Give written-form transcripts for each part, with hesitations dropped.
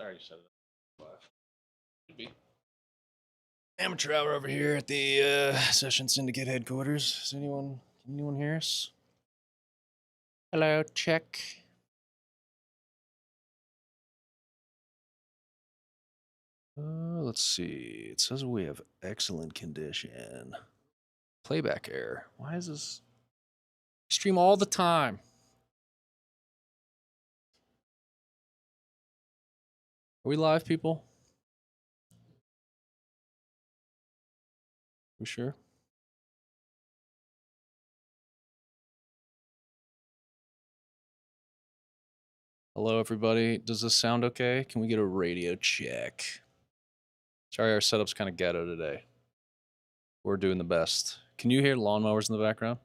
I already set it up. Should be. Amateur hour over here at the Session Syndicate headquarters. Can anyone hear us? Hello, check. Let's see. It says we have excellent condition. Playback error. Why is this? I stream all the time. Are we live, people? We sure? Hello, everybody. Does this sound okay? Can we get a radio check? Sorry, our setup's kind of ghetto today. We're doing the best. Can you hear lawnmowers in the background?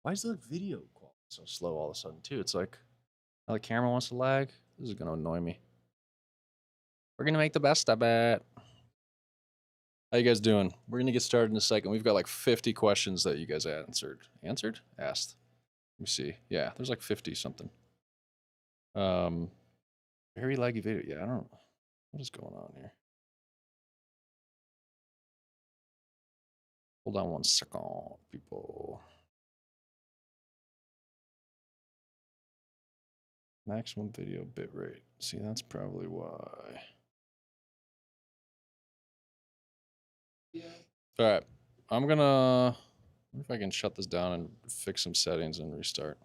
Why is the video quality so slow all of a sudden, too? It's like how the camera wants to lag. This is going to annoy me. We're going to make the best of it. How you guys doing? We're going to get started in a second. We've got like 50 questions that you guys answered. Answered? Asked. Let me see. Yeah, there's like 50 something. Very laggy video. Yeah, I don't. What is going on here? Hold on one second, people. Maximum video bitrate. See, that's probably why. Yeah. All right. I'm gonna. Wonder if I can shut this down and fix some settings and restart.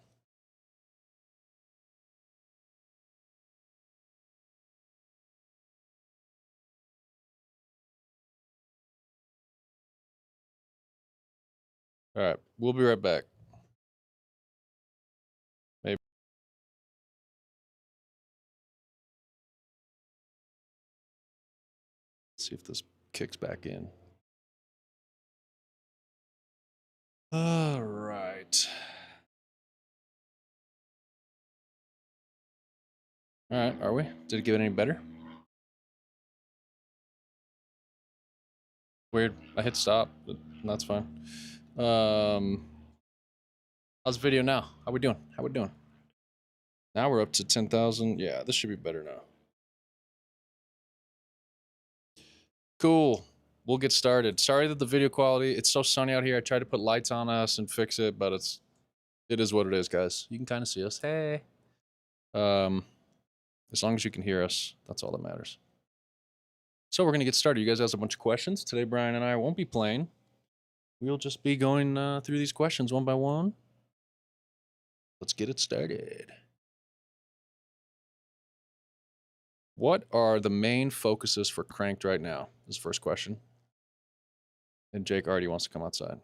All right, we'll be right back. Maybe. Let's see if this kicks back in. All right. All right, are we? Did it get any better? Weird. I hit stop, but that's fine. How's the video now? How we doing? How we doing? Now we're up to 10,000. Yeah, this should be better now. Cool. We'll get started. Sorry that the video quality, it's so sunny out here. I tried to put lights on us and fix it, but it is what it is, guys. You can kind of see us. Hey. As long as you can hear us, that's all that matters. So we're going to get started. You guys have a bunch of questions. Today, Brian and I won't be playing. We'll just be going through these questions one by one. Let's get it started. What are the main focuses for Cranked right now? Is the first question. And Jake already wants to come outside.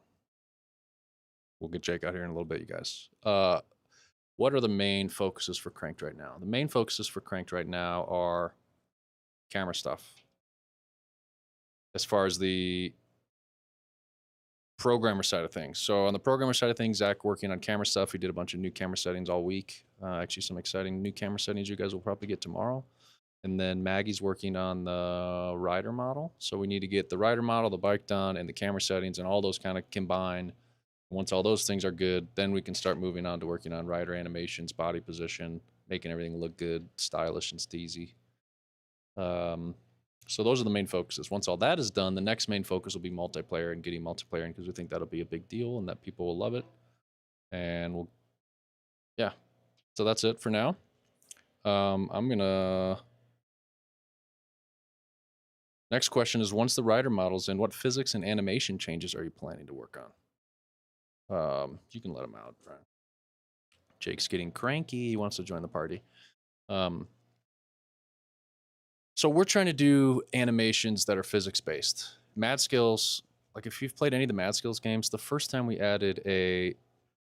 We'll get Jake out here in a little bit, you guys. What are the main focuses for Cranked right now? The main focuses for Cranked right now are camera stuff. As far as the programmer side of things. So on the programmer side of things, Zach working on camera stuff. We did a bunch of new camera settings all week. Actually, some exciting new camera settings you guys will probably get tomorrow. And then Maggie's working on the rider model. So we need to get the rider model, the bike done, and the camera settings, and all those kind of combine. Once all those things are good, then we can start moving on to working on rider animations, body position, making everything look good, stylish and steezy. So those are the main focuses. Once all that is done, the next main focus will be multiplayer and getting multiplayer in, because we think that'll be a big deal and that people will love it. And yeah. So that's it for now. Next question is, once the rider model's in, what physics and animation changes are you planning to work on? You can let him out, Brian. Jake's getting cranky. He wants to join the party. So we're trying to do animations that are physics-based. Mad Skills, like if you've played any of the Mad Skills games, the first time we added a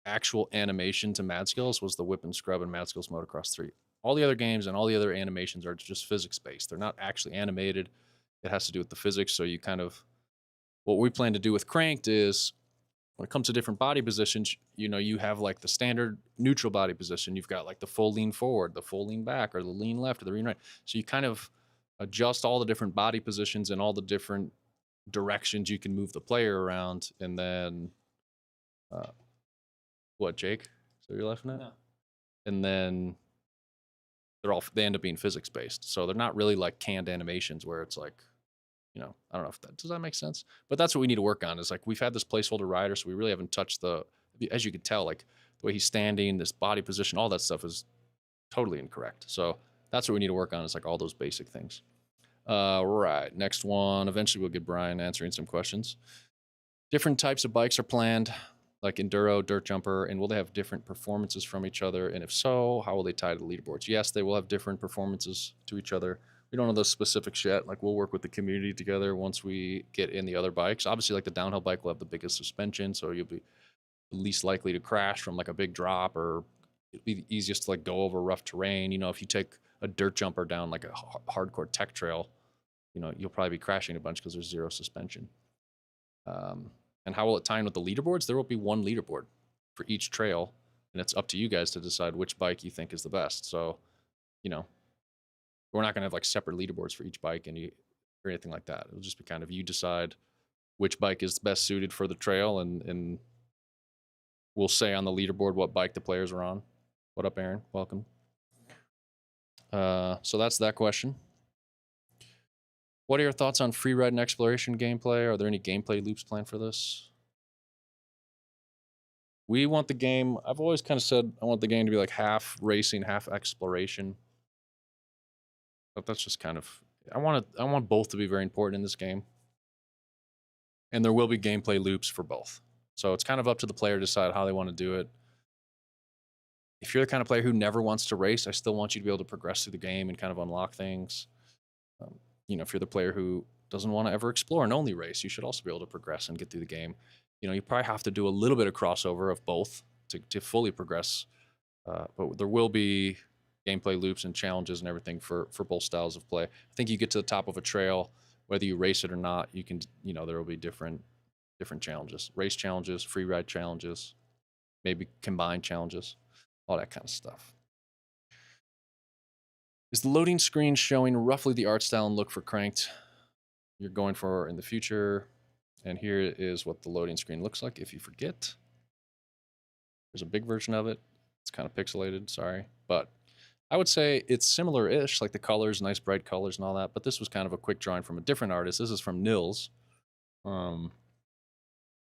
actual animation to Mad Skills was the Whip and Scrub and Mad Skills Motocross 3. All the other games and all the other animations are just physics-based. They're not actually animated. It has to do with the physics. So you kind of, what we plan to do with Cranked is, when it comes to different body positions, you know, you have like the standard neutral body position. You've got like the full lean forward, the full lean back, or the lean left, or the lean right. So you kind of adjust all the different body positions and all the different directions you can move the player around. And then, what, Jake? So you're laughing at? No. And then they end up being physics based. So they're not really like canned animations where it's like, I don't know if does that make sense? But that's what we need to work on is like we've had this placeholder rider, so we really haven't touched as you can tell, like the way he's standing, this body position, all that stuff is totally incorrect. So that's what we need to work on is like all those basic things. Right. Next one. Eventually we'll get Brian answering some questions. Different types of bikes are planned, like enduro, dirt jumper, and will they have different performances from each other? And if so, how will they tie to the leaderboards? Yes, they will have different performances to each other. We don't know the specifics yet. Like we'll work with the community together once we get in the other bikes. Obviously, like the downhill bike will have the biggest suspension, so you'll be least likely to crash from like a big drop, or it'll be the easiest to like go over rough terrain. If you take a dirt jumper down like a hardcore tech trail, you'll probably be crashing a bunch because there's zero suspension. And how will it tie in with the leaderboards? There will be one leaderboard for each trail, and it's up to you guys to decide which bike you think is the best. So, we're not going to have like separate leaderboards for each bike or anything like that. It'll just be kind of you decide which bike is best suited for the trail, and we'll say on the leaderboard what bike the players are on. What up, Aaron? Welcome. So that's that question. What are your thoughts on free ride and exploration gameplay? Are there any gameplay loops planned for this? We want the game, I've always kind of said I want the game to be like half racing, half exploration. But that's just kind of, I want both to be very important in this game. And there will be gameplay loops for both. So it's kind of up to the player to decide how they want to do it. If you're the kind of player who never wants to race, I still want you to be able to progress through the game and kind of unlock things. If you're the player who doesn't want to ever explore and only race, you should also be able to progress and get through the game. You probably have to do a little bit of crossover of both to fully progress. But there will be gameplay loops and challenges and everything for both styles of play. I think you get to the top of a trail, whether you race it or not, you can, there will be different challenges, race challenges, free ride challenges, maybe combined challenges, all that kind of stuff. Is the loading screen showing roughly the art style and look for Cranked you're going for in the future? And here is what the loading screen looks like if you forget. There's a big version of it. It's kind of pixelated, sorry. But I would say it's similar-ish, like the colors, nice bright colors and all that. But this was kind of a quick drawing from a different artist. This is from Nils.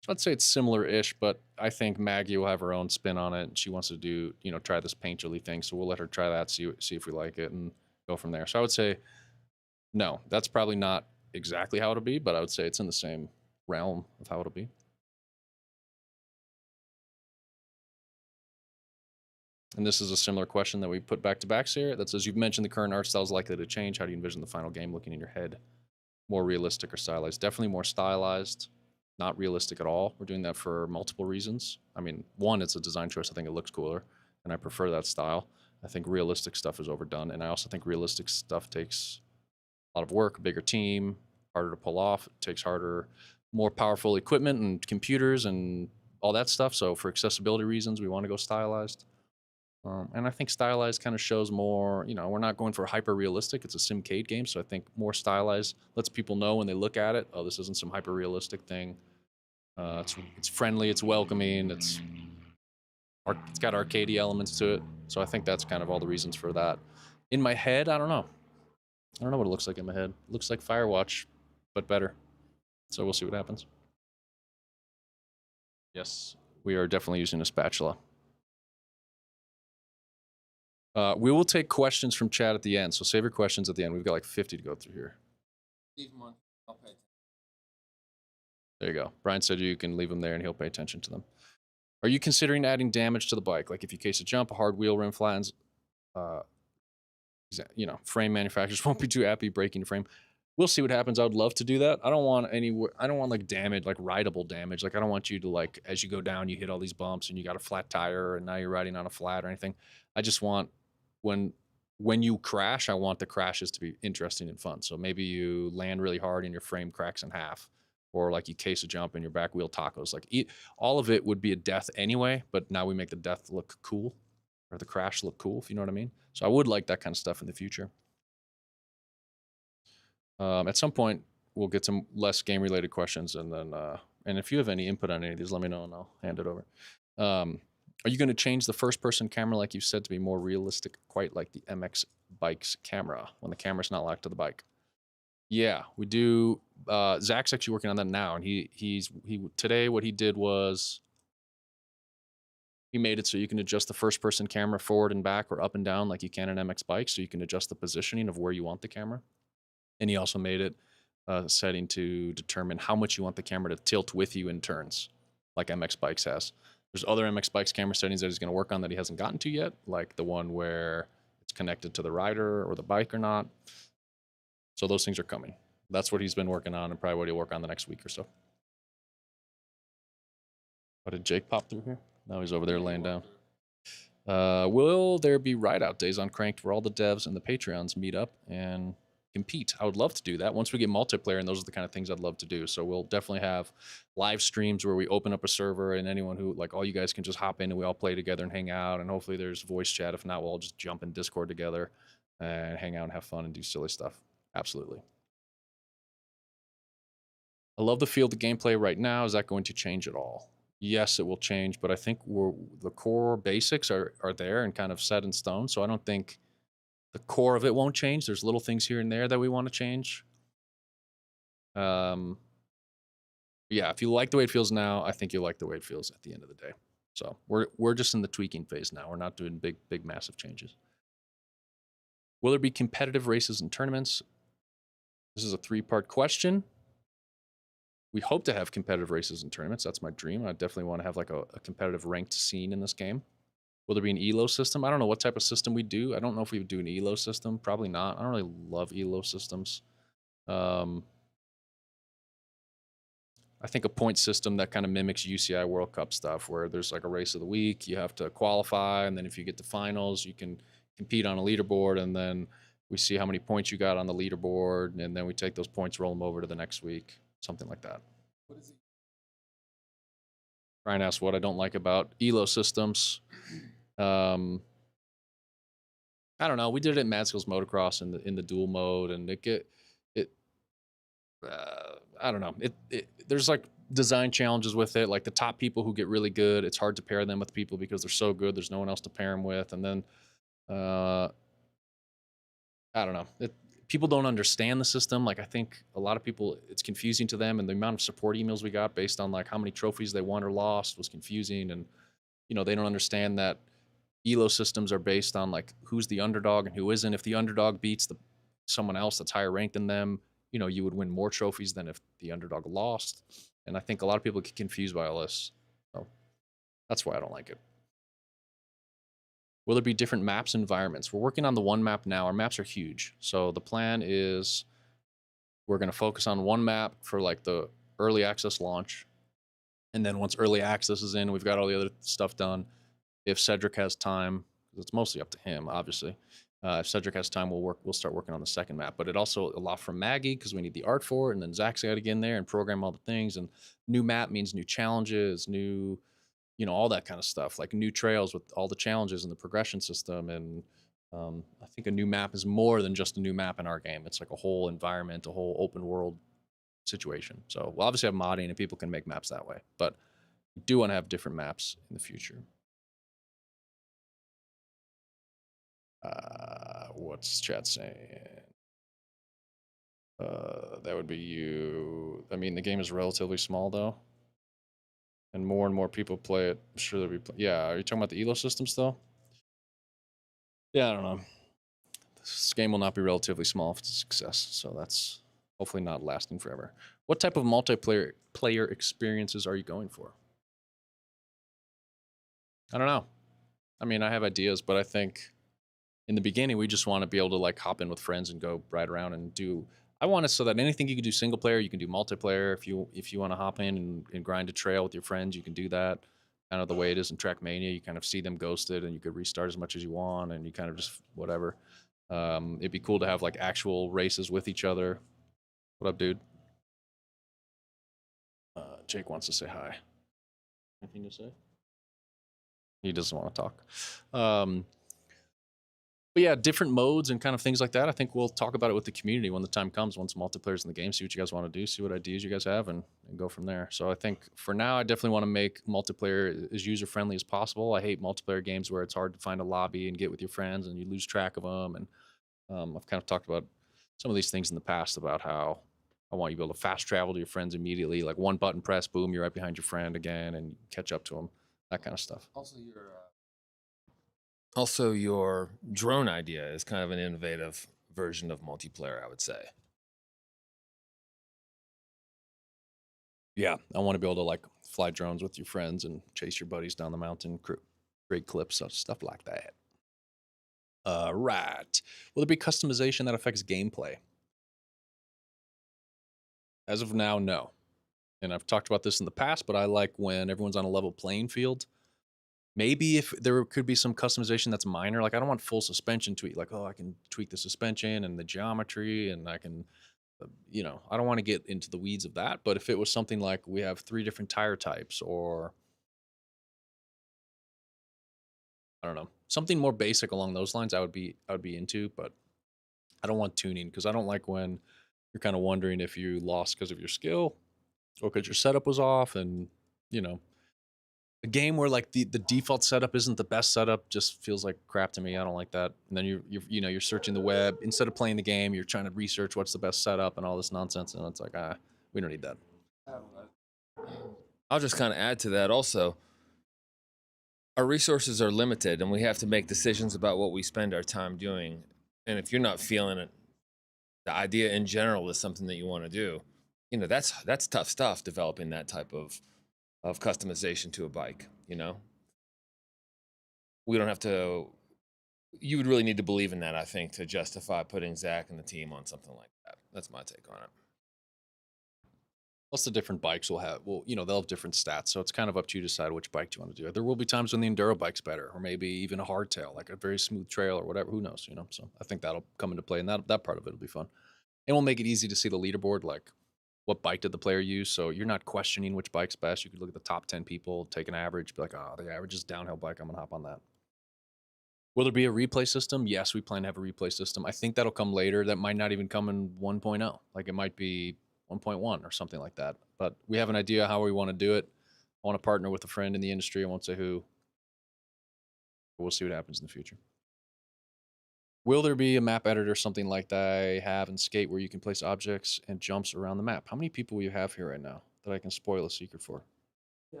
So I'd say it's similar-ish, but I think Maggie will have her own spin on it. She wants to do, try this painterly thing. So we'll let her try that, see if we like it, and go from there. So I would say, no, that's probably not exactly how it'll be, but I would say it's in the same realm of how it'll be. And this is a similar question that we put back to back here that says, you've mentioned the current art style is likely to change. How do you envision the final game looking in your head? More realistic or stylized? Definitely more stylized. Not realistic at all. We're doing that for multiple reasons. I mean, one, it's a design choice. I think it looks cooler, and I prefer that style. I think realistic stuff is overdone, and I also think realistic stuff takes a lot of work, a bigger team, harder to pull off. It takes more powerful equipment and computers and all that stuff. So for accessibility reasons, we want to go stylized. And I think stylized kind of shows more, we're not going for hyper realistic. It's a simcade game, so I think more stylized lets people know when they look at it, oh, this isn't some hyper realistic thing. It's friendly, it's welcoming, it's got arcadey elements to it. So I think that's kind of all the reasons for that. In my head, I don't know. I don't know what it looks like in my head. It looks like Firewatch, but better. So we'll see what happens. Yes, we are definitely using a spatula. We will take questions from chat at the end, so save your questions at the end. We've got like 50 to go through here. Leave them on. I'll pay attention. There you go. Brian said you can leave them there and he'll pay attention to them. Are you considering adding damage to the bike? Like if you case a jump, a hard wheel rim flattens, frame manufacturers won't be too happy breaking the frame. We'll see what happens. I would love to do that. I don't want like damage, like rideable damage. Like I don't want you to like, as you go down, you hit all these bumps and you got a flat tire and now you're riding on a flat or anything. I just want when you crash, I want the crashes to be interesting and fun. So maybe you land really hard and your frame cracks in half, or like you case a jump and your back wheel tacos. Like all of it would be a death anyway, but now we make the death look cool, or the crash look cool, if you know what I mean. So I would like that kind of stuff in the future. At some point, we'll get some less game-related questions, and then and if you have any input on any of these, let me know and I'll hand it over. Are you going to change the first-person camera, like you said, to be more realistic, quite like the MX bike's camera when the camera's not locked to the bike? Yeah, we do. Zach's actually working on that now, and he today what he did was he made it so you can adjust the first-person camera forward and back or up and down like you can in MX bike, so you can adjust the positioning of where you want the camera. And he also made it a setting to determine how much you want the camera to tilt with you in turns, like MX Bikes has. There's other MX Bikes camera settings that he's going to work on that he hasn't gotten to yet, like the one where it's connected to the rider or the bike or not. So those things are coming. That's what he's been working on, and probably what he'll work on the next week or so. What did Jake pop through here? No, he's over there laying down. Will there be ride-out days on Cranked where all the devs and the Patreons meet up and compete? I would love to do that. Once we get multiplayer, and those are the kind of things I'd love to do. So we'll definitely have live streams where we open up a server, and anyone who, like, all you guys can just hop in and we all play together and hang out, and hopefully there's voice chat. If not, we'll all just jump in Discord together and hang out and have fun and do silly stuff. Absolutely. I love the feel of the gameplay right now. Is that going to change at all? Yes, it will change, but I think the core basics are there and kind of set in stone. So I don't think the core of it won't change. There's little things here and there that we want to change. Yeah, if you like the way it feels now, I think you'll like the way it feels at the end of the day. So we're just in the tweaking phase now. We're not doing big massive changes. Will there be competitive races and tournaments? This is a 3-part question. We hope to have competitive races and tournaments. That's my dream. I definitely want to have like a competitive ranked scene in this game. Will there be an ELO system? I don't know what type of system we do. I don't know if we would do an ELO system. Probably not. I don't really love ELO systems. I think a point system that kind of mimics UCI World Cup stuff, where there's like a race of the week, you have to qualify, and then if you get to finals, you can compete on a leaderboard, and then we see how many points you got on the leaderboard, and then we take those points, roll them over to the next week, something like that. What is it? Brian asked what I don't like about ELO systems. I don't know. We did it in Mad Skills Motocross in the dual mode, and I don't know. There's like design challenges with it. Like the top people who get really good, it's hard to pair them with people because they're so good. There's no one else to pair them with, and then I don't know. People don't understand the system. Like I think a lot of people, it's confusing to them, and the amount of support emails we got based on like how many trophies they won or lost was confusing, and they don't understand that ELO systems are based on like who's the underdog and who isn't. If the underdog beats someone else that's higher ranked than them, you would win more trophies than if the underdog lost. And I think a lot of people get confused by all this. So that's why I don't like it. Will there be different maps environments? We're working on the one map now. Our maps are huge. So the plan is we're going to focus on one map for like the early access launch. And then once early access is in, we've got all the other stuff done. If Cedric has time, because it's mostly up to him, obviously. If Cedric has time, we'll start working on the second map. But it also a lot from Maggie because we need the art for it, and then Zach's got to get in there and program all the things. And new map means new challenges, new, all that kind of stuff, like new trails with all the challenges and the progression system. And I think a new map is more than just a new map in our game. It's like a whole environment, a whole open world situation. So we'll obviously have modding, and people can make maps that way. But we do want to have different maps in the future. What's chat saying? That would be you. I mean, the game is relatively small though, and more people play it. I'm sure there'll be. Yeah, are you talking about the ELO systems though? Yeah, I don't know. This game will not be relatively small if it's a success, so that's hopefully not lasting forever. What type of multiplayer experiences are you going for? I don't know. I mean, I have ideas, but I think in the beginning, we just want to be able to like hop in with friends and go ride around and do. I want it so that anything you can do single player, you can do multiplayer. If you want to hop in and grind a trail with your friends, you can do that. Kind of the way it is in Trackmania, you kind of see them ghosted, and you could restart as much as you want, and you kind of just whatever. It'd be cool to have like actual races with each other. What up, dude? Jake wants to say hi. Anything to say? He doesn't want to talk. But yeah, different modes and kind of things like that. I think we'll talk about it with the community when the time comes, once multiplayer's in the game, see what you guys want to do, see what ideas you guys have, and go from there. So I think for now, I definitely want to make multiplayer as user-friendly as possible. I hate multiplayer games where it's hard to find a lobby and get with your friends and you lose track of them. And I've kind of talked about some of these things in the past about how I want you to be able to fast travel to your friends immediately, like one button press, boom, you're right behind your friend again and catch up to them, that kind of stuff. Also, your drone idea is kind of an innovative version of multiplayer, I would say. Yeah, I want to be able to like fly drones with your friends and chase your buddies down the mountain, create clips, stuff like that. Right. Will there be customization that affects gameplay? As of now, no. And I've talked about this in the past, but I like when everyone's on a level playing field. Maybe if there could be some customization that's minor, like I don't want full suspension tweak, like, oh, I can tweak the suspension and the geometry and I can, I don't want to get into the weeds of that. But if it was something like we have 3 different tire types or I don't know, something more basic along those lines, I would be into, but I don't want tuning because I don't like when you're kind of wondering if you lost because of your skill or because your setup was off and, you know, a game where like the default setup isn't the best setup just feels like crap to me. I don't like that. And then you're searching the web instead of playing the game. You're trying to research what's the best setup and all this nonsense. And it's like we don't need that. I'll just kind of add to that also. Our resources are limited and we have to make decisions about what we spend our time doing. And if you're not feeling it, the idea in general is something that you want to do, that's tough stuff, developing that type of customization to a bike. We don't have to, you would really need to believe in that, I think, to justify putting Zach and the team on something like that. That's my take on it. Plus the different bikes will have, they'll have different stats. So it's kind of up to you to decide which bike you want to do. There will be times when the enduro bike's better, or maybe even a hardtail, like a very smooth trail or whatever. Who knows, So I think that'll come into play, and that part of it will be fun. And we'll make it easy to see the leaderboard, like what bike did the player use. So you're not questioning which bike's best. You could look at the top 10 people, take an average, be like, oh, the average is downhill bike. I'm gonna hop on that. Will there be a replay system? Yes, we plan to have a replay system. I think that'll come later. That might not even come in 1.0. Like it might be 1.1 or something like that. But we have an idea how we want to do it. I want to partner with a friend in the industry. I won't say who. But we'll see what happens in the future. Will there be a map editor, something like that I have in Skate, where you can place objects and jumps around the map? How many people will you have here right now that I can spoil a secret for? Yeah,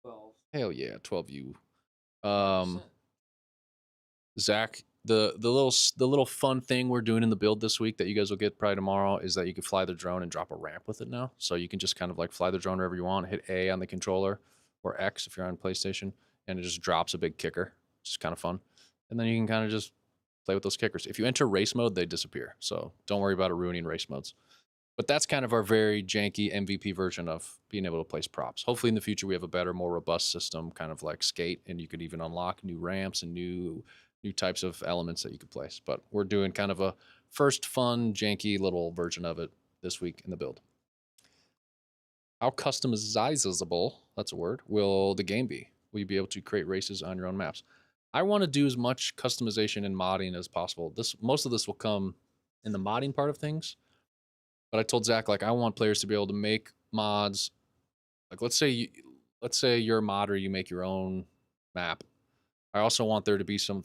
12. Hell yeah, 12 you. Zach, the little fun thing we're doing in the build this week that you guys will get probably tomorrow is that you can fly the drone and drop a ramp with it now. So you can just kind of like fly the drone wherever you want, hit A on the controller or X if you're on PlayStation, and it just drops a big kicker, which is kind of fun. And then you can kind of just play with those kickers. If you enter race mode, they disappear. So don't worry about it ruining race modes. But that's kind of our very janky MVP version of being able to place props. Hopefully in the future we have a better, more robust system, kind of like Skate, and you could even unlock new ramps and new types of elements that you could place. But we're doing kind of a first fun, janky little version of it this week in the build. How customizable, that's a word, will the game be? Will you be able to create races on your own maps? I want to do as much customization and modding as possible. Most of this will come in the modding part of things. But I told Zach, like, I want players to be able to make mods. Like, let's say you're a modder, you make your own map. I also want there to be some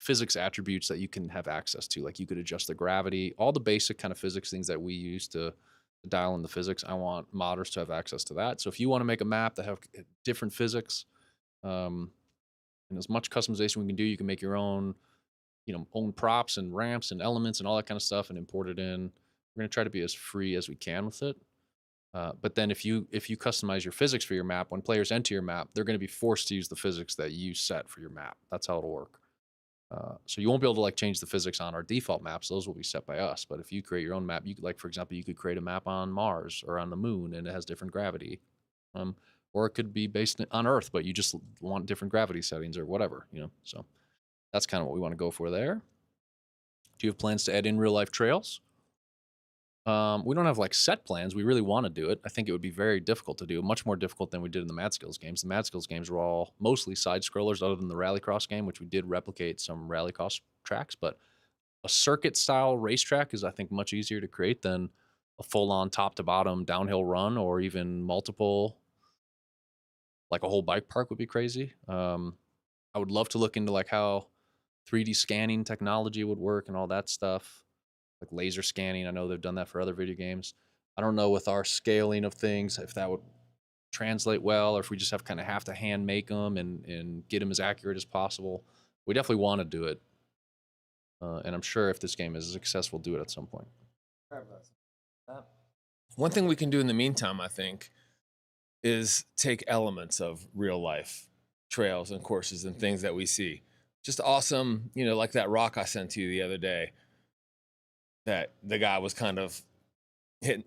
physics attributes that you can have access to. Like, you could adjust the gravity, all the basic kind of physics things that we use to dial in the physics. I want modders to have access to that. So if you want to make a map that have different physics, and as much customization we can do, you can make your own, own props and ramps and elements and all that kind of stuff and import it in. We're going to try to be as free as we can with it. But then if you customize your physics for your map, when players enter your map, they're going to be forced to use the physics that you set for your map. That's how it'll work. So you won't be able to like change the physics on our default maps. Those will be set by us. But if you create your own map, you could, like, for example, you could create a map on Mars or on the moon and it has different gravity. Or it could be based on Earth, but you just want different gravity settings or whatever, So that's kind of what we want to go for there. Do you have plans to add in real life trails? We don't have like set plans. We really want to do it. I think it would be very difficult to do, much more difficult than we did in the Mad Skills games. The Mad Skills games were all mostly side scrollers, other than the Rallycross game, which we did replicate some Rallycross tracks. But a circuit style racetrack is, I think, much easier to create than a full on top to bottom downhill run, or even multiple. Like a whole bike park would be crazy. I would love to look into like how 3D scanning technology would work and all that stuff, like laser scanning. I know they've done that for other video games. I don't know with our scaling of things if that would translate well, or if we just have to hand make them and get them as accurate as possible. We definitely want to do it, and I'm sure if this game is successful, do it at some point. One thing we can do in the meantime, I think, is take elements of real life trails and courses and things that we see. Just awesome, like that rock I sent to you the other day, that the guy was kind of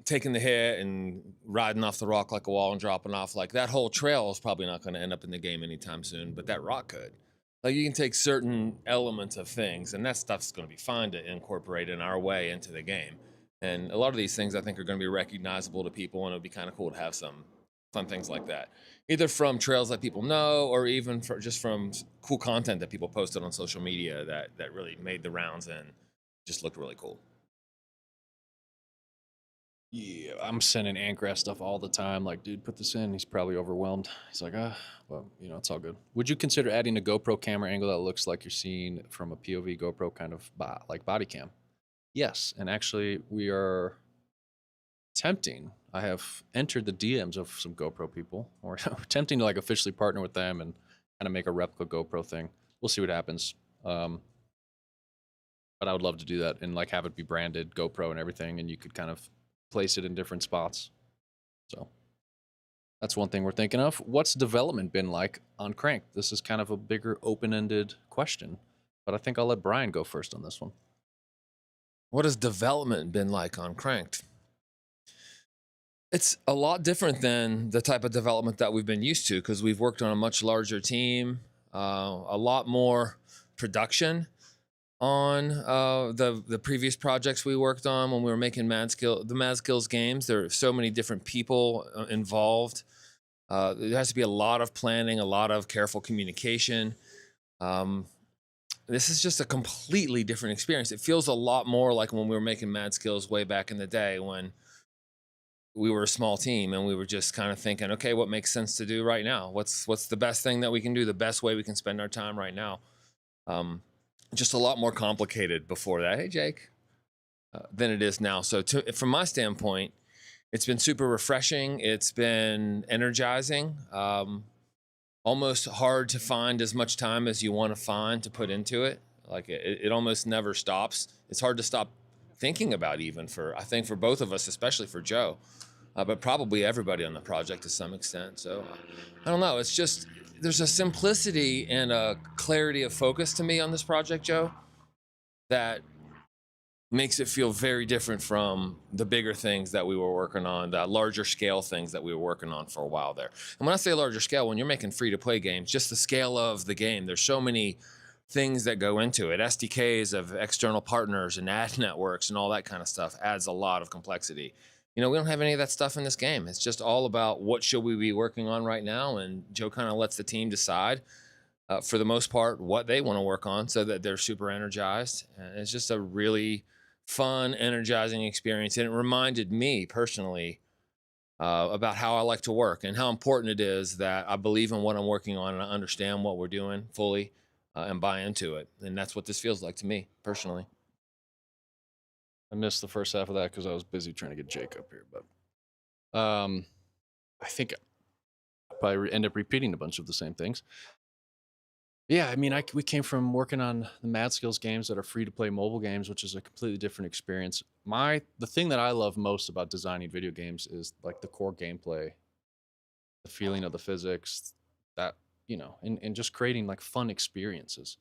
taking the hit and riding off the rock like a wall and dropping off. Like that whole trail is probably not going to end up in the game anytime soon, but that rock could. Like you can take certain elements of things, and that stuff's going to be fine to incorporate in our way into the game. And a lot of these things I think are going to be recognizable to people, and it would be kind of cool to have some fun things like that, either from trails that people know, or even just from cool content that people posted on social media that really made the rounds and just looked really cool. Yeah, I'm sending Antgrass stuff all the time. Like, dude, put this in. He's probably overwhelmed. He's like, well, it's all good. Would you consider adding a GoPro camera angle that looks like you're seeing from a POV GoPro kind of like body cam? Yes, and actually we are attempting. I have entered the DMs of some GoPro people, or attempting to like officially partner with them and kind of make a replica GoPro thing. We'll see what happens. But I would love to do that and like have it be branded GoPro and everything, and you could kind of place it in different spots. So that's one thing we're thinking of. What's development been like on Crank? This is kind of a bigger open-ended question, but I think I'll let Brian go first on this one. What has development been like on Cranked? It's a lot different than the type of development that we've been used to, because we've worked on a much larger team, a lot more production on the previous projects we worked on when we were making the Mad Skills games. There are so many different people involved. There has to be a lot of planning, a lot of careful communication. This is just a completely different experience. It feels a lot more like when we were making Mad Skills way back in the day, when we were a small team and we were just kind of thinking, okay, what makes sense to do right now? What's the best thing that we can do, the best way we can spend our time right now? Just a lot more complicated before that. Hey, Jake, than it is now. So from my standpoint, it's been super refreshing. It's been energizing. Almost hard to find as much time as you want to find to put into it. Like it almost never stops. It's hard to stop thinking about, even I think for both of us, especially for Joe, but probably everybody on the project to some extent. So I don't know. It's just, there's a simplicity and a clarity of focus to me on this project, Joe, that makes it feel very different from the bigger things that we were working on, the larger scale things that we were working on for a while there. And when I say larger scale, when you're making free to play games, just the scale of the game, there's so many things that go into it. SDKs of external partners and ad networks and all that kind of stuff adds a lot of complexity. We don't have any of that stuff in this game. It's just all about what should we be working on right now, and Joe kind of lets the team decide, for the most part, what they want to work on, so that they're super energized. And it's just a really fun, energizing experience, and it reminded me personally about how I like to work and how important it is that I believe in what I'm working on and I understand what we're doing fully, and buy into it. And that's what this feels like to me personally. I missed the first half of that because I was busy trying to get Jake up here, but I think I probably end up repeating a bunch of the same things. Yeah, I mean, we came from working on the Mad Skills games that are free to play mobile games, which is a completely different experience. The thing that I love most about designing video games is like the core gameplay, the feeling of the physics, that, and just creating like fun experiences.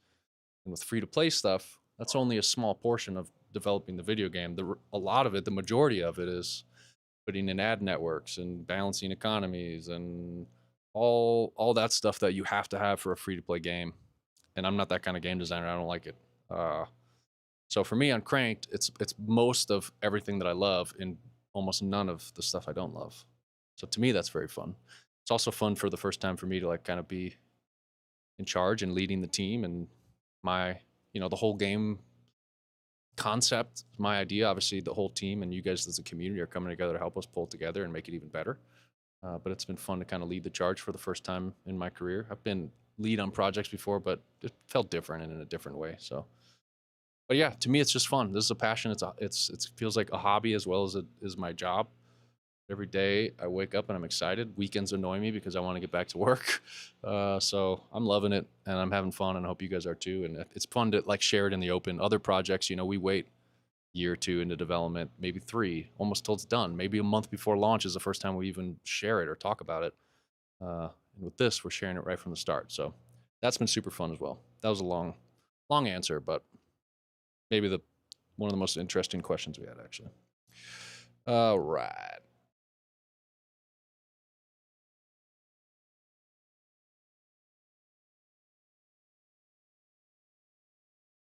And with free to play stuff, that's only a small portion of developing the video game. A lot of it, the majority of it, is putting in ad networks and balancing economies and all that stuff that you have to have for a free to play game. And I'm not that kind of game designer. I don't like it. So for me on Cranked, it's most of everything that I love and almost none of the stuff I don't love. So to me, that's very fun. It's also fun for the first time for me to like kind of be in charge and leading the team and my, the whole game concept, my idea. Obviously, the whole team and you guys as a community are coming together to help us pull it together and make it even better. But it's been fun to kind of lead the charge for the first time in my career. I've been lead on projects before, but it felt different and in a different way. So, but yeah, to me, it's just fun. This is a passion. It feels like a hobby as well as it is my job. Every day I wake up and I'm excited. Weekends annoy me because I want to get back to work. So I'm loving it and I'm having fun, and I hope you guys are too. And it's fun to like share it in the open. Other projects, we wait a year or two into development, maybe 3, almost till it's done. Maybe a month before launch is the first time we even share it or talk about it. And with this, we're sharing it right from the start. So that's been super fun as well. That was a long answer, but maybe one of the most interesting questions we had actually. All right.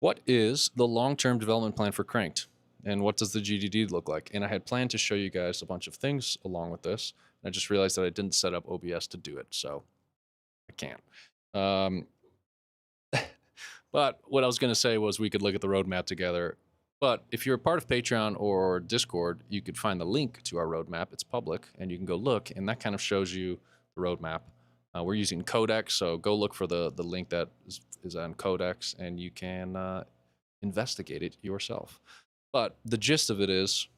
What is the long-term development plan for Cranked? And what does the GDD look like? And I had planned to show you guys a bunch of things along with this. And I just realized that I didn't set up OBS to do it, so I can't. But what I was going to say was we could look at the roadmap together. But if you're a part of Patreon or Discord, you could find the link to our roadmap. It's public, and you can go look, and that kind of shows you the roadmap. We're using Codex, so go look for the link that is on Codex, and you can investigate it yourself. But the gist of it is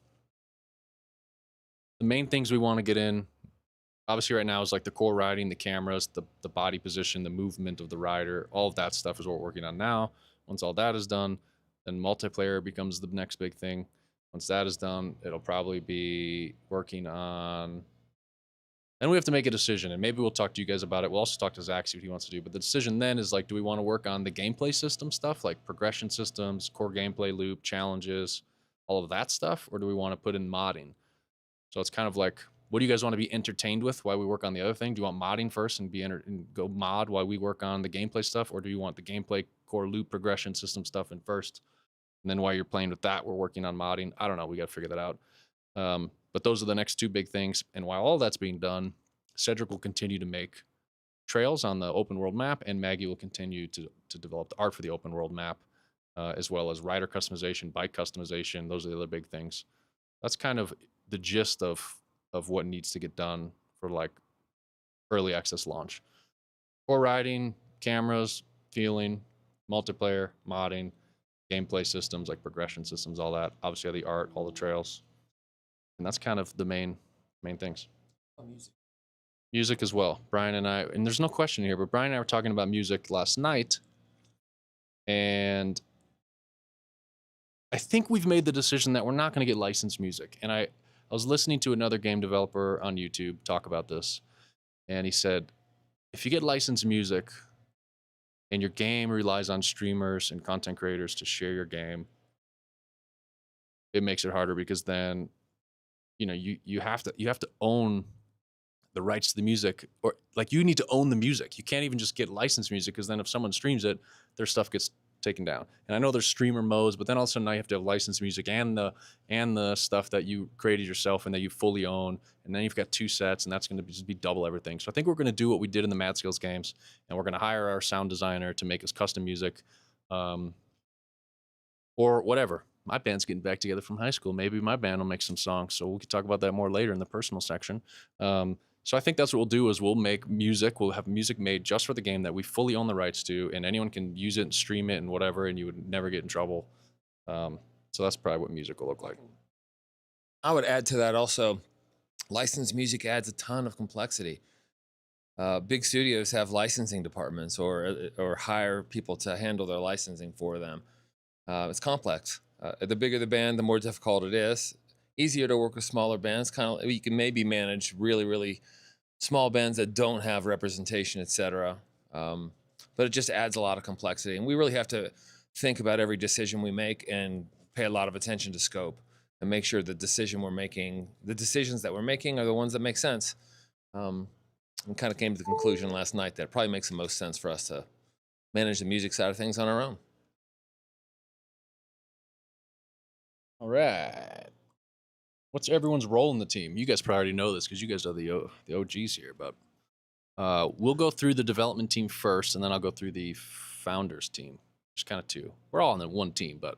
the main things we want to get in, obviously right now, is like the core riding, the cameras, the body position, the movement of the rider. All of that stuff is what we're working on now. Once all that is done, then multiplayer becomes the next big thing. Once that is done, it'll probably be working on, and we have to make a decision, and maybe we'll talk to you guys about it. We'll also talk to Zach, see what he wants to do. But the decision then is like, do we want to work on the gameplay system stuff, like progression systems, core gameplay loop, challenges, all of that stuff, or do we want to put in modding? So it's kind of like, what do you guys want to be entertained with while we work on the other thing? Do you want modding first and and go mod while we work on the gameplay stuff, or do you want the gameplay core loop progression system stuff in first, and then while you're playing with that, we're working on modding? I don't know. We got to figure that out. But those are the next 2 big things. And while all that's being done, Cedric will continue to make trails on the open world map, and Maggie will continue to develop the art for the open world map, as well as rider customization, bike customization. Those are the other big things. That's kind of the gist of what needs to get done for like early access launch. Core riding, cameras, feeling, multiplayer, modding, gameplay systems like progression systems, all that. Obviously, the art, all the trails, and that's kind of the main things. Music as well. Brian and I, and there's no question here, but Brian and I were talking about music last night, and I think we've made the decision that we're not going to get licensed music. And I was listening to another game developer on YouTube talk about this, and he said, if you get licensed music and your game relies on streamers and content creators to share your game, it makes it harder, because then you have to own the rights to the music, or like you need to own the music. You can't even just get licensed music, because then if someone streams it, their stuff gets taken down. And I know there's streamer modes, but then all of a sudden now you have to have licensed music and the stuff that you created yourself and that you fully own, and then you've got 2 sets, and that's going to just be double everything. So I think we're going to do what we did in the Mad Skills games, and we're going to hire our sound designer to make us custom music, or whatever. My band's getting back together from high school. Maybe my band will make some songs, so we can talk about that more later in the personal section. So I think that's what we'll do, is we'll make music. We'll have music made just for the game that we fully own the rights to, and anyone can use it and stream it and whatever, and you would never get in trouble. So that's probably what music will look like. I would add to that also, licensed music adds a ton of complexity. Big studios have licensing departments or hire people to handle their licensing for them. It's complex. The bigger the band, the more difficult it is. Easier to work with smaller bands. Kind of, you can maybe manage really, really small bands that don't have representation, etc. But it just adds a lot of complexity, and we really have to think about every decision we make and pay a lot of attention to scope and make sure the decisions that we're making are the ones that make sense. And kind of came to the conclusion last night that it probably makes the most sense for us to manage the music side of things on our own. All right. What's everyone's role in the team? You guys probably already know this because you guys are the OGs here, but we'll go through the development team first, and then I'll go through the founders team. Just kind of two. We're all on the one team, but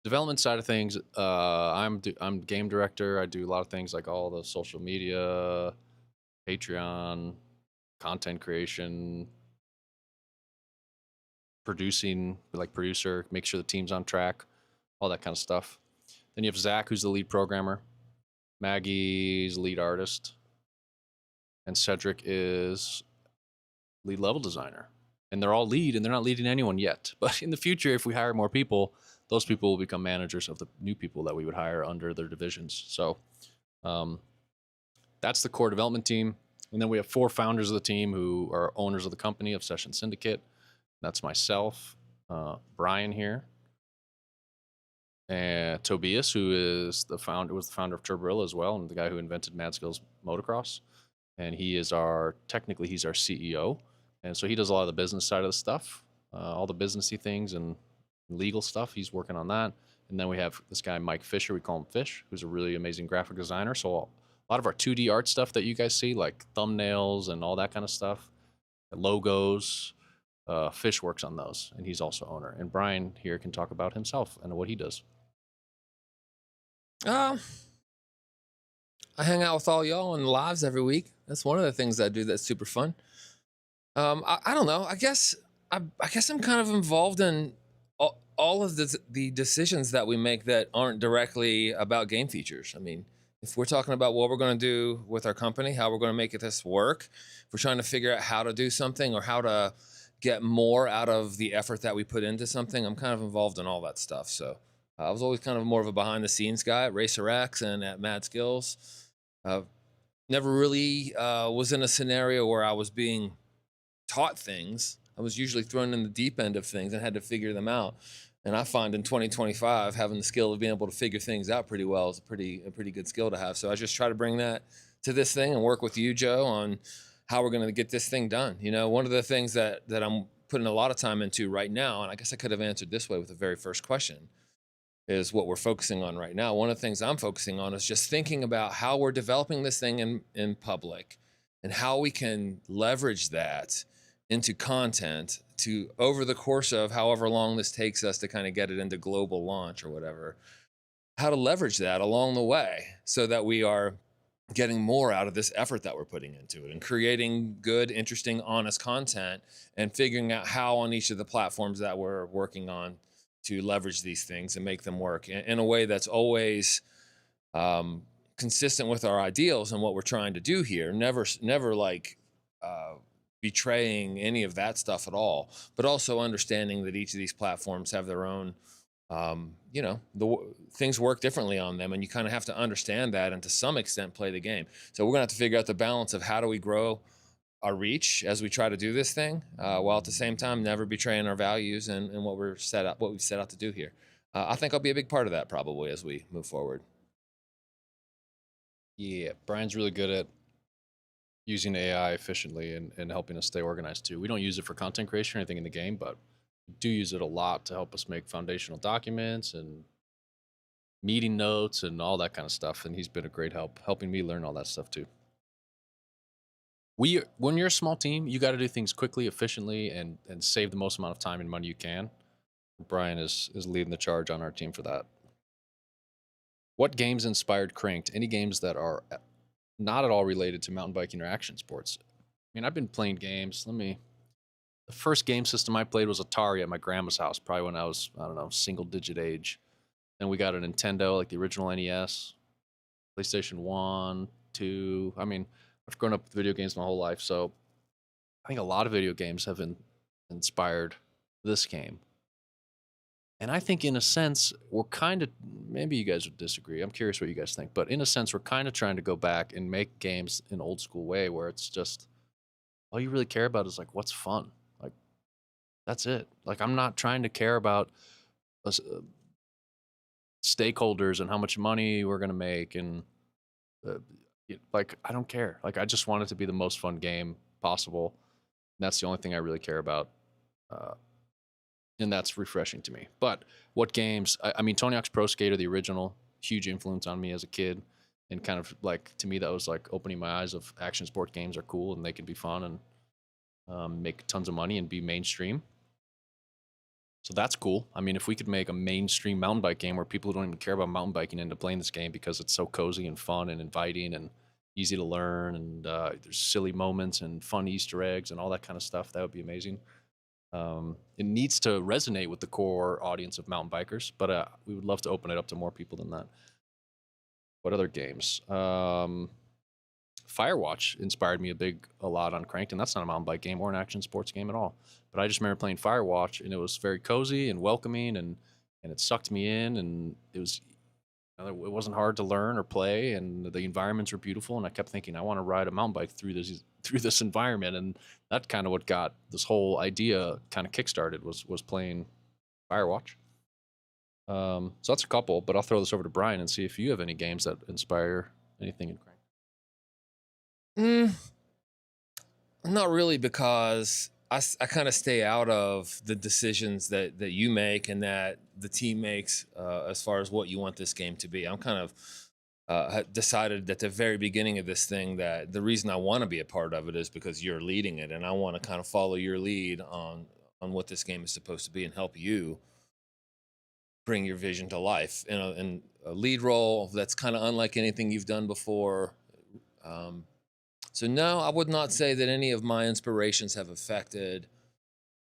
development side of things, I'm game director. I do a lot of things like all the social media, Patreon, content creation, producing, like producer, make sure the team's on track, all that kind of stuff. Then you have Zach, who's the lead programmer. Maggie's lead artist, and Cedric is lead level designer. And they're all lead, and they're not leading anyone yet. But in the future, if we hire more people, those people will become managers of the new people that we would hire under their divisions. So that's the core development team. And then we have 4 founders of the team who are owners of the company of Session Syndicate. That's myself, Brian here, and Tobias, who is the founder, was the founder of Turbarilla as well, and the guy who invented Mad Skills Motocross. And he is technically he's our CEO, and so he does a lot of the business side of the stuff, all the businessy things and legal stuff. He's working on that. And then we have this guy Mike Fisher, we call him Fish, who's a really amazing graphic designer. So a lot of our 2D art stuff that you guys see, like thumbnails and all that kind of stuff, logos, Fish works on those, and he's also owner. And Brian here can talk about himself and what he does. I hang out with all y'all in lives every week. That's one of the things I do that's super fun. I don't know. I guess I'm kind of involved in all of the decisions that we make that aren't directly about game features. I mean, if we're talking about what we're going to do with our company, how we're going to make this work, if we're trying to figure out how to do something or how to get more out of the effort that we put into something, I'm kind of involved in all that stuff. So I was always kind of more of a behind the scenes guy at Racer X and at Mad Skills. Never really was in a scenario where I was being taught things. I was usually thrown in the deep end of things and had to figure them out. And I find in 2025, having the skill of being able to figure things out pretty well is a pretty good skill to have. So I just try to bring that to this thing and work with you, Joe, on how we're going to get this thing done. You know, one of the things that I'm putting a lot of time into right now, and I guess I could have answered this way with the very first question, is what we're focusing on right now. One of the things I'm focusing on is just thinking about how we're developing this thing in public and how we can leverage that into content to, over the course of however long this takes us to kind of get it into global launch or whatever, how to leverage that along the way so that we are getting more out of this effort that we're putting into it and creating good, interesting, honest content and figuring out how on each of the platforms that we're working on to leverage these things and make them work in a way that's always consistent with our ideals and what we're trying to do here. Never like betraying any of that stuff at all, but also understanding that each of these platforms have their own, things work differently on them, and you kind of have to understand that and to some extent play the game. So we're gonna have to figure out the balance of how do we grow our reach as we try to do this thing, while at the same time never betraying our values and what we've set out to do here. I think I'll be a big part of that probably as we move forward. Yeah, Brian's really good at using AI efficiently and helping us stay organized too. We don't use it for content creation or anything in the game, but we do use it a lot to help us make foundational documents and meeting notes and all that kind of stuff. And he's been a great help helping me learn all that stuff too. When you're a small team, you got to do things quickly, efficiently, and save the most amount of time and money you can. Brian is leading the charge on our team for that. What games inspired Cranked? Any games that are not at all related to mountain biking or action sports? I mean, I've been playing games. The first game system I played was Atari at my grandma's house, probably when I was, I don't know, single digit age. Then we got a Nintendo, like the original NES, PlayStation 1, 2. I mean, I've grown up with video games my whole life, so I think a lot of video games have inspired this game. And I think in a sense, we're kind of, maybe you guys would disagree. I'm curious what you guys think. But in a sense, we're kind of trying to go back and make games in old school way where it's just, all you really care about is like, what's fun? Like, that's it. Like, I'm not trying to care about stakeholders and how much money we're going to make. And like, I don't care. Like, I just want it to be the most fun game possible. And that's the only thing I really care about. and that's refreshing to me. But what games? I mean, Tony Hawk's Pro Skater, the original, huge influence on me as a kid, and kind of like to me that was like opening my eyes of action sport games are cool and they can be fun and make tons of money and be mainstream. So that's cool. I mean, if we could make a mainstream mountain bike game where people who don't even care about mountain biking end up playing this game because it's so cozy and fun and inviting and easy to learn, and there's silly moments and fun Easter eggs and all that kind of stuff, that would be amazing. It needs to resonate with the core audience of mountain bikers, but we would love to open it up to more people than that. What other games? Firewatch inspired me a lot on Cranked, and that's not a mountain bike game or an action sports game at all. But I just remember playing Firewatch, and it was very cozy and welcoming, and it sucked me in, and it wasn't hard to learn or play, and the environments were beautiful, and I kept thinking I want to ride a mountain bike through this environment, and that's kind of what got this whole idea kind of kickstarted was playing Firewatch. So that's a couple, but I'll throw this over to Brian and see if you have any games that inspire anything in Crank. Not really, because I kind of stay out of the decisions that you make and that the team makes as far as what you want this game to be. I'm kind of had decided at the very beginning of this thing that the reason I want to be a part of it is because you're leading it, and I want to kind of follow your lead on what this game is supposed to be and help you bring your vision to life in a lead role that's kind of unlike anything you've done before. So no, I would not say that any of my inspirations have affected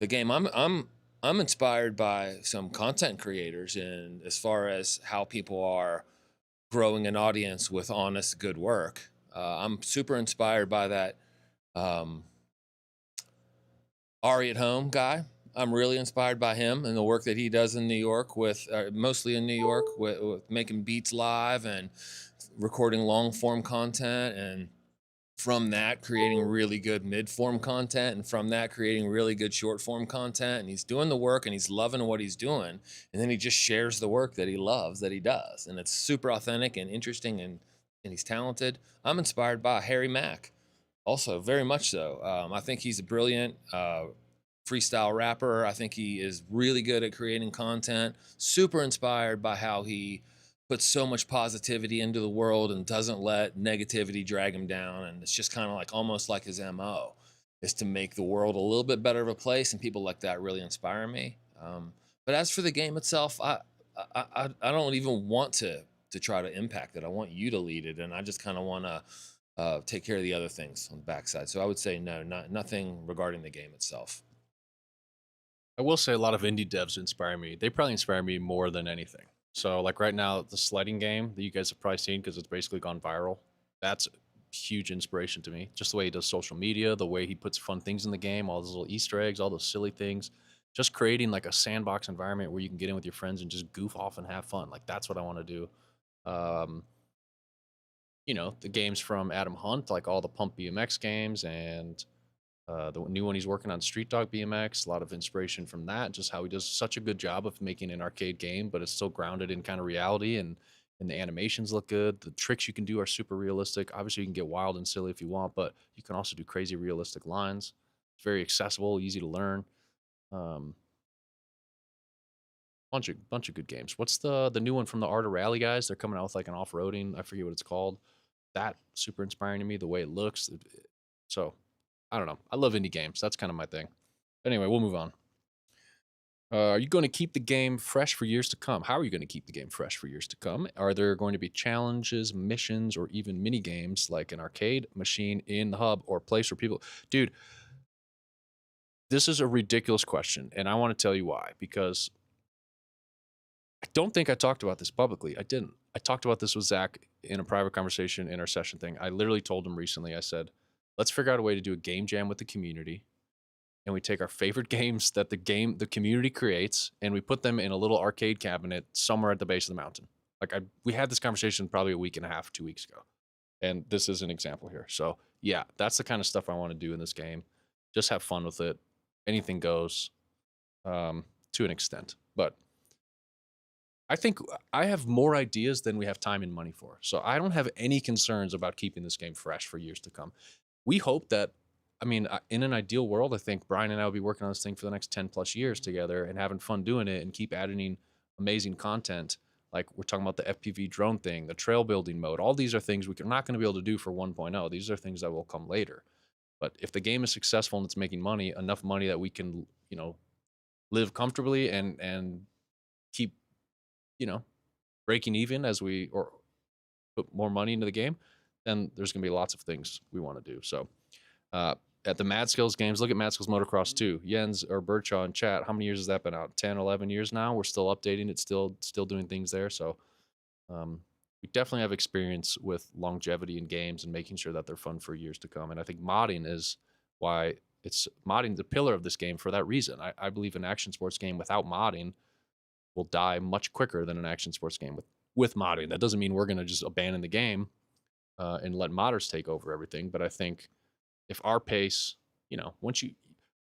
the game. I'm inspired by some content creators, and as far as how people are growing an audience with honest, good work. I'm super inspired by that Ari at Home guy. I'm really inspired by him and the work that he does in New York with, mostly in New York, with making beats live and recording long form content, and from that creating really good mid form content, and from that creating really good short form content. And he's doing the work and he's loving what he's doing, and then he just shares the work that he loves that he does, and it's super authentic and interesting, and he's talented. I'm inspired by Harry Mack, also very much so. I think he's a brilliant freestyle rapper. I think he is really good at creating content. Super inspired by how he puts so much positivity into the world and doesn't let negativity drag him down. And it's just kind of like almost like his MO is to make the world a little bit better of a place. And people like that really inspire me. But as for the game itself, I don't even want to try to impact it. I want you to lead it, and I just kind of want to take care of the other things on the backside. So I would say no, nothing regarding the game itself. I will say a lot of indie devs inspire me. They probably inspire me more than anything. So like right now, the sledding game that you guys have probably seen because it's basically gone viral. That's huge inspiration to me. Just the way he does social media, the way he puts fun things in the game, all those little Easter eggs, all those silly things. Just creating like a sandbox environment where you can get in with your friends and just goof off and have fun. Like that's what I want to do. Um, the games from Adam Hunt, like all the Pump BMX games and the new one he's working on, Street Dog BMX, a lot of inspiration from that. Just how he does such a good job of making an arcade game, but it's still grounded in kind of reality, and the animations look good. The tricks you can do are super realistic. Obviously, you can get wild and silly if you want, but you can also do crazy realistic lines. It's very accessible, easy to learn. Um, bunch of good games. What's the new one from the Art of Rally guys? They're coming out with like an off roading. I forget what it's called. That super inspiring to me. The way it looks. So I don't know. I love indie games. That's kind of my thing. Anyway, we'll move on. Are you going to keep the game fresh for years to come? How are you going to keep the game fresh for years to come? Are there going to be challenges, missions, or even mini games like an arcade machine in the hub or place where people... Dude, this is a ridiculous question, and I want to tell you why. Because I don't think I talked about this publicly. I didn't. I talked about this with Zach in a private conversation in our session thing. I literally told him recently, I said, let's figure out a way to do a game jam with the community, and we take our favorite games that the community creates, and we put them in a little arcade cabinet somewhere at the base of the mountain. We had this conversation probably a week and a half, 2 weeks ago, and this is an example here. So yeah, that's the kind of stuff I want to do in this game. Just have fun with it. Anything goes, to an extent. But I think I have more ideas than we have time and money for. So I don't have any concerns about keeping this game fresh for years to come. We hope that I mean, in an ideal world, I think Brian and I will be working on this thing for the next 10 plus years together and having fun doing it and keep adding amazing content. Like we're talking about the FPV drone thing, the trail building mode. All these are things we're not going to be able to do for 1.0. These are things that will come later. But if the game is successful and it's making money, enough money that we can, live comfortably and keep, breaking even as we or put more money into the game, then there's going to be lots of things we want to do. So, at the Mad Skills games, look at Mad Skills Motocross 2. Jens or Birchaw in chat, how many years has that been out? 10, 11 years now? We're still updating it, still doing things there. So we definitely have experience with longevity in games and making sure that they're fun for years to come. And I think modding is why modding the pillar of this game for that reason. I believe an action sports game without modding will die much quicker than an action sports game with modding. That doesn't mean we're going to just abandon the game and let modders take over everything. But I think if our pace,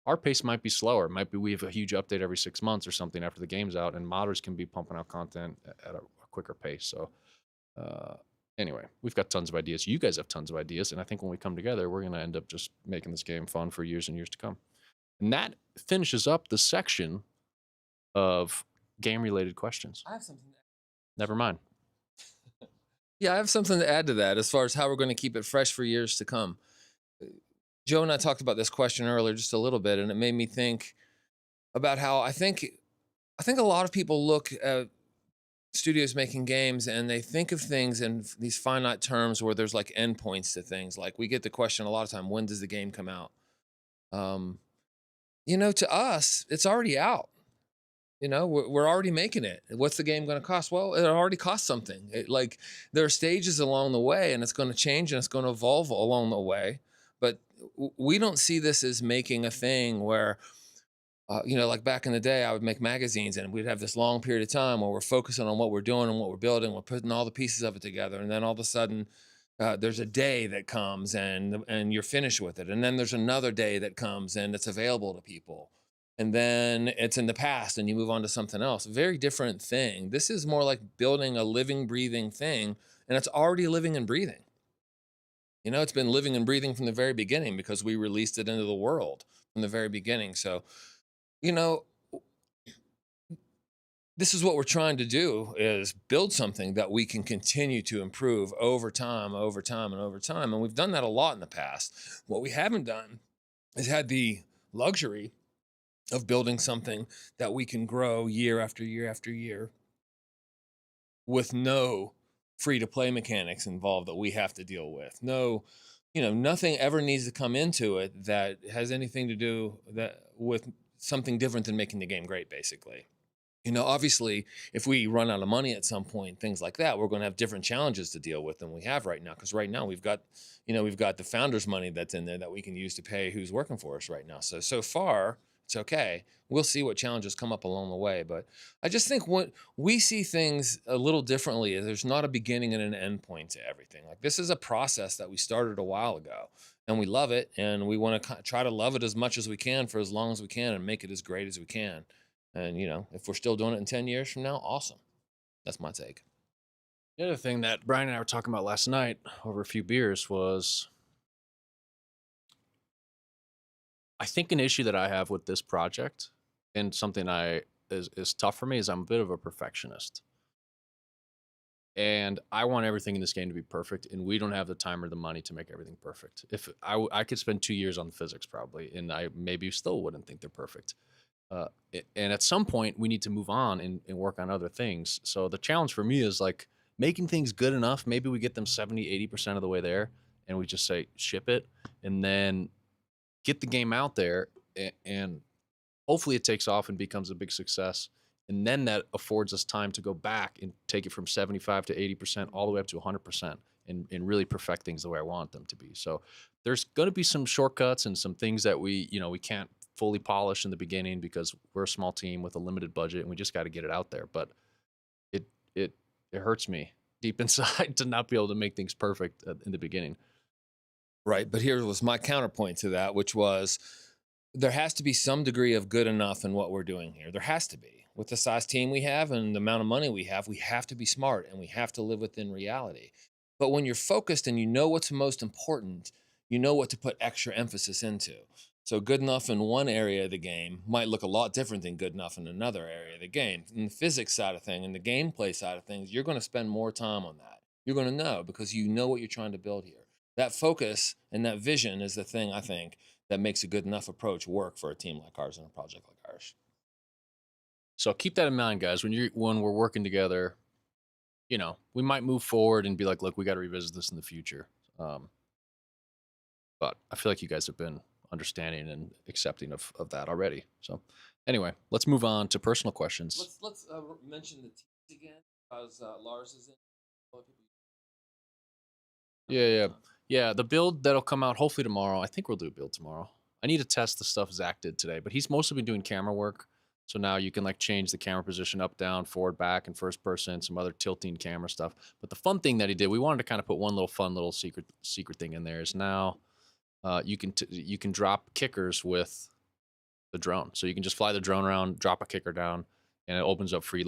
our pace might be slower. It might be we have a huge update every 6 months or something after the game's out, and modders can be pumping out content at a quicker pace. So anyway, we've got tons of ideas. You guys have tons of ideas, and I think when we come together, we're going to end up just making this game fun for years and years to come. And that finishes up the section of game-related questions. I have something. Never mind. Yeah, I have something to add to that as far as how we're going to keep it fresh for years to come. Joe and I talked about this question earlier just a little bit, and it made me think about how I think a lot of people look at studios making games and they think of things in these finite terms where there's like endpoints to things. Like we get the question a lot of time, when does the game come out? To us, it's already out. We're already making it. What's the game going to cost? Well, it already costs something. There are stages along the way, and it's going to change and it's going to evolve along the way. But we don't see this as making a thing where, like back in the day, I would make magazines and we'd have this long period of time where we're focusing on what we're doing and what we're building. We're putting all the pieces of it together. And then all of a sudden, there's a day that comes and you're finished with it. And then there's another day that comes and it's available to people. And then it's in the past and you move on to something else. Very different thing. This is more like building a living, breathing thing, and it's already living and breathing. It's been living and breathing from the very beginning because we released it into the world from the very beginning. So, this is what we're trying to do, is build something that we can continue to improve over time, over time, and over time. And we've done that a lot in the past. What we haven't done is had the luxury of building something that we can grow year after year after year with no free-to-play mechanics involved that we have to deal with. No, nothing ever needs to come into it that has anything to do with something different than making the game great, basically. Obviously, if we run out of money at some point, things like that, we're going to have different challenges to deal with than we have right now. Because right now we've got the founders' money that's in there that we can use to pay who's working for us right now. So far, it's okay. We'll see what challenges come up along the way. But I just think what we see things a little differently is there's not a beginning and an end point to everything. Like this is a process that we started a while ago and we love it. And we want to try to love it as much as we can for as long as we can and make it as great as we can. And, if we're still doing it in 10 years from now, awesome. That's my take. The other thing that Brian and I were talking about last night over a few beers was, I think an issue that I have with this project and something is tough for me is I'm a bit of a perfectionist. And I want everything in this game to be perfect, and we don't have the time or the money to make everything perfect. If I could spend 2 years on the physics probably, and I maybe still wouldn't think they're perfect. And at some point we need to move on and work on other things. So the challenge for me is like making things good enough. Maybe we get them 70-80% of the way there and we just say ship it and then get the game out there and hopefully it takes off and becomes a big success. And then that affords us time to go back and take it from 75 to 80% all the way up to 100% and really perfect things the way I want them to be. So there's going to be some shortcuts and some things that we can't fully polish in the beginning because we're a small team with a limited budget and we just got to get it out there. But it hurts me deep inside to not be able to make things perfect in the beginning. Right. But here was my counterpoint to that, which was there has to be some degree of good enough in what we're doing here. There has to be. With the size team we have and the amount of money we have to be smart and we have to live within reality. But when you're focused and you know what's most important, you know what to put extra emphasis into. So good enough in one area of the game might look a lot different than good enough in another area of the game. In the physics side of things, and the gameplay side of things, you're going to spend more time on that. You're going to know because you know what you're trying to build here. That focus and that vision is the thing I think that makes a good enough approach work for a team like ours and a project like ours. So keep that in mind, guys. When we're working together, we might move forward and be like, look, we got to revisit this in the future. But I feel like you guys have been understanding and accepting of that already. So anyway, let's move on to personal questions. Let's mention the teams again because Lars is in. Yeah. The build that'll come out hopefully tomorrow. I think we'll do a build tomorrow. I need to test the stuff Zach did today, but he's mostly been doing camera work. So now you can like change the camera position up, down, forward, back, and first person, some other tilting camera stuff. But the fun thing that he did, we wanted to kind of put one little fun little secret thing in there is now you can drop kickers with the drone. So you can just fly the drone around, drop a kicker down, and it opens up free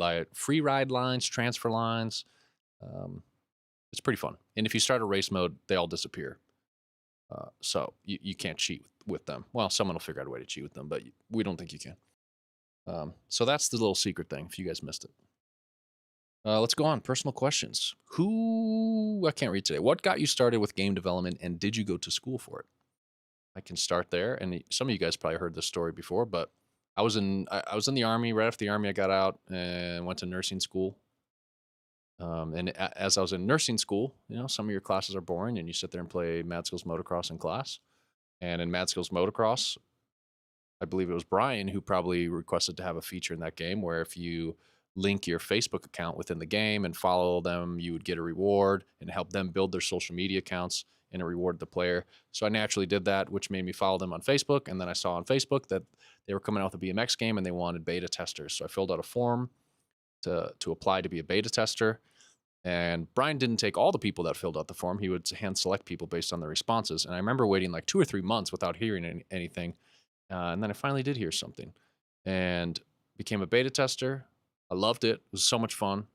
ride lines, transfer lines. It's pretty fun. And if you start a race mode, they all disappear. So you can't cheat with them. Well, someone will figure out a way to cheat with them, but we don't think you can. So that's the little secret thing if you guys missed it. Let's go on. Personal questions. I can't read today. What got you started with game development and did you go to school for it? I can start there. And some of you guys probably heard this story before, but I was in the Army. Right after the Army, I got out and went to nursing school. And as I was in nursing school, some of your classes are boring and you sit there and play Mad Skills Motocross in class. And in Mad Skills Motocross, I believe it was Brian who probably requested to have a feature in that game where if you link your Facebook account within the game and follow them, you would get a reward and help them build their social media accounts and it rewarded the player. So I naturally did that, which made me follow them on Facebook. And then I saw on Facebook that they were coming out with a BMX game and they wanted beta testers. So I filled out a form to apply to be a beta tester. And Brian didn't take all the people that filled out the form. He would hand select people based on their responses. And I remember waiting like 2 or 3 months without hearing anything. And then I finally did hear something and became a beta tester. I loved it. It was so much fun.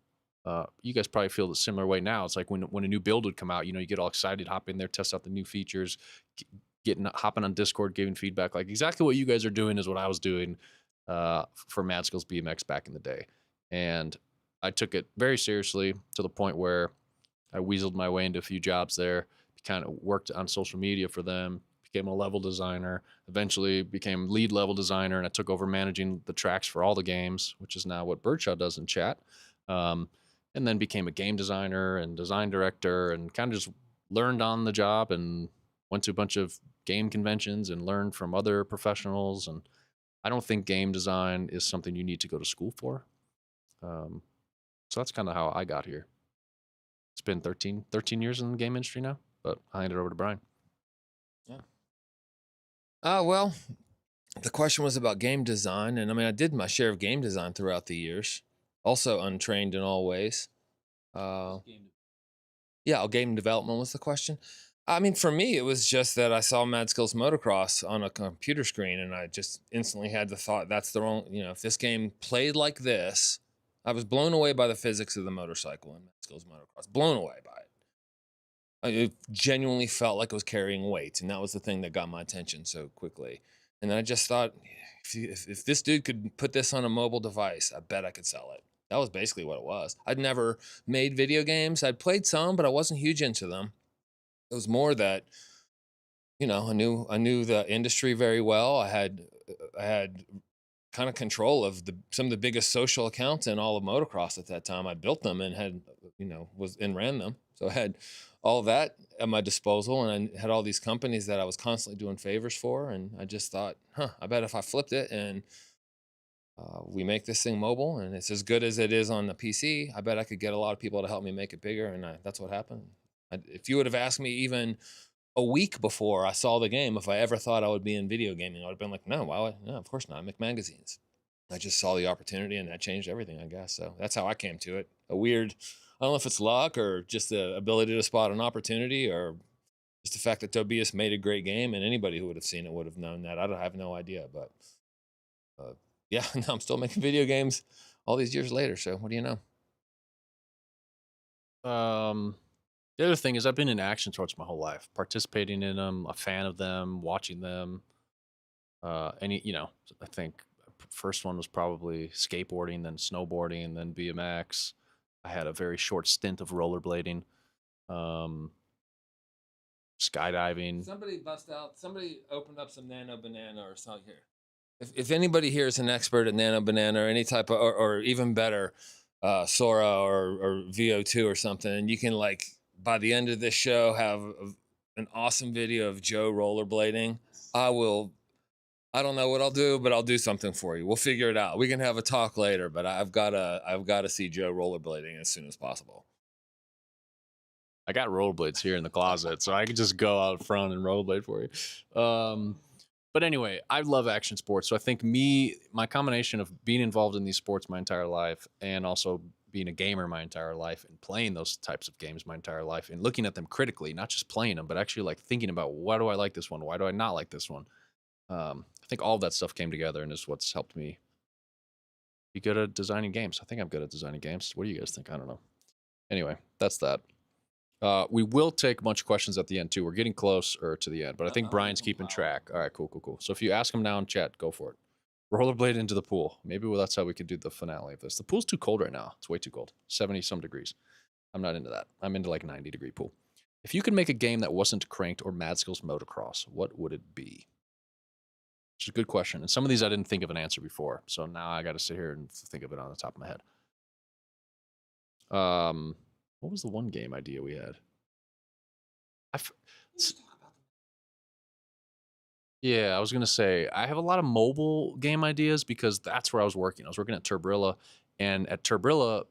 You guys probably feel the similar way now. It's like when a new build would come out, you get all excited, hop in there, test out the new features, hopping on Discord, giving feedback. Like exactly what you guys are doing is what I was doing for Mad Skills BMX back in the day. And I took it very seriously to the point where I weaseled my way into a few jobs there, kind of worked on social media for them, became a level designer, eventually became lead level designer, and I took over managing the tracks for all the games, which is now what Birdshaw does in chat. And then became a game designer and design director and kind of just learned on the job and went to a bunch of game conventions and learned from other professionals. And I don't think game design is something you need to go to school for. So that's kind of how I got here. It's been 13 years in the game industry now, but I'll hand it over to Brian. Yeah. Well, the question was about game design. And I mean, I did my share of game design throughout the years, also untrained in all ways. Game development was the question. I mean, for me, it was just that I saw Mad Skills Motocross on a computer screen and I just instantly had the thought, that's the wrong, if this game played like this, I was blown away by the physics of the motorcycle in Mad Skills Motocross, blown away by it. It genuinely felt like it was carrying weight, and that was the thing that got my attention so quickly. And then I just thought, if this dude could put this on a mobile device, I bet I could sell it. That was basically what it was. I'd never made video games. I'd played some, but I wasn't huge into them. It was more that, I knew the industry very well. I had kind of control of some of the biggest social accounts in all of motocross at that time. I built them and had, ran them. So I had all of that at my disposal, and I had all these companies that I was constantly doing favors for. And I just thought, I bet if I flipped it and we make this thing mobile and it's as good as it is on the PC, I bet I could get a lot of people to help me make it bigger. And that's what happened. If you would have asked me even a week before I saw the game, if I ever thought I would be in video gaming, I would have been like, no, of course not. I make magazines. I just saw the opportunity and that changed everything, I guess. So that's how I came to it. I don't know if it's luck or just the ability to spot an opportunity or just the fact that Tobias made a great game and anybody who would have seen it would have known that. I have no idea, but now I'm still making video games all these years later. So what do you know? The other thing is I've been in action sports my whole life, participating in them, a fan of them, watching them. I think first one was probably skateboarding, then snowboarding, then BMX. I had a very short stint of rollerblading, um, skydiving. Somebody opened up some Nano Banana or something here. If anybody here is an expert at Nano Banana or any type of, or even better, Sora or VO2 or something, and you can like by the end of this show have an awesome video of Joe rollerblading, I will. I don't know what I'll do, but I'll do something for you. We'll figure it out. We can have a talk later, but I've got to see Joe rollerblading as soon as possible. I got rollerblades here in the closet, so I could just go out front and rollerblade for you. But anyway, I love action sports. So I think my combination of being involved in these sports my entire life and also being a gamer my entire life and playing those types of games my entire life and looking at them critically, not just playing them, but actually like thinking about why do I like this one? Why do I not like this one? I think all of that stuff came together and is what's helped me be good at designing games. I think I'm good at designing games. What do you guys think? I don't know. Anyway, that's that. We will take much questions at the end too. We're getting closer to the end, but I think Brian's keeping track. All right, cool. So if you ask him now in chat, go for it. Rollerblade into the pool. Maybe that's how we could do the finale of this. The pool's too cold right now. It's way too cold. 70 some degrees. I'm not into that. I'm into like 90-degree pool. If you could make a game that wasn't Cranked or Mad Skills Motocross, what would it be? Which is a good question. And some of these I didn't think of an answer before. So now I got to sit here and think of it on the top of my head. What was the one game idea we had? Yeah, I was gonna say I have a lot of mobile game ideas because that's where I was working. I was working at Turbrilla, and at Turbrilla,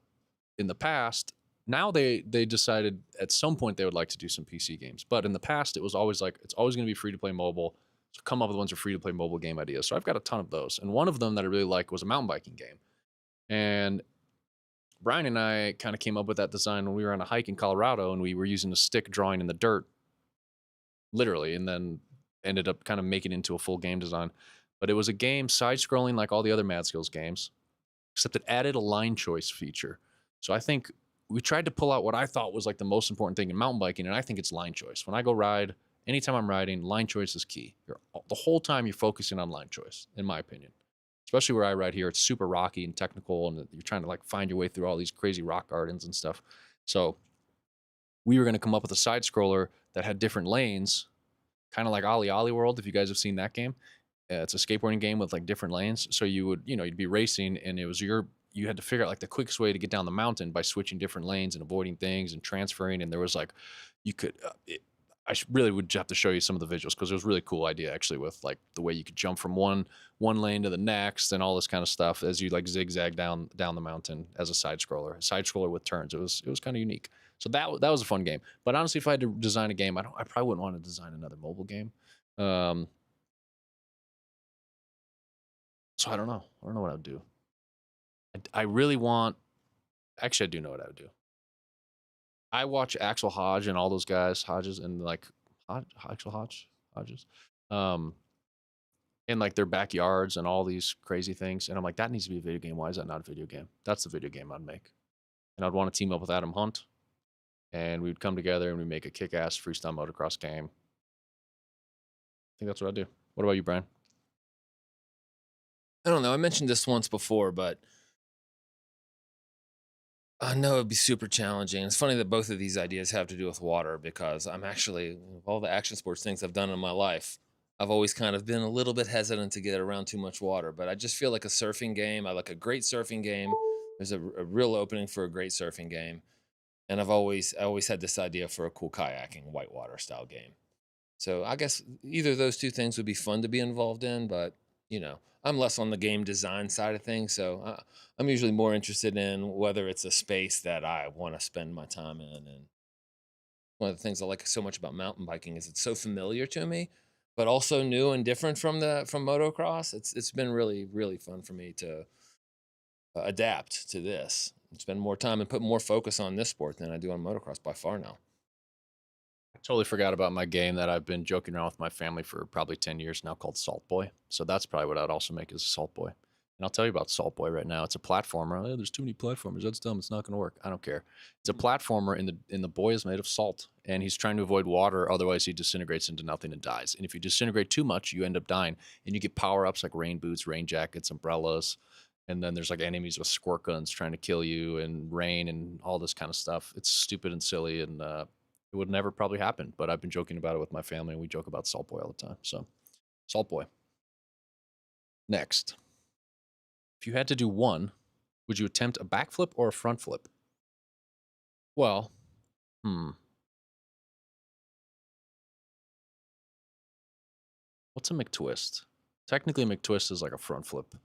in the past, now they decided at some point they would like to do some PC games. But in the past, it was always like it's always gonna be free to play mobile. So come up with ones for free to play mobile game ideas. So I've got a ton of those, and one of them that I really like was a mountain biking game, and Brian and I kind of came up with that design when we were on a hike in Colorado, and we were using a stick drawing in the dirt, literally, and then ended up kind of making it into a full game design. But it was a game side-scrolling like all the other Mad Skills games, except it added a line choice feature. So I think we tried to pull out what I thought was like the most important thing in mountain biking, and I think it's line choice. When I go ride, anytime I'm riding, line choice is key. The whole time you're focusing on line choice, in my opinion. Especially where I ride here, it's super rocky and technical, and you're trying to like find your way through all these crazy rock gardens and stuff. So we were going to come up with a side scroller that had different lanes, kind of like Ollie Ollie World, if you guys have seen that game. It's a skateboarding game with like different lanes. So you'd be racing, and you had to figure out like the quickest way to get down the mountain by switching different lanes and avoiding things and transferring. And there was like, you could, really would have to show you some of the visuals because it was a really cool idea actually with like the way you could jump from one lane to the next and all this kind of stuff as you like zigzag down the mountain as a side scroller with turns. It was kind of unique. So that was a fun game. But honestly, if I had to design a game, I probably wouldn't want to design another mobile game. So I don't know. I don't know what I would do. I really want. Actually, I do know what I would do. I watch Axel Hodge and all those guys, Hodges and like Axel Hodges, in like their backyards and all these crazy things. And I'm like, that needs to be a video game. Why is that not a video game? That's the video game I'd make. And I'd want to team up with Adam Hunt, and we would come together and we make a kick-ass freestyle motocross game. I think that's what I'd do. What about you, Brian? I don't know. I mentioned this once before, but I know it'd be super challenging. It's funny that both of these ideas have to do with water because I'm actually, of all the action sports things I've done in my life, I've always kind of been a little bit hesitant to get around too much water. But I just feel like a surfing game. I like a great surfing game. There's a real opening for a great surfing game. And I always had this idea for a cool kayaking whitewater style game. So I guess either of those two things would be fun to be involved in, but I'm less on the game design side of things. So I'm usually more interested in whether it's a space that I want to spend my time in. And one of the things I like so much about mountain biking is it's so familiar to me, but also new and different from motocross. It's been really, really fun for me to adapt to this, spend more time and put more focus on this sport than I do on motocross by far now. I totally forgot about my game that I've been joking around with my family for probably 10 years now called Salt Boy. So that's probably what I'd also make is Salt Boy. And I'll tell you about Salt Boy right now. It's a platformer. Oh, there's too many platformers. That's dumb. It's not going to work. I don't care. It's a platformer, and the boy is made of salt, and he's trying to avoid water. Otherwise, he disintegrates into nothing and dies. And if you disintegrate too much, you end up dying. And you get power ups like rain boots, rain jackets, umbrellas, and then there's like enemies with squirt guns trying to kill you, and rain, and all this kind of stuff. It's stupid and silly, and it would never probably happen. But I've been joking about it with my family, and we joke about Salt Boy all the time. So, Salt Boy. Next. If you had to do one, would you attempt a backflip or a front flip? Well, what's a McTwist? Technically, a McTwist is like a front flip.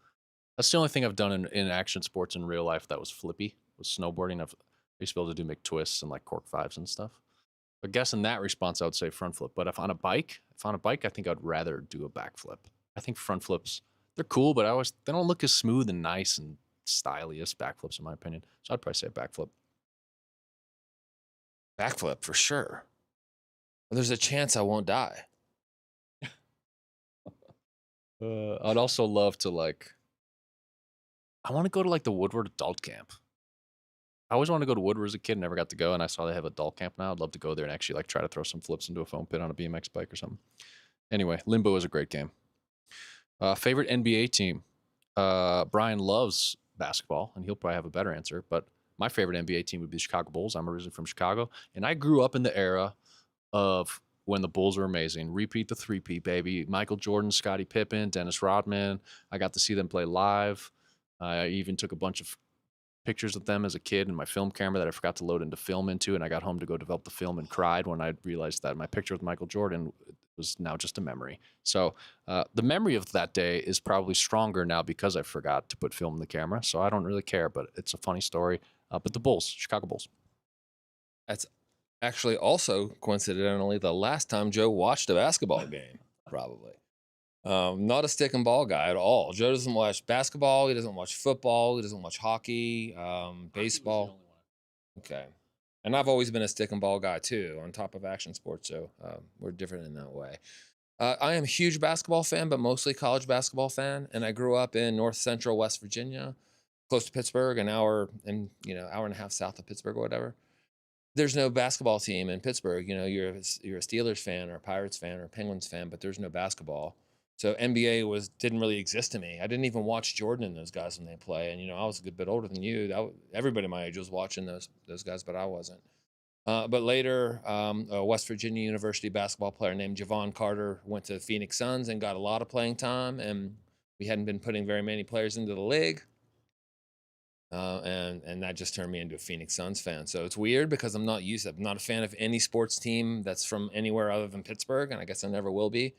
That's the only thing I've done in action sports in real life that was flippy, was snowboarding. I used to be able to do McTwists and like cork fives and stuff. I guess in that response, I would say front flip. But if on a bike, I think I'd rather do a backflip. I think front flips, they're cool, but they don't look as smooth and nice and stylish as backflips, in my opinion. So I'd probably say backflip. Backflip for sure. There's a chance I won't die. I'd also love to I want to go to like the Woodward adult camp. I always wanted to go to Woodward as a kid, never got to go, and I saw they have adult camp now. I'd love to go there and actually like try to throw some flips into a foam pit on a BMX bike or something. Anyway, Limbo is a great game. Favorite NBA team? Brian loves basketball, and he'll probably have a better answer, but my favorite NBA team would be the Chicago Bulls. I'm originally from Chicago, and I grew up in the era of when the Bulls were amazing. Repeat the three-peat, baby. Michael Jordan, Scottie Pippen, Dennis Rodman. I got to see them play live. I even took a bunch of pictures of them as a kid in my film camera that I forgot to load into film into, and I got home to go develop the film and cried when I realized that my picture with Michael Jordan was now just a memory. So the memory of that day is probably stronger now because I forgot to put film in the camera. So I don't really care, but it's a funny story. But the Bulls, Chicago Bulls. That's actually also coincidentally the last time Joe watched a basketball game, probably. Not a stick and ball guy at all. Joe doesn't watch basketball. He doesn't watch football. He doesn't watch hockey, baseball. Okay. And I've always been a stick and ball guy too, on top of action sports. So we're different in that way. I am a huge basketball fan, but mostly college basketball fan. And I grew up in North Central West Virginia, close to Pittsburgh, an hour and a half south of Pittsburgh or whatever. There's no basketball team in Pittsburgh. You're a Steelers fan or a Pirates fan or a Penguins fan, but there's no basketball. So NBA didn't really exist to me. I didn't even watch Jordan and those guys when they play. And I was a good bit older than you. Everybody my age was watching those guys, but I wasn't. But later, a West Virginia University basketball player named Javon Carter went to Phoenix Suns and got a lot of playing time. And we hadn't been putting very many players into the league. And that just turned me into a Phoenix Suns fan. So it's weird because I'm not a fan of any sports team that's from anywhere other than Pittsburgh, and I guess I never will be.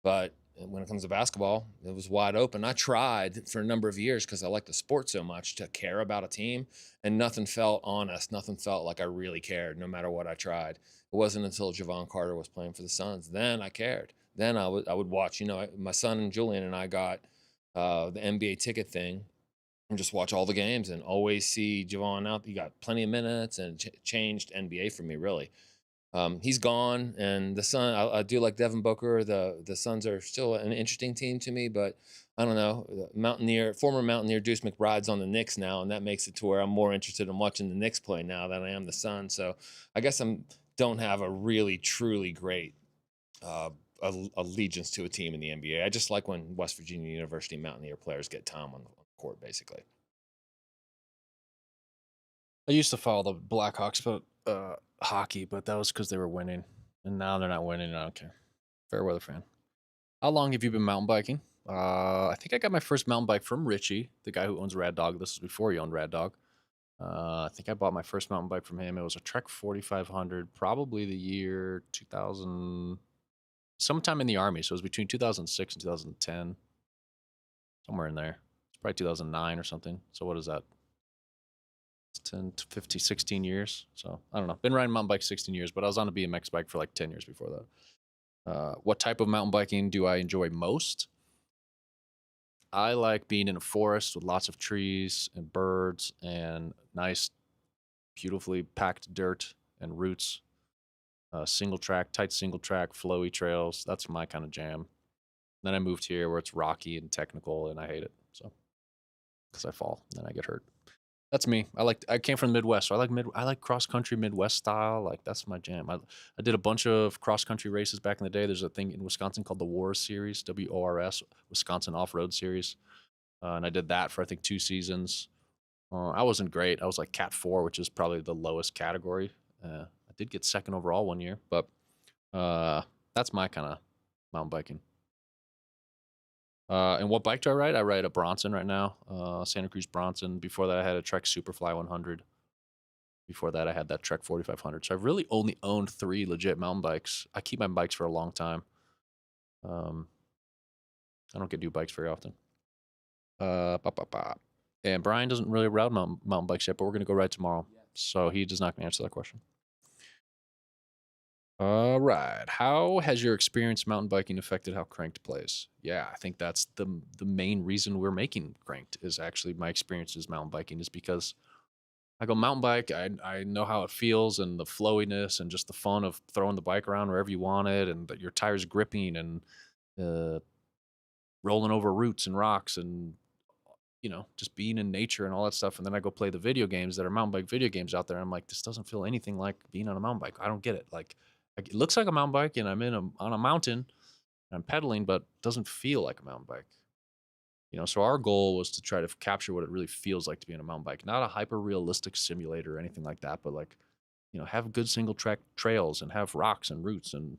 But when it comes to basketball, it was wide open. I tried for a number of years because I like the sport so much to care about a team, and nothing felt honest. Nothing felt like I really cared, no matter what I tried. It wasn't until Javon Carter was playing for the Suns then I cared. Then I would watch. My son Julian and I got the NBA ticket thing and just watch all the games and always see Javon out. He got plenty of minutes and changed NBA for me, really. He's gone, and the Sun. I do like Devin Booker. The Suns are still an interesting team to me, but I don't know. Former Mountaineer Deuce McBride's on the Knicks now, and that makes it to where I'm more interested in watching the Knicks play now than I am the Suns. So I guess don't have a really truly great allegiance to a team in the NBA. I just like when West Virginia University Mountaineer players get time on the court, basically. I used to follow the Blackhawks, but hockey, but that was because they were winning, and now they're not winning. I don't care. Fair weather fan. How long have you been mountain biking? I think I got my first mountain bike from Richie, the guy who owns Rad Dog. This was before he owned Rad Dog. I think I bought my first mountain bike from him. It was a Trek 4500, probably the year 2000, sometime in the Army. So it was between 2006 and 2010, somewhere in there. It's probably 2009 or something. So what is that? 10 to 50, 16 years. So I don't know. Been riding mountain bike 16 years, but I was on a BMX bike for like 10 years before that. What type of mountain biking do I enjoy most? I like being in a forest with lots of trees and birds and nice, beautifully packed dirt and roots. Tight single track, flowy trails. That's my kind of jam. Then I moved here where it's rocky and technical, and I hate it. So because I fall and then I get hurt. That's me. I came from the Midwest, so I like cross country Midwest style. Like that's my jam. I did a bunch of cross country races back in the day. There's a thing in Wisconsin called the WARS series, WORS, Wisconsin Off Road Series, and I did that for I think 2 seasons. I wasn't great. I was like Cat 4, which is probably the lowest category. I did get second overall one year, but that's my kind of mountain biking. And what bike do I ride? I ride a Bronson right now, Santa Cruz Bronson. Before that, I had a Trek Superfly 100. Before that, I had that Trek 4500. So I've really only owned 3 legit mountain bikes. I keep my bikes for a long time. I don't get new bikes very often. And Brian doesn't really ride mountain bikes yet, but we're going to go ride tomorrow. So he does not going to answer that question. All right. How has your experience mountain biking affected how Cranked plays? Yeah, I think that's the main reason we're making Cranked is actually my experiences mountain biking is because I go mountain bike. I know how it feels and the flowiness and just the fun of throwing the bike around wherever you want it and that your tires gripping and rolling over roots and rocks and just being in nature and all that stuff. And then I go play the video games that are mountain bike video games out there. I'm like, this doesn't feel anything like being on a mountain bike. I don't get it. Like it looks like a mountain bike and I'm on a mountain and I'm pedaling, but it doesn't feel like a mountain bike. So our goal was to try to capture what it really feels like to be on a mountain bike, not a hyper realistic simulator or anything like that, but like, have good single track trails and have rocks and roots and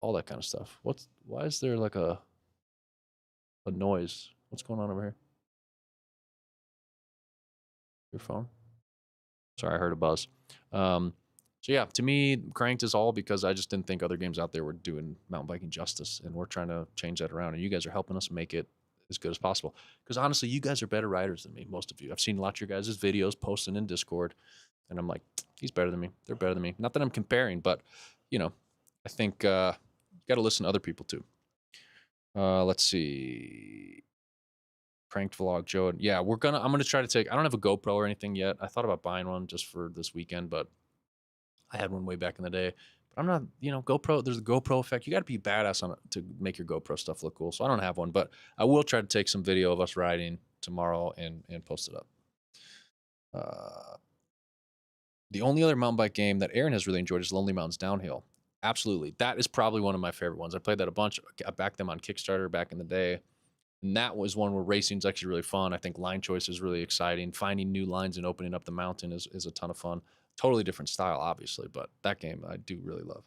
all that kind of stuff. Why is there like a noise? What's going on over here? Your phone? Sorry, I heard a buzz. So yeah, to me, Cranked is all because I just didn't think other games out there were doing mountain biking justice, and we're trying to change that around. And you guys are helping us make it as good as possible. Because honestly, you guys are better riders than me, most of you. I've seen a lot of your guys' videos posting in Discord, and I'm like, he's better than me. They're better than me. Not that I'm comparing, but I think you got to listen to other people too. Let's see. Cranked vlog, Joe. Yeah, I'm gonna try to take. I don't have a GoPro or anything yet. I thought about buying one just for this weekend, but I had one way back in the day. But I'm not, GoPro. There's the GoPro effect. You got to be badass on it to make your GoPro stuff look cool. So I don't have one, but I will try to take some video of us riding tomorrow and post it up. The only other mountain bike game that Aaron has really enjoyed is Lonely Mountains Downhill. Absolutely, that is probably one of my favorite ones. I played that a bunch. I backed them on Kickstarter back in the day. And that was one where racing is actually really fun. I think line choice is really exciting. Finding new lines and opening up the mountain is a ton of fun. Totally different style, obviously, but that game I do really love.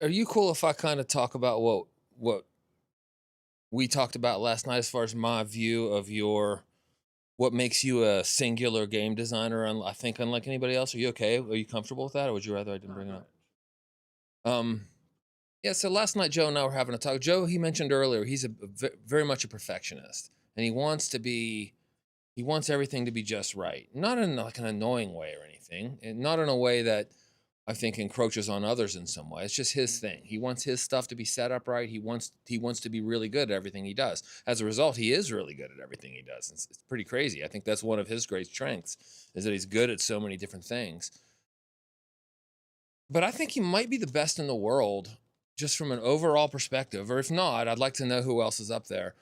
Are you cool if I kind of talk about what we talked about last night as far as my view of what makes you a singular game designer? I think unlike anybody else. Are you okay? Are you comfortable with that, or would you rather I didn't bring it up? Yeah, so last night Joe and I were having a talk. Joe, he mentioned earlier, he's very much a perfectionist, and he wants everything to be just right. Not in like an annoying way or anything, and not in a way that I think encroaches on others in some way. It's just his thing. He wants his stuff to be set up right. He wants to be really good at everything he does. As a result, he is really good at everything he does. It's pretty crazy. I think that's one of his great strengths is that he's good at so many different things. But I think he might be the best in the world just from an overall perspective, or if not, I'd like to know who else is up there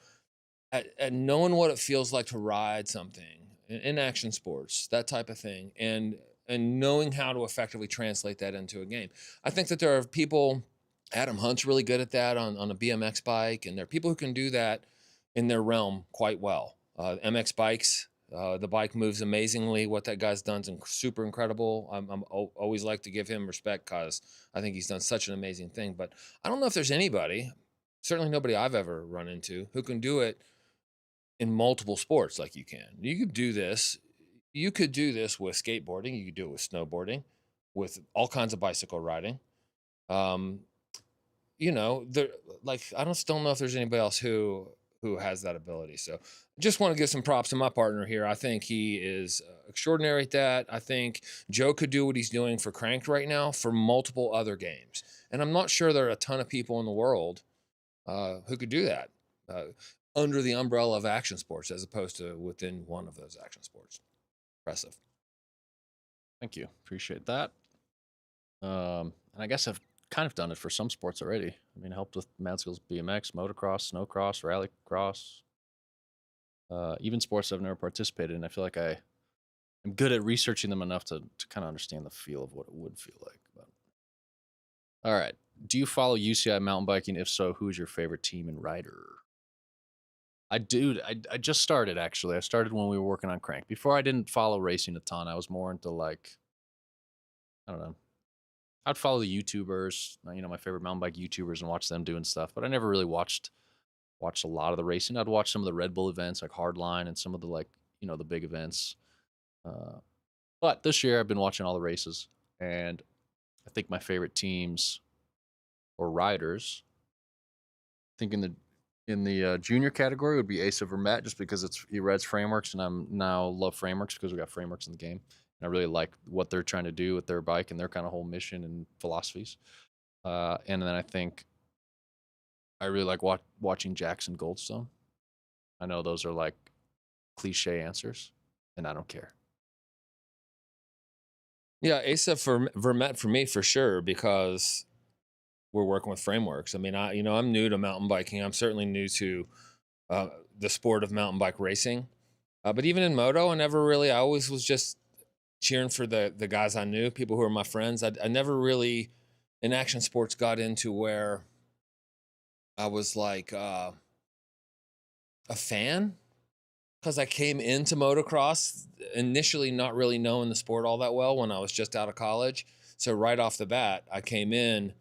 at knowing what it feels like to ride something in action sports, that type of thing, and knowing how to effectively translate that into a game. I think that there are people, Adam Hunt's really good at that on a BMX bike, and there are people who can do that in their realm quite well. MX bikes, the bike moves amazingly. What that guy's done is super incredible. I'm always like to give him respect because I think he's done such an amazing thing. But I don't know if there's anybody, certainly nobody I've ever run into, who can do it in multiple sports like you can. You could do this. You could do this with skateboarding. You could do it with snowboarding, with all kinds of bicycle riding. There I don't know if there's anybody else who has that ability. So just want to give some props to my partner here. I think he is extraordinary at that. I think Joe could do what he's doing for Cranked right now for multiple other games. And I'm not sure there are a ton of people in the world who could do that under the umbrella of action sports as opposed to within one of those action sports. Impressive. Thank you. Appreciate that. And I guess I've kind of done it for some sports already. I mean, I helped with Mad Skills BMX, motocross, snowcross, rallycross, even sports I've never participated in. I feel like I'm good at researching them enough to kind of understand the feel of what it would feel like. But all right, do you follow UCI mountain biking? If so, who's your favorite team and rider? I do. I just started actually. I started when we were working on Crank. Before I didn't follow racing a ton. I was more into like, I don't know. I'd follow the YouTubers, my favorite mountain bike YouTubers, and watch them doing stuff. But I never really watched a lot of the racing. I'd watch some of the Red Bull events like Hardline and some of the the big events. Uh, but this year I've been watching all the races, and I think my favorite teams or riders, I think in the junior category would be Asa Vermette, just because he rides frameworks, and I'm now love frameworks because we got frameworks in the game. And I really like what they're trying to do with their bike and their kind of whole mission and philosophies. And then I think I really like watching Jackson Goldstone. I know those are like cliche answers, and I don't care. Yeah, Asa for Vermette for me for sure, because we're working with frameworks. I mean, I'm new to mountain biking. I'm certainly new to the sport of mountain bike racing. But even in moto, I always was just cheering for the guys I knew, people who were my friends. I never really in action sports got into where I was like a fan, because I came into motocross initially not really knowing the sport all that well when I was just out of college. So right off the bat, I came in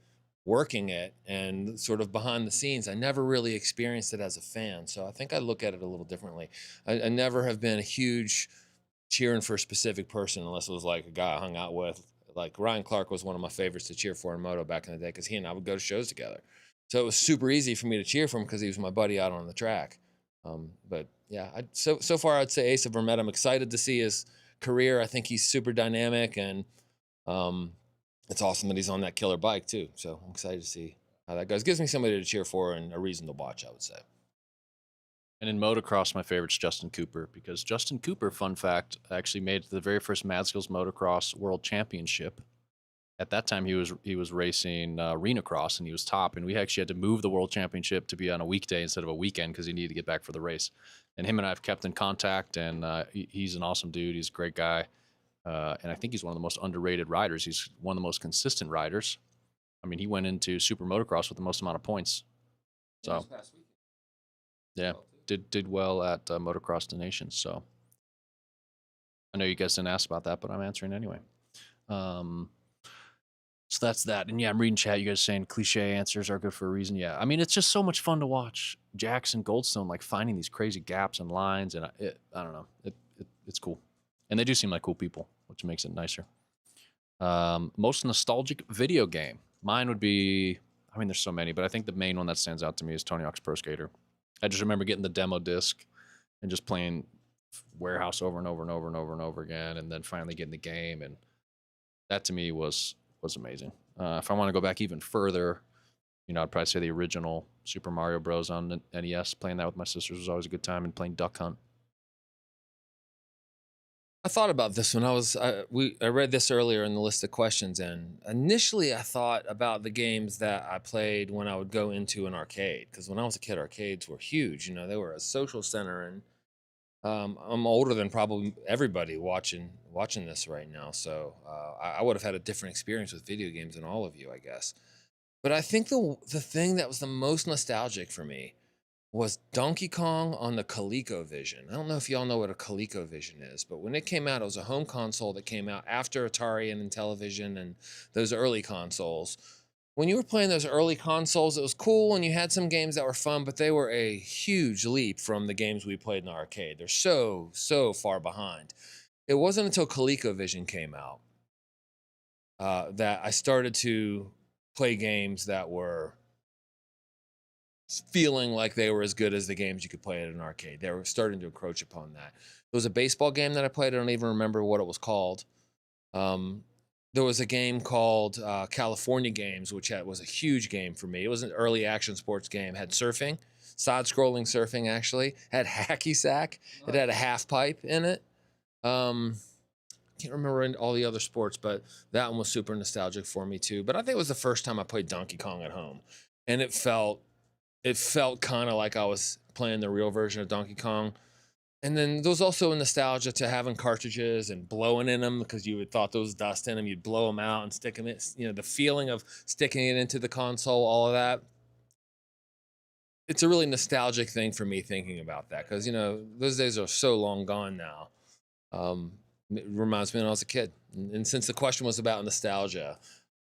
working it and sort of behind the scenes. I never really experienced it as a fan. So I think I look at it a little differently. I never have been a huge cheering for a specific person unless it was like a guy I hung out with. Like Ryan Clark was one of my favorites to cheer for in moto back in the day, because he and I would go to shows together. So it was super easy for me to cheer for him because he was my buddy out on the track. But yeah, so far I'd say Asa Vermette. I'm excited to see his career. I think he's super dynamic, and it's awesome that he's on that killer bike too. So I'm excited to see how that goes. Gives me somebody to cheer for and a reason to watch, I would say. And in motocross, my favorite's Justin Cooper, because Justin Cooper, fun fact, actually made it to the very first Mad Skills Motocross World Championship. At that time, he was racing arena cross, and he was top. And we actually had to move the World Championship to be on a weekday instead of a weekend because he needed to get back for the race. And him and I have kept in contact, and he's an awesome dude. He's a great guy, and I think he's one of the most underrated riders. He's one of the most consistent riders. I mean, he went into Super Motocross with the most amount of points. So yeah, did well at Motocross the Nations. So I know you guys didn't ask about that, but I'm answering anyway. So that's that. And yeah, I'm reading chat. You guys saying cliche answers are good for a reason. Yeah. I mean, it's just so much fun to watch Jackson Goldstone, like finding these crazy gaps and lines. And I don't know. It's cool. And they do seem like cool people, which makes it nicer. Most nostalgic video game. Mine would be, I mean, there's so many, but I think the main one that stands out to me is Tony Hawk's Pro Skater. I just remember getting the demo disc and just playing Warehouse over and over and over and over and over again, and then finally getting the game. And that to me was amazing. If I want to go back even further, I'd probably say the original Super Mario Bros. On the NES. Playing that with my sisters was always a good time, and playing Duck Hunt. I thought about this when I read this earlier in the list of questions, and initially I thought about the games that I played when I would go into an arcade, because when I was a kid, arcades were huge. They were a social center, and I'm older than probably everybody watching this right now, so I would have had a different experience with video games than all of you, I guess. But I think the thing that was the most nostalgic for me was Donkey Kong on the ColecoVision. I don't know if y'all know what a ColecoVision is, but when it came out, it was a home console that came out after Atari and Intellivision and those early consoles. When you were playing those early consoles, it was cool and you had some games that were fun, but they were a huge leap from the games we played in the arcade. They're so far behind. It wasn't until ColecoVision came out that I started to play games that were feeling like they were as good as the games you could play at an arcade. They were starting to encroach upon that. There was a baseball game that I played. I don't even remember what it was called. There was a game called California Games, which was a huge game for me. It was an early action sports game. Had surfing, side-scrolling surfing, actually. Had hacky sack. It had a half pipe in it. Can't remember all the other sports, but that one was super nostalgic for me too. But I think it was the first time I played Donkey Kong at home. And it felt kind of like I was playing the real version of Donkey Kong. And then there's also a nostalgia to having cartridges and blowing in them because you would thought there was dust in them. You'd blow them out and stick them in. You know, the feeling of sticking it into the console, all of that. It's a really nostalgic thing for me thinking about that because, you know, those days are so long gone now. It reminds me when I was a kid. And since the question was about nostalgia,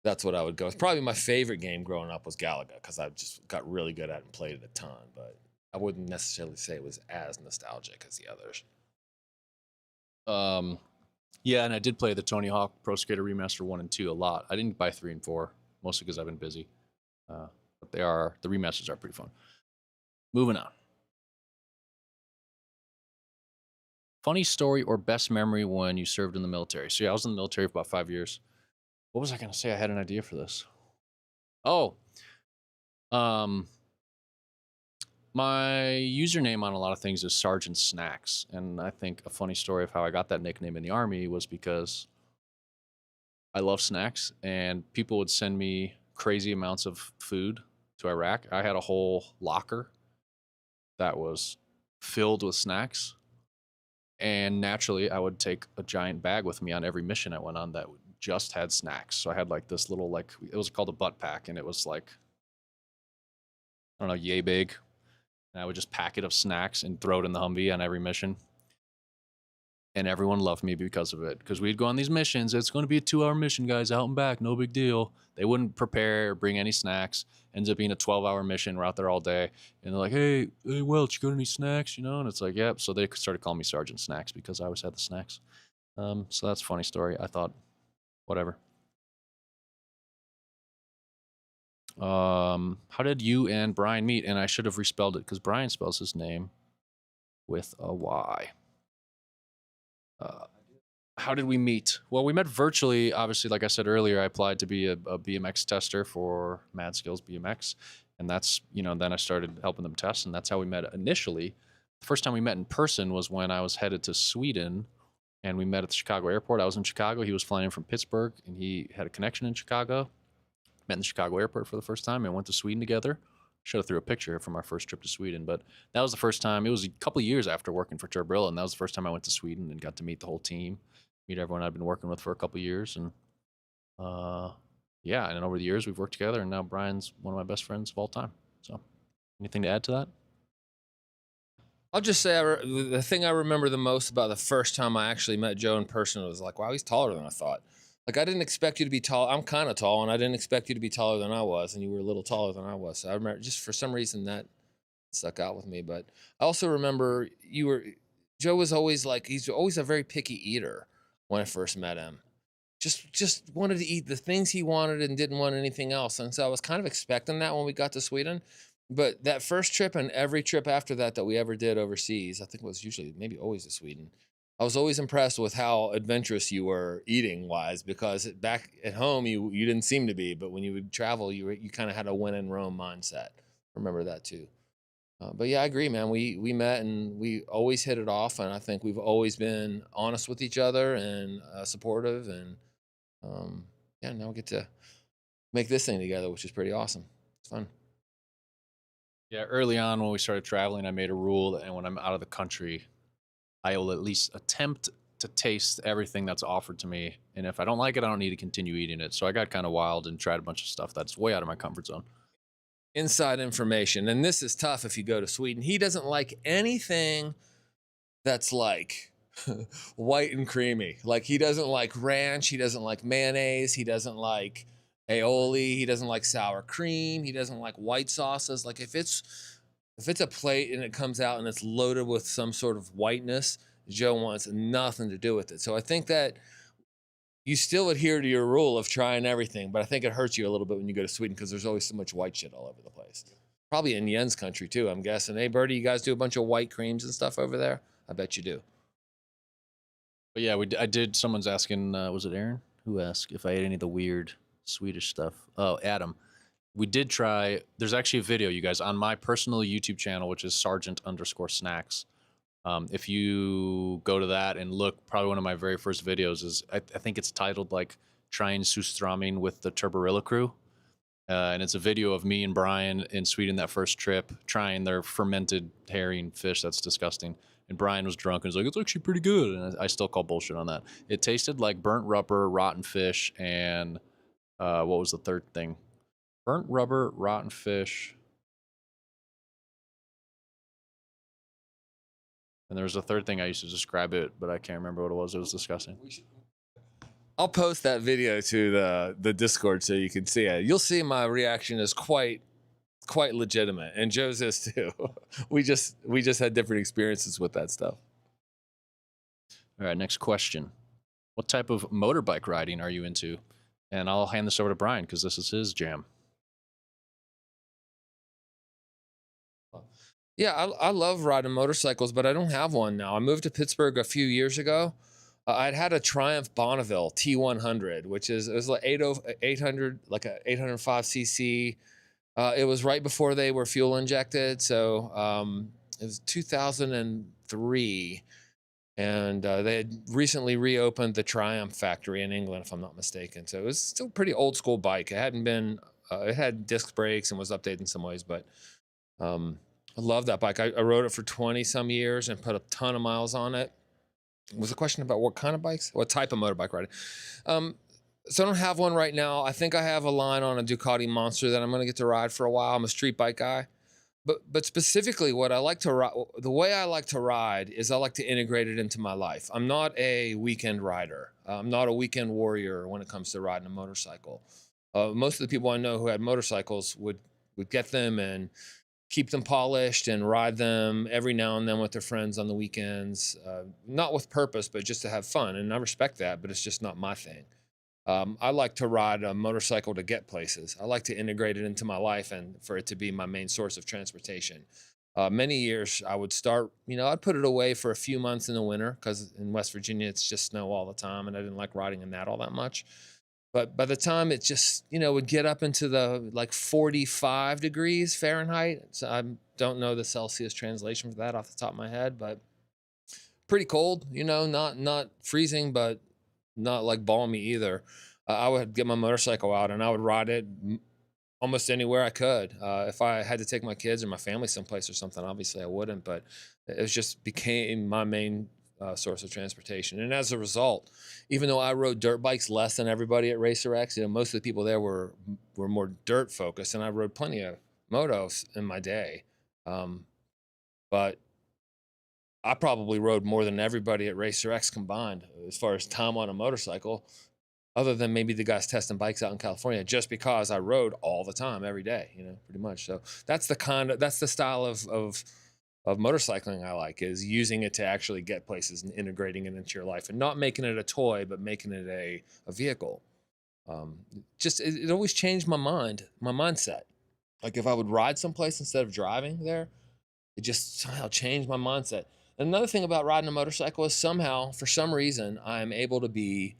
that's what I would go. It's probably my favorite game growing up was Galaga because I just got really good at it and played it a ton. But I wouldn't necessarily say it was as nostalgic as the others. Yeah, and I did play the Tony Hawk Pro Skater Remaster 1 and 2 a lot. I didn't buy 3 and 4, mostly because I've been busy. But the remasters are pretty fun. Moving on. Funny story or best memory when you served in the military. So yeah, I was in the military for about 5 years. What was I going to say? I had an idea for this. Oh, my username on a lot of things is Sergeant Snacks. And I think a funny story of how I got that nickname in the Army was because I love snacks and people would send me crazy amounts of food to Iraq. I had a whole locker that was filled with snacks. And naturally, I would take a giant bag with me on every mission I went on that just had snacks. So I had like this little, like, it was called a butt pack, and it was like, I don't know, yay big. And I would just pack it of snacks and throw it in the Humvee on every mission. And everyone loved me because of it. Because we'd go on these missions. It's going to be a 2-hour mission, guys, out and back. No big deal. They wouldn't prepare or bring any snacks. Ends up being a 12-hour mission. We're out there all day. And they're like, hey, Welch, you got any snacks? You know? And it's like, yep. So they started calling me Sergeant Snacks because I always had the snacks. So that's a funny story. I thought, whatever. How did you and Brian meet? And I should have respelled it because Brian spells his name with a Y. How did we meet? Well, we met virtually. Obviously, like I said earlier, I applied to be a BMX tester for Mad Skills BMX. And that's, you know, then I started helping them test. And that's how we met initially. The first time we met in person was when I was headed to Sweden. And we met at the Chicago airport. I was in Chicago. He was flying in from Pittsburgh. And he had a connection in Chicago. Met in the Chicago airport for the first time and went to Sweden together. Should have threw a picture from our first trip to Sweden, but that was the first time. It was a couple of years after working for Turbrilla, and that was the first time I went to Sweden and got to meet the whole team, meet everyone I'd been working with for a couple of years, and yeah. And over the years we've worked together, and now Brian's one of my best friends of all time. So, anything to add to that? I'll just say the thing I remember the most about the first time I actually met Joe in person was like, wow, he's taller than I thought. Like, I didn't expect you to be tall. I'm kind of tall, and I didn't expect you to be taller than I was, and you were a little taller than I was. So I remember, just for some reason, that stuck out with me. But I also remember Joe was always like, he's always a very picky eater when I first met him. Just wanted to eat the things he wanted and didn't want anything else. And so I was kind of expecting that when we got to Sweden. But that first trip and every trip after that we ever did overseas, I think it was usually maybe always to Sweden, I was always impressed with how adventurous you were eating wise, because back at home you didn't seem to be, but when you would travel, you kind of had a win in Rome mindset. Remember that too. But yeah, I agree, man. We met and we always hit it off, and I think we've always been honest with each other and supportive, and yeah, now we get to make this thing together, which is pretty awesome. It's fun. Yeah, early on when we started traveling, I made a rule that when I'm out of the country, I will at least attempt to taste everything that's offered to me. And if I don't like it, I don't need to continue eating it. So I got kind of wild and tried a bunch of stuff that's way out of my comfort zone. Inside information, and this is tough if you go to Sweden. He doesn't like anything that's like white and creamy. Like, he doesn't like ranch, he doesn't like mayonnaise, he doesn't like aioli, he doesn't like sour cream, he doesn't like white sauces. Like, if it's a plate and it comes out and it's loaded with some sort of whiteness, Joe wants nothing to do with it. So I think that you still adhere to your rule of trying everything, but I think it hurts you a little bit when you go to Sweden because there's always so much white shit all over the place. Probably in Yen's country too, I'm guessing. Hey, Bertie, you guys do a bunch of white creams and stuff over there? I bet you do. But yeah, I did. Someone's asking, was it Aaron who asked if I ate any of the weird Swedish stuff? Oh, Adam. We did try. There's actually a video, you guys, on my personal YouTube channel, which is Sergeant_Snacks. If you go to that and look, probably one of my very first videos is, I think it's titled like Trying Surströmming with the Turbarilla crew. And it's a video of me and Brian in Sweden that first trip trying their fermented herring fish. That's disgusting. And Brian was drunk and was like, it's actually pretty good. And I still call bullshit on that. It tasted like burnt rubber, rotten fish, and what was the third thing? Burnt rubber, rotten fish. And there was a third thing I used to describe it, but I can't remember what it was. It was disgusting. I'll post that video to the Discord so you can see it. You'll see my reaction is quite legitimate, and Joe's is too. we just had different experiences with that stuff. All right, next question. What type of motorbike riding are you into? And I'll hand this over to Brian because this is his jam. Yeah, I love riding motorcycles, but I don't have one now. I moved to Pittsburgh a few years ago. I'd had a Triumph Bonneville T100, which is, it was like 800, like a 805cc. It was right before they were fuel injected. So it was 2003. And they had recently reopened the Triumph factory in England, if I'm not mistaken. So it was still a pretty old school bike. It hadn't been, it had disc brakes and was updated in some ways, but I love that bike. I rode it for 20 some years and put a ton of miles on it. Was a question about what kind of bikes? What type of motorbike riding? So I don't have one right now. I think I have a line on a Ducati Monster that I'm going to get to ride for a while. I'm a street bike guy. But specifically what I like to ride, the way I like to ride is I like to integrate it into my life. I'm not a weekend rider. I'm not a weekend warrior when it comes to riding a motorcycle. Most of the people I know who had motorcycles would get them and keep them polished and ride them every now and then with their friends on the weekends, not with purpose, but just to have fun. And I respect that, but it's just not my thing. I like to ride a motorcycle to get places. I like to integrate it into my life and for it to be my main source of transportation. Many years I would start, I'd put it away for a few months in the winter because in West Virginia, it's just snow all the time. And I didn't like riding in that all that much. But by the time it just, would get up into the like 45 degrees Fahrenheit. So I don't know the Celsius translation for that off the top of my head, but pretty cold, not freezing, but not like balmy either. I would get my motorcycle out and I would ride it almost anywhere I could. If I had to take my kids or my family someplace or something, obviously I wouldn't, but it just became my main source of transportation. And as a result, even though I rode dirt bikes less than everybody at Racer X, most of the people there were more dirt focused, and I rode plenty of motos in my day. But I probably rode more than everybody at Racer X combined as far as time on a motorcycle, other than maybe the guys testing bikes out in California, just because I rode all the time, every day, pretty much. So that's the style of motorcycling I like, is using it to actually get places and integrating it into your life and not making it a toy, but making it a vehicle. It always changed my mindset. Like if I would ride someplace instead of driving there, it just somehow changed my mindset. Another thing about riding a motorcycle is somehow, for some reason, I'm able to be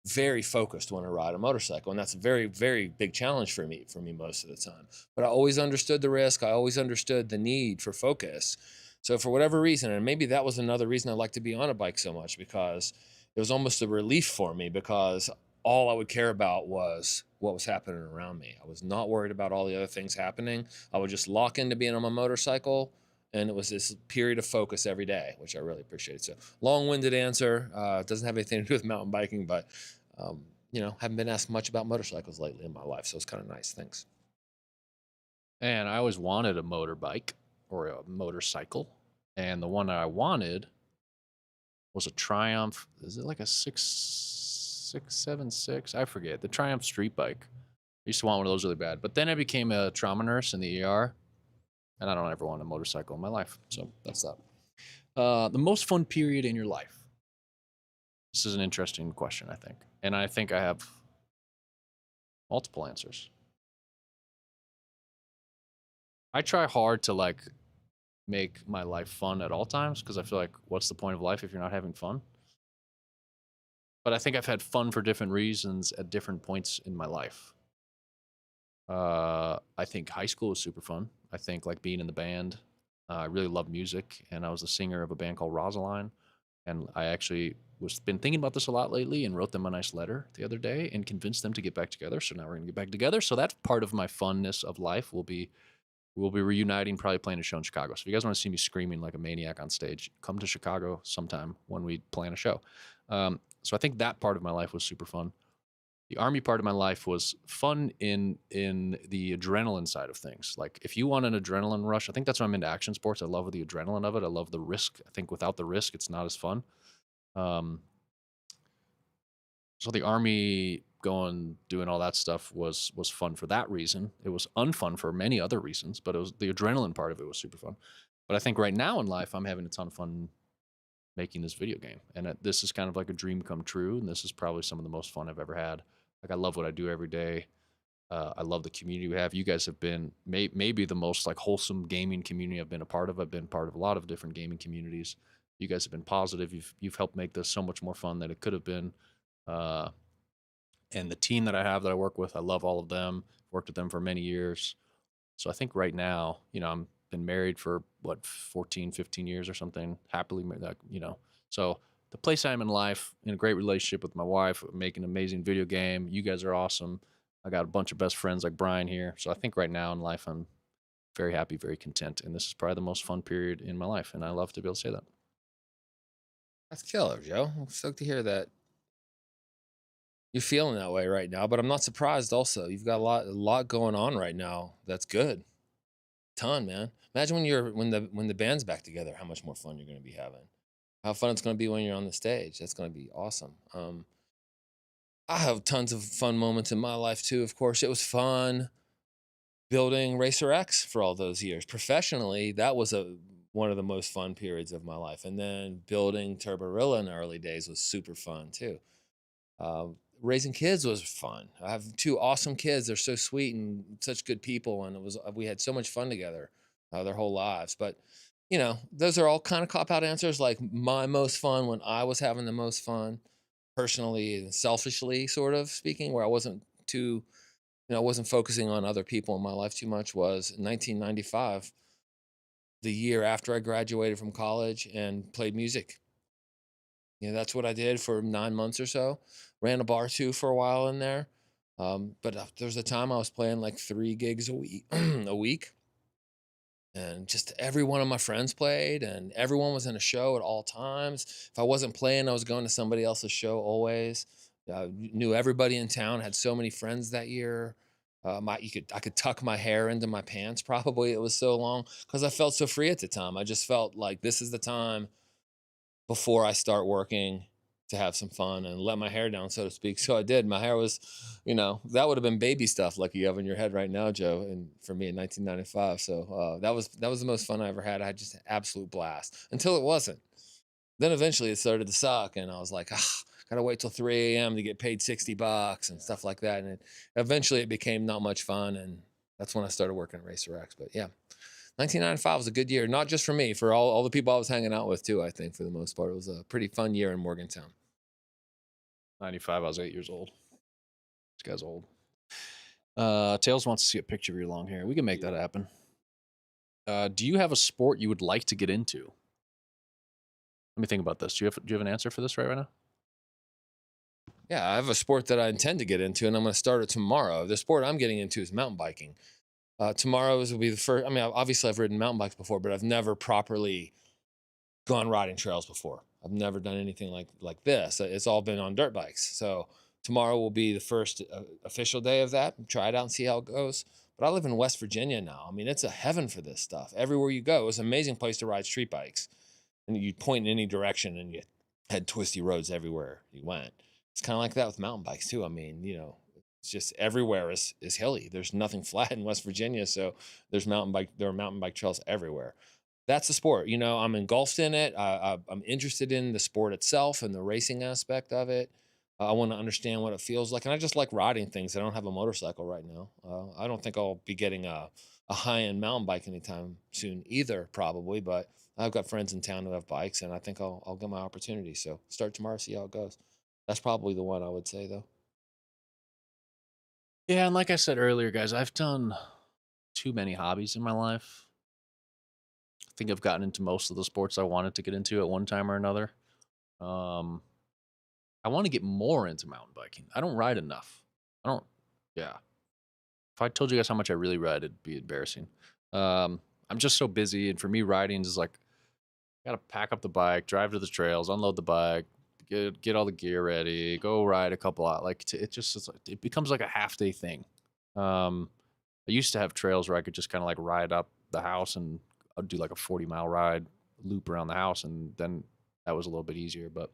very focused when I ride a motorcycle. And that's a very, very big challenge for me most of the time. But I always understood the risk. I always understood the need for focus. So for whatever reason, and maybe that was another reason I like to be on a bike so much, because it was almost a relief for me, because all I would care about was what was happening around me. I was not worried about all the other things happening. I would just lock into being on my motorcycle. And it was this period of focus every day, which I really appreciated. So long-winded answer. It doesn't have anything to do with mountain biking, but, haven't been asked much about motorcycles lately in my life. So it's kind of nice. Thanks. And I always wanted a motorbike or a motorcycle. And the one that I wanted was a Triumph. Is it like a 676? I forget. The Triumph street bike. I used to want one of those really bad. But then I became a trauma nurse in the ER. And I don't ever want a motorcycle in my life. So that's that. The most fun period in your life. This is an interesting question, I think. And I think I have multiple answers. I try hard to make my life fun at all times, because I feel like, what's the point of life if you're not having fun? But I think I've had fun for different reasons at different points in my life. I think high school was super fun. I think being in the band. I really love music, and I was the singer of a band called Rosaline. And I actually been thinking about this a lot lately and wrote them a nice letter the other day and convinced them to get back together. So now we're going to get back together. So that part of my funness of life will be We'll be reuniting, probably playing a show in Chicago. So if you guys want to see me screaming like a maniac on stage, come to Chicago sometime when we plan a show. So I think that part of my life was super fun. The Army part of my life was fun in the adrenaline side of things. Like if you want an adrenaline rush, I think that's why I'm into action sports. I love the adrenaline of it. I love the risk. I think without the risk, it's not as fun. Um, so the Army doing all that stuff was fun for that reason. It was unfun for many other reasons, but it was the adrenaline part of it was super fun. But I think right now in life, I'm having a ton of fun making this video game, and this is kind of like a dream come true. And this is probably some of the most fun I've ever had. Like I love what I do every day. I love the community we have. You guys have been maybe the most like wholesome gaming community I've been a part of. I've been part of a lot of different gaming communities. You guys have been positive. You've helped make this so much more fun than it could have been. And the team that I have that I work with, I love all of them. Worked with them for many years. So I think right now, I'm been married for what 14, 15 years or something, happily, So the place I am in life, in a great relationship with my wife, making an amazing video game. You guys are awesome. I got a bunch of best friends like Brian here. So I think right now in life, I'm very happy, very content. And this is probably the most fun period in my life. And I love to be able to say that. That's killer, Joe. I'm stoked to hear that you're feeling that way right now, but I'm not surprised also. You've got a lot going on right now. That's good. Ton, man. Imagine when the band's back together, how much more fun you're going to be having. How fun it's going to be when you're on the stage. That's going to be awesome. I have tons of fun moments in my life too. Of course, it was fun building Racer X for all those years. Professionally, that was one of the most fun periods of my life. And then building Turborilla in the early days was super fun too. Raising kids was fun. I have two awesome kids. They're so sweet and such good people, and we had so much fun together their whole lives. But those are all kind of cop out answers. Like my most fun when I was having the most fun, personally and selfishly, sort of speaking, where I wasn't too, I wasn't focusing on other people in my life too much, was in 1995, the year after I graduated from college and played music. That's what I did for 9 months or so. Ran a bar too for a while in there. But there was a time I was playing like 3 gigs a week, a week, and just every one of my friends played, and everyone was in a show at all times. If I wasn't playing, I was going to somebody else's show always. Knew everybody in town. Had so many friends that year. I could tuck my hair into my pants. Probably it was so long because I felt so free at the time. I just felt like this is the time before I start working to have some fun and let my hair down, so to speak. So I did. My hair was, that would have been baby stuff like you have in your head right now, Joe, and for me in 1995. So that was the most fun I ever had. I had just an absolute blast until it wasn't. Then eventually it started to suck, and I was like, gotta wait till 3 a.m. to get paid $60 and stuff like that. And eventually it became not much fun, and that's when I started working at Racer X. But yeah, 1995 was a good year, not just for me, for all the people I was hanging out with too. I think for the most part, it was a pretty fun year in Morgantown. 95, I was 8 years old. This guy's old. Tails wants to see a picture of your long hair. We can make that happen. Do you have a sport you would like to get into? Let me think about this. Do you have an answer for this right now? Yeah, I have a sport that I intend to get into, and I'm going to start it tomorrow. The sport I'm getting into is mountain biking. Tomorrow will be the first. I mean, obviously I've ridden mountain bikes before, but I've never properly gone riding trails before. I've never done anything like this. It's all been on dirt bikes. So tomorrow will be the first official day of that. Try it out and see how it goes. But I live in West Virginia now. I mean, it's a heaven for this stuff. Everywhere you go, it's an amazing place to ride street bikes. And you point in any direction, and you had twisty roads everywhere you went. It's kind of like that with mountain bikes too. I mean, it's just everywhere is hilly. There's nothing flat in West Virginia, so there are mountain bike trails everywhere. That's the sport. I'm engulfed in it. I'm interested in the sport itself and the racing aspect of it. I want to understand what it feels like, and I just like riding things. I don't have a motorcycle right now. I don't think I'll be getting a high-end mountain bike anytime soon either, probably. But I've got friends in town who have bikes, and I think I'll get my opportunity. So start tomorrow, see how it goes. That's probably the one I would say, though. Yeah, and like I said earlier, guys, I've done too many hobbies in my life. I think I've gotten into most of the sports I wanted to get into at one time or another. Um, I want to get more into mountain biking. I don't ride enough. I don't. Yeah. If I told you guys how much I really ride, it'd be embarrassing. I'm just so busy, and for me, riding is like I gotta pack up the bike, drive to the trails, unload the bike, get all the gear ready, go ride a couple out. Like it becomes like a half day thing. Um, I used to have trails where I could just kind of like ride up the house and I'd do like a 40-mile ride loop around the house, and then that was a little bit easier. But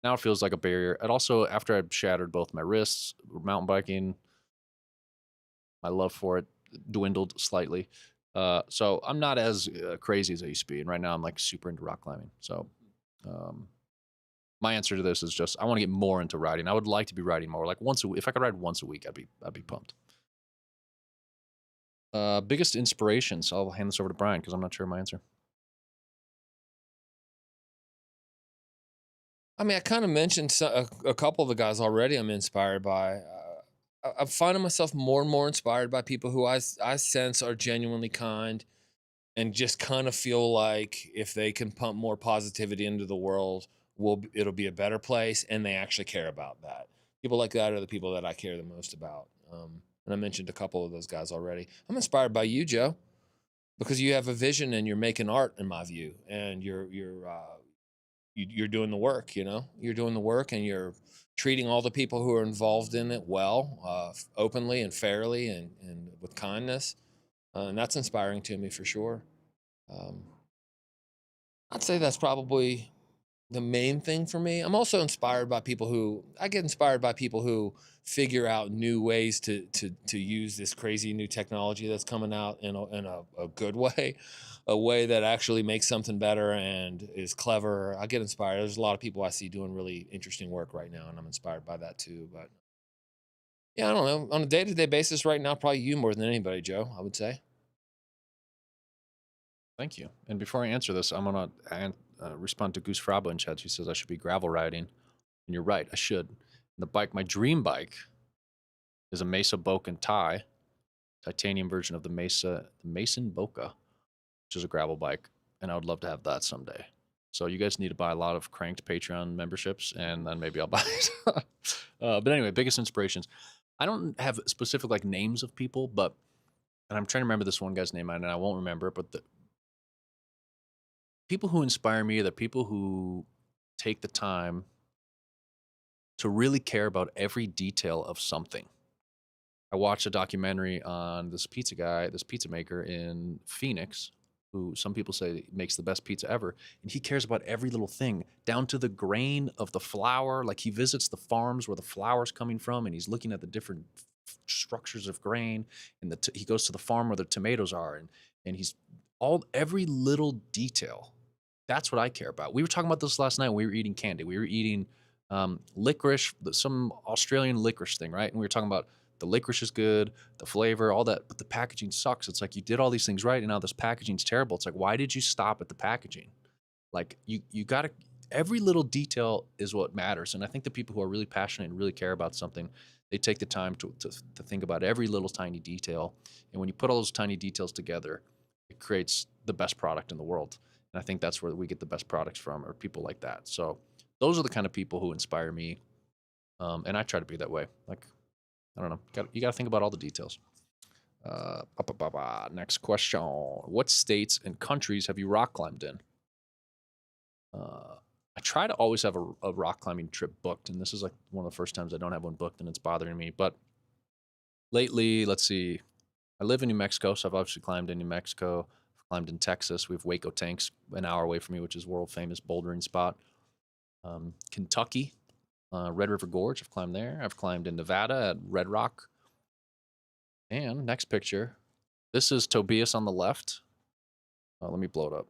now it feels like a barrier. And also, after I shattered both my wrists, mountain biking, my love for it dwindled slightly. So I'm not as crazy as I used to be. And right now I'm like super into rock climbing. So um, my answer to this is just I want to get more into riding. I would like to be riding more. Like once a week. If I could ride once a week, I'd be pumped. Biggest inspirations. I'll hand this over to Brian because I'm not sure of my answer. I mean, I kind of mentioned a couple of the guys already I'm inspired by. I'm finding myself more and more inspired by people who I sense are genuinely kind and just kind of feel like if they can pump more positivity into the world, it'll be a better place, and they actually care about that. People like that are the people that I care the most about. And I mentioned a couple of those guys already. I'm inspired by you, Joe, because you have a vision and you're making art, in my view, and you're doing the work. You know, you're doing the work, and you're treating all the people who are involved in it well, openly and fairly, and with kindness, and that's inspiring to me for sure. Um, I'd say that's probably the main thing for me. I'm also inspired by people who I get inspired by people who figure out new ways to use this crazy new technology that's coming out in a good way, a way that actually makes something better and is clever. I get inspired. There's a lot of people I see doing really interesting work right now, and I'm inspired by that too. But yeah, I don't know. On a day-to-day basis right now, probably you more than anybody, Joe, I would say. Thank you. And before I answer this, I'm gonna respond to Goose Fraba in chat. She says I should be gravel riding, and you're right. I should. The bike, my dream bike, is a Mesa Boken titanium version of the Mason Boca, which is a gravel bike, and I would love to have that someday. So you guys need to buy a lot of cranked Patreon memberships, and then maybe I'll buy it. But anyway, biggest inspirations. I don't have specific like names of people, but and I'm trying to remember this one guy's name, and I won't remember it. But the people who inspire me are the people who take the time to really care about every detail of something. I watched a documentary on this pizza guy, this pizza maker in Phoenix, who some people say makes the best pizza ever. And he cares about every little thing, down to the grain of the flour. Like he visits the farms where the flour's coming from, and he's looking at the different structures of grain. And he goes to the farm where the tomatoes are, and he's every little detail. That's what I care about. We were talking about this last night when we were eating candy. We were eating licorice, some Australian licorice thing, right? And we were talking about the licorice is good, the flavor, all that, but the packaging sucks. It's like you did all these things right, and now this packaging's terrible. It's like, why did you stop at the packaging? Like you got to. Every little detail is what matters, and I think the people who are really passionate and really care about something, they take the time to think about every little tiny detail. And when you put all those tiny details together, it creates the best product in the world. And I think that's where we get the best products from, or people like that. So those are the kind of people who inspire me, and I try to be that way. Like I don't know. You got to think about all the details. Next question. What states and countries have you rock climbed in? I try to always have a rock climbing trip booked, and this is like one of the first times I don't have one booked, and it's bothering me. But lately, let's see. I live in New Mexico, so I've obviously climbed in New Mexico. I've climbed in Texas. We have Waco Tanks an hour away from me, which is world famous bouldering spot. Kentucky, Red River Gorge. I've climbed there. I've climbed in Nevada at Red Rock. And next picture, this is Tobias on the left. Let me blow it up.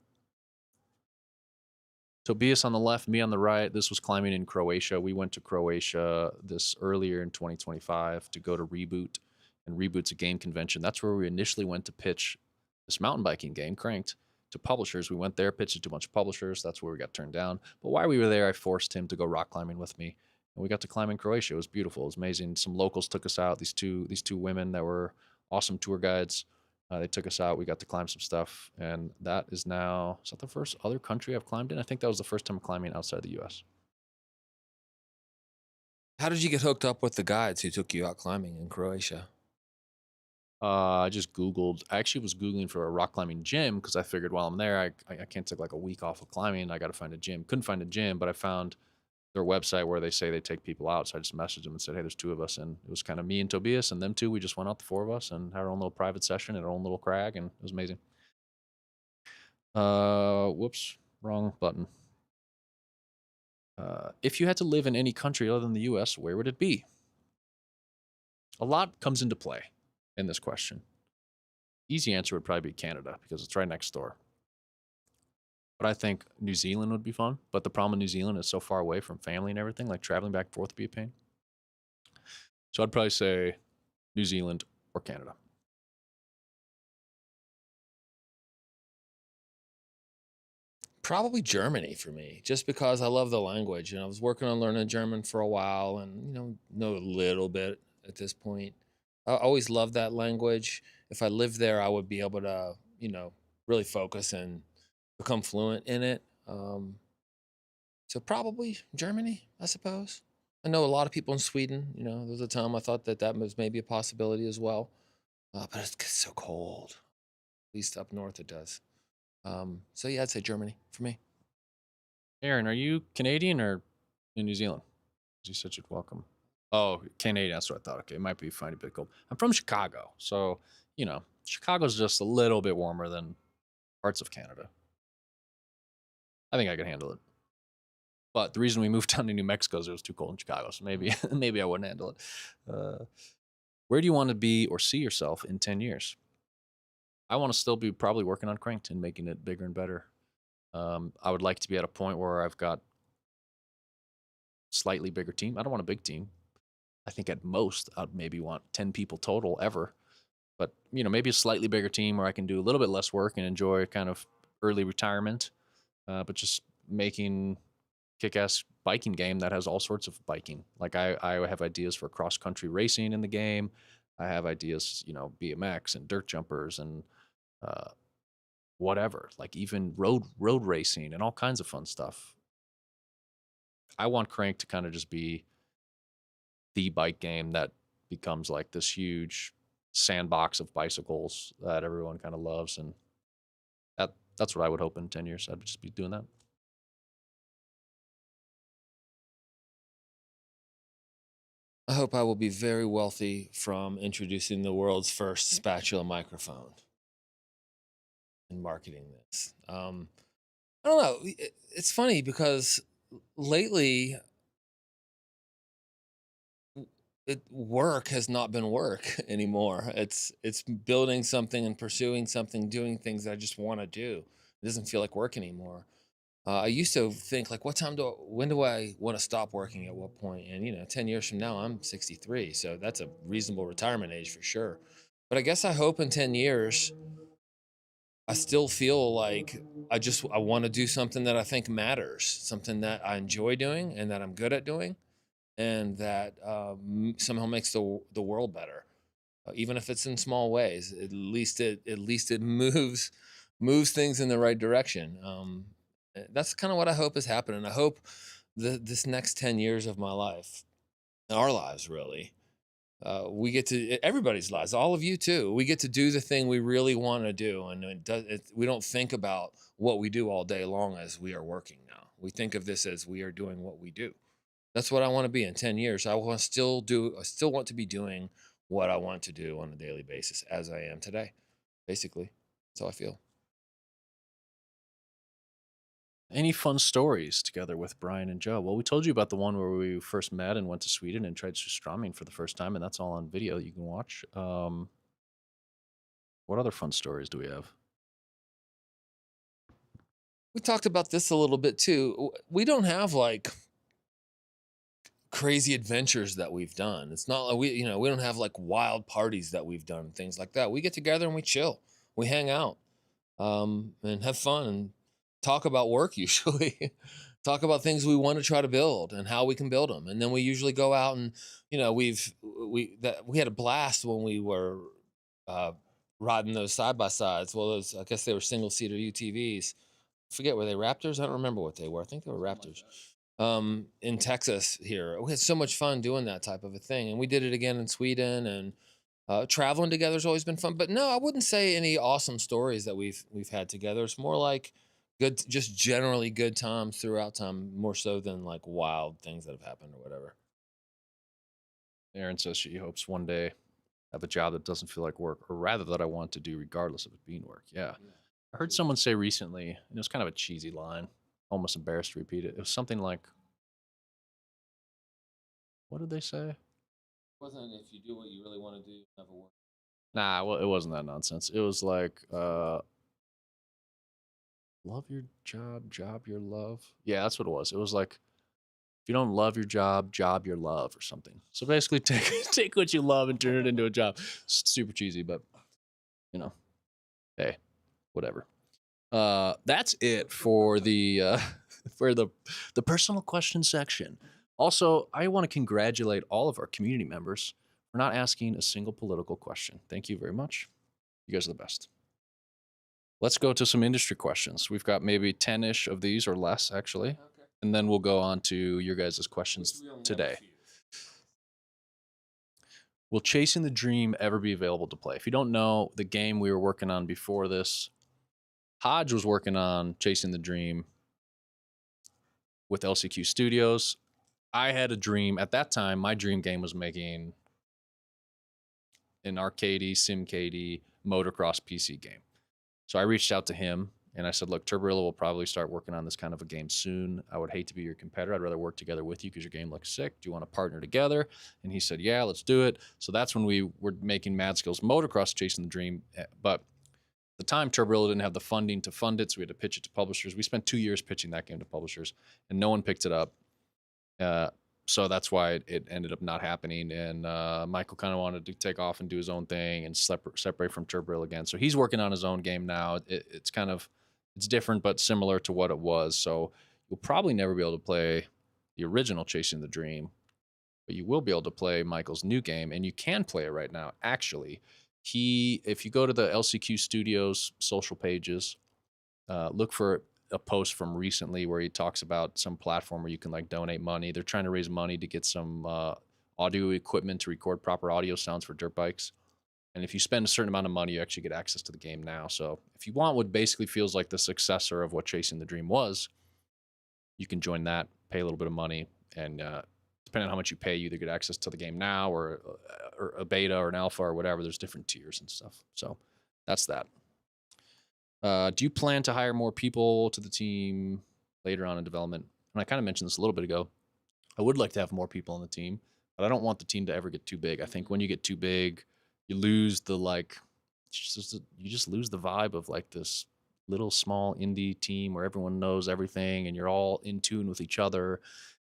Tobias on the left, me on the right. This was climbing in Croatia. We went to Croatia this earlier in 2025 to go to Reboot. And Reboot's a game convention. That's where we initially went to pitch this mountain biking game, Cranked, to publishers. We went there, pitched it to a bunch of publishers. That's where we got turned down. But while we were there, I forced him to go rock climbing with me. And we got to climb in Croatia. It was beautiful. It was amazing. Some locals took us out. These two women that were awesome tour guides. They took us out. We got to climb some stuff, and is that the first other country I've climbed in? I think that was the first time climbing outside the U.S. How did you get hooked up with the guides who took you out climbing in Croatia? I just Googled. I actually was Googling for a rock climbing gym because I figured while I'm there, I can't take like a week off of climbing. I got to find a gym. Couldn't find a gym, but I found their website where they say they take people out. So I just messaged them and said, hey, there's two of us. And it was kind of me and Tobias and them two. We just went out, the four of us, and had our own little private session at our own little crag. And it was amazing. Whoops, wrong button. If you had to live in any country other than the US, where would it be? A lot comes into play in this question. Easy answer would probably be Canada because it's right next door. But I think New Zealand would be fun. But the problem with New Zealand is so far away from family and everything, like traveling back and forth would be a pain. So I'd probably say New Zealand or Canada. Probably Germany for me, just because I love the language, and I was working on learning German for a while, and know a little bit at this point. I always loved that language. If I lived there, I would be able to, really focus and become fluent in it. So probably Germany, I suppose. I know a lot of people in Sweden. There was a time I thought that was maybe a possibility as well, but it's so cold. At least up north it does. So yeah, I'd say Germany for me. Aaron, are you Canadian or in New Zealand? You said you'd welcome. Oh, Canadian. That's what I thought. Okay, it might be fine a bit cold. I'm from Chicago, so Chicago's just a little bit warmer than parts of Canada. I think I could handle it. But the reason we moved down to New Mexico is it was too cold in Chicago, so maybe I wouldn't handle it. Where do you want to be or see yourself in 10 years? I want to still be probably working on Cranked and making it bigger and better. I would like to be at a point where I've got slightly bigger team. I don't want a big team. I think at most I'd maybe want 10 people total ever. But, maybe a slightly bigger team where I can do a little bit less work and enjoy kind of early retirement. But just making kick-ass biking game that has all sorts of biking. Like I have ideas for cross-country racing in the game. I have ideas, BMX and dirt jumpers and whatever, like even road racing and all kinds of fun stuff. I want Crank to kind of just be the bike game that becomes like this huge sandbox of bicycles that everyone kind of loves, and that's what I would hope in 10 years. I'd just be doing that. I hope I will be very wealthy from introducing the world's first spatula microphone and marketing this. I don't know. It's funny because lately, work has not been work anymore. It's building something and pursuing something, doing things that I just want to do. It doesn't feel like work anymore. I used to think like, when do I want to stop working at what point? And 10 years from now, I'm 63, so that's a reasonable retirement age for sure. But I guess I hope in 10 years, I still feel like I want to do something that I think matters, something that I enjoy doing and that I'm good at doing, and that somehow makes the world better, even if it's in small ways. At least it moves things in the right direction. That's kind of what I hope is happening. I hope this next 10 years of my life, our lives really, we get to everybody's lives, all of you too. We get to do the thing we really want to do, and we don't think about what we do all day long as we are working now. We think of this as we are doing what we do. That's what I want to be in 10 years. I still want to be doing what I want to do on a daily basis as I am today. Basically, that's how I feel. Any fun stories together with Brian and Joe? Well, we told you about the one where we first met and went to Sweden and tried strumming for the first time, and that's all on video that you can watch. What other fun stories do we have? We talked about this a little bit too. We don't have like crazy adventures that we've done. It's not like we don't have like wild parties that we've done, things like that. We get together and we chill. We hang out, and have fun and talk about work usually. Talk about things we want to try to build and how we can build them. And then we usually go out and we had a blast when we were riding those side by sides. Well, those, I guess they were single seater UTVs. I forget, were they Raptors? I don't remember what they were. I think they were Raptors. In Texas here. We had so much fun doing that type of a thing. And we did it again in Sweden, and Traveling together has always been fun, but no, I wouldn't say any awesome stories that we've had together. It's more like good, just generally good times throughout time, more so than like wild things that have happened or whatever. Erin says she hopes one day have a job that doesn't feel like work, or rather that I want to do regardless of it being work. Yeah. I heard someone say recently, and it was kind of a cheesy line, almost embarrassed to repeat it. It was something like, what did they say? Wasn't if you do what you really want to do, you never work. Nah, well, it wasn't that nonsense. It was like, love your job, job your love. Yeah, that's what it was. It was like, if you don't love your job, job your love, or something. So basically, take what you love and turn it into a job. Super cheesy, but you know, hey, whatever. That's it for the for the personal question section. Also, I want to congratulate all of our community members for not asking a single political question. Thank you very much. You guys are the best. Let's go to some industry questions. We've got maybe 10-ish of these or less, actually. Okay. And then we'll go on to your guys' questions today. Will Chasing the Dream ever be available to play? If you don't know, the game we were working on before this, Hodge was working on Chasing the Dream with LCQ Studios. I had a dream. At that time, my dream game was making an arcadey, simcadey, motocross PC game. So I reached out to him and I said, look, Turbarilla will probably start working on this kind of a game soon. I would hate to be your competitor. I'd rather work together with you because your game looks sick. Do you want to partner together? And he said, yeah, let's do it. So that's when we were making Mad Skills Motocross Chasing the Dream. But at the time, Turbarilla didn't have the funding to fund it, so we had to pitch it to publishers. We spent 2 years pitching that game to publishers, and no one picked it up. So that's why it ended up not happening. And Michael kind of wanted to take off and do his own thing and separate from Turbarilla again. So he's working on his own game now. It's kind of, it's different, but similar to what it was. So you'll probably never be able to play the original Chasing the Dream, but you will be able to play Michael's new game, and you can play it right now. Actually, if you go to the LCQ Studios social pages, look for a post from recently where he talks about some platform where you can like donate money. They're trying to raise money to get some audio equipment to record proper audio sounds for dirt bikes. And if you spend a certain amount of money, you actually get access to the game now. So if you want what basically feels like the successor of what Chasing the Dream was, you can join that, pay a little bit of money, and depending on how much you pay, you either get access to the game now or a beta or an alpha or whatever. There's different tiers and stuff. So that's that. Do you plan to hire more people to the team later on in development? And I kind of mentioned this a little bit ago. I would like to have more people on the team, but I don't want the team to ever get too big. I think when you get too big, you lose the you just lose the vibe of like this little small indie team where everyone knows everything and you're all in tune with each other.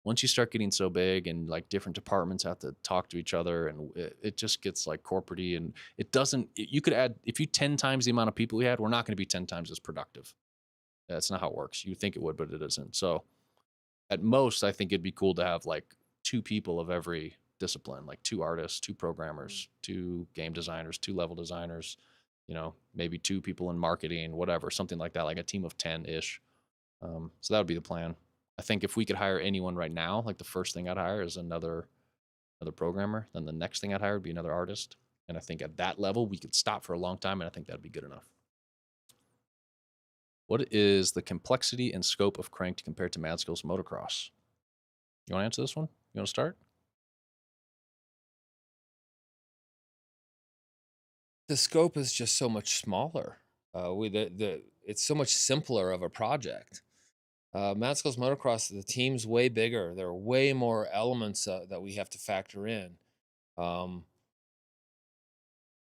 Once you start getting so big and like different departments have to talk to each other, and it just gets like corporate-y, and it doesn't, you could add, if you 10 times the amount of people we had, we're not going to be 10 times as productive. That's not how it works. You think it would, but it isn't. So at most, I think it'd be cool to have like 2 people of every discipline, like 2 artists, 2 programmers, 2 game designers, 2 level designers, maybe 2 people in marketing, whatever, something like that, like a team of 10-ish. So that would be the plan. I think if we could hire anyone right now, like the first thing I'd hire is another programmer. Then the next thing I'd hire would be another artist. And I think at that level, we could stop for a long time, and I think that'd be good enough. What is the complexity and scope of Cranked compared to Mad Skills Motocross? You want to answer this one? You want to start? The scope is just so much smaller. It's so much simpler of a project. Mad Skills Motocross, the team's way bigger. There are way more elements that we have to factor in.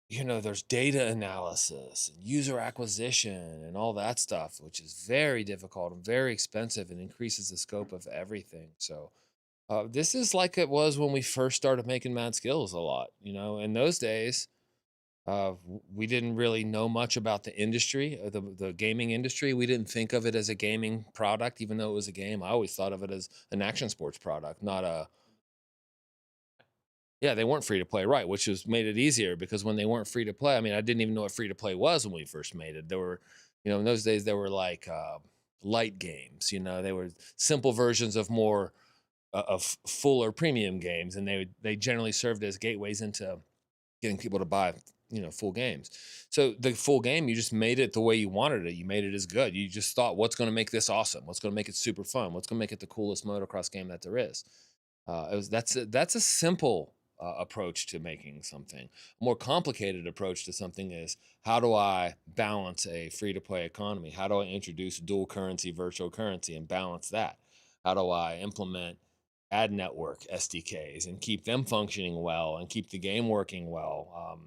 There's data analysis and user acquisition and all that stuff, which is very difficult and very expensive and increases the scope of everything. So this is like it was when we first started making Mad Skills a lot. In those days, we didn't really know much about the industry, the gaming industry. We didn't think of it as a gaming product, even though it was a game. I always thought of it as an action sports product, not a. Yeah, they weren't free to play, right? Which has made it easier, because when they weren't free to play, I mean, I didn't even know what free to play was when we first made it. There were, in those days, there were like light games. They were simple versions of more of fuller premium games, and they generally served as gateways into getting people to buy, full games. So the full game, you just made it the way you wanted it. You made it as good. You just thought, what's going to make this awesome? What's going to make it super fun? What's going to make it the coolest motocross game that there is? That's a simple approach to making something. A more complicated approach to something is, how do I balance a free to play economy? How do I introduce dual currency, virtual currency, and balance that? How do I implement ad network SDKs and keep them functioning well and keep the game working well?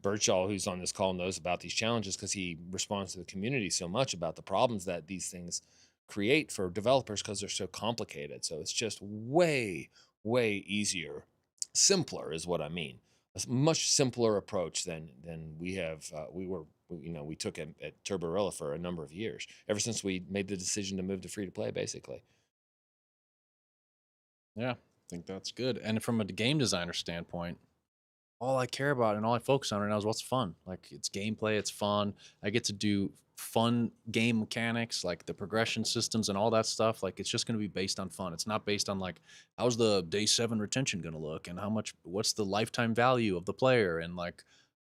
Birchall, who's on this call, knows about these challenges because he responds to the community so much about the problems that these things create for developers because they're so complicated. So it's just way, way easier, simpler is what I mean. A much simpler approach than we have. We took at Turborilla for a number of years, ever since we made the decision to move to free to play, basically. Yeah, I think that's good. And from a game designer standpoint, all I care about and all I focus on right now is what's fun. Like, it's gameplay, it's fun. I get to do fun game mechanics, like the progression systems and all that stuff. Like, it's just going to be based on fun. It's not based on like, how's the day 7 retention going to look and what's the lifetime value of the player and like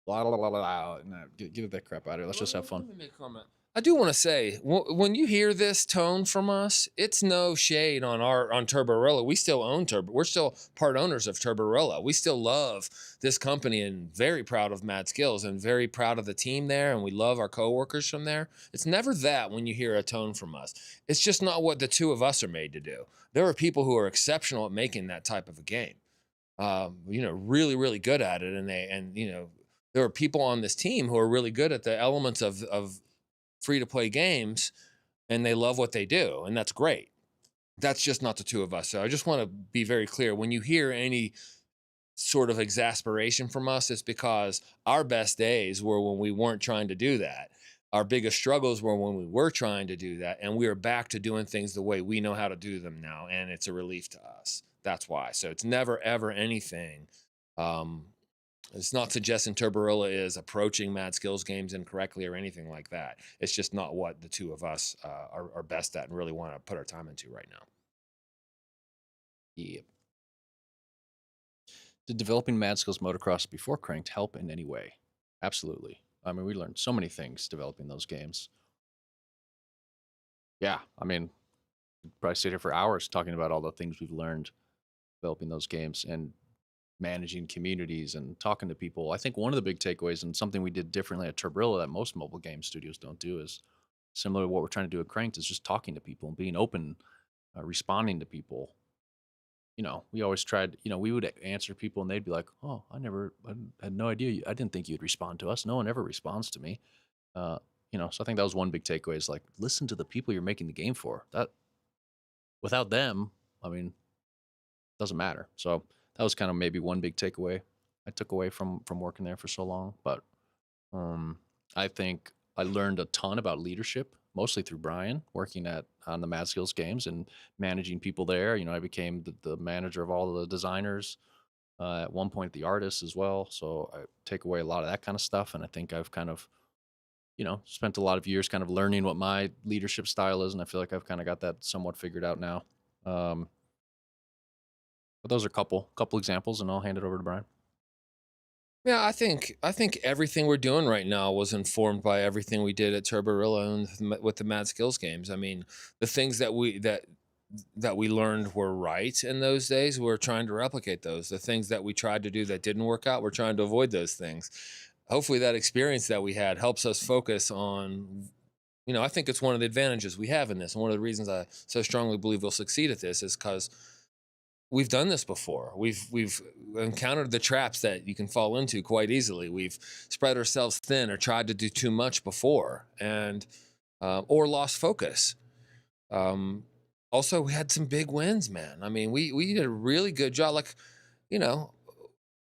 blah blah blah blah. Blah. Nah, get that crap out of here. Let's just have fun. Let me make a comment. I do want to say, when you hear this tone from us, it's no shade on Turborilla. We still own Turbo. We're still part owners of Turborilla. We still love this company and very proud of Mad Skills and very proud of the team there. And we love our coworkers from there. It's never that when you hear a tone from us. It's just not what the two of us are made to do. There are people who are exceptional at making that type of a game. Really, really good at it. And there are people on this team who are really good at the elements of free to play games, and they love what they do, and that's great. That's just not the two of us. So I just want to be very clear. When you hear any sort of exasperation from us, it's because our best days were when we weren't trying to do that. Our biggest struggles were when we were trying to do that, and we are back to doing things the way we know how to do them now, and it's a relief to us. That's why. So it's never, ever anything. It's not suggesting Turborilla is approaching Mad Skills games incorrectly or anything like that. It's just not what the two of us are best at and really want to put our time into right now. Yep. Did developing Mad Skills Motocross before Cranked help in any way? Absolutely. I mean, we learned so many things developing those games. Yeah, I mean, we'd probably sit here for hours talking about all the things we've learned developing those games and managing communities and talking to people. I think one of the big takeaways and something we did differently at Turborilla that most mobile game studios don't do is similar to what we're trying to do at Cranked, is just talking to people and being open, responding to people. We always tried, we would answer people and they'd be like, oh, I had no idea. I didn't think you'd respond to us. No one ever responds to me. So I think that was one big takeaway, is like, listen to the people you're making the game for. That without them, I mean, it doesn't matter. So that was kind of maybe one big takeaway I took away from working there for so long. But I think I learned a ton about leadership, mostly through Brian, working on the Mad Skills games and managing people there. I became the manager of all the designers, at one point the artists as well. So I take away a lot of that kind of stuff. And I think I've kind of, spent a lot of years kind of learning what my leadership style is. And I feel like I've kind of got that somewhat figured out now. But those are a couple examples, and I'll hand it over to Brian. Yeah, I think everything we're doing right now was informed by everything we did at Turborilla and with the Mad Skills games. I mean, the things that we learned were right in those days, we're trying to replicate those. The things that we tried to do that didn't work out, we're trying to avoid those things. Hopefully that experience that we had helps us focus on, I think it's one of the advantages we have in this. And one of the reasons I so strongly believe we'll succeed at this is because we've done this before. We've encountered the traps that you can fall into quite easily. We've spread ourselves thin or tried to do too much before, and or lost focus. Also, we had some big wins, man. I mean, we did a really good job. Like,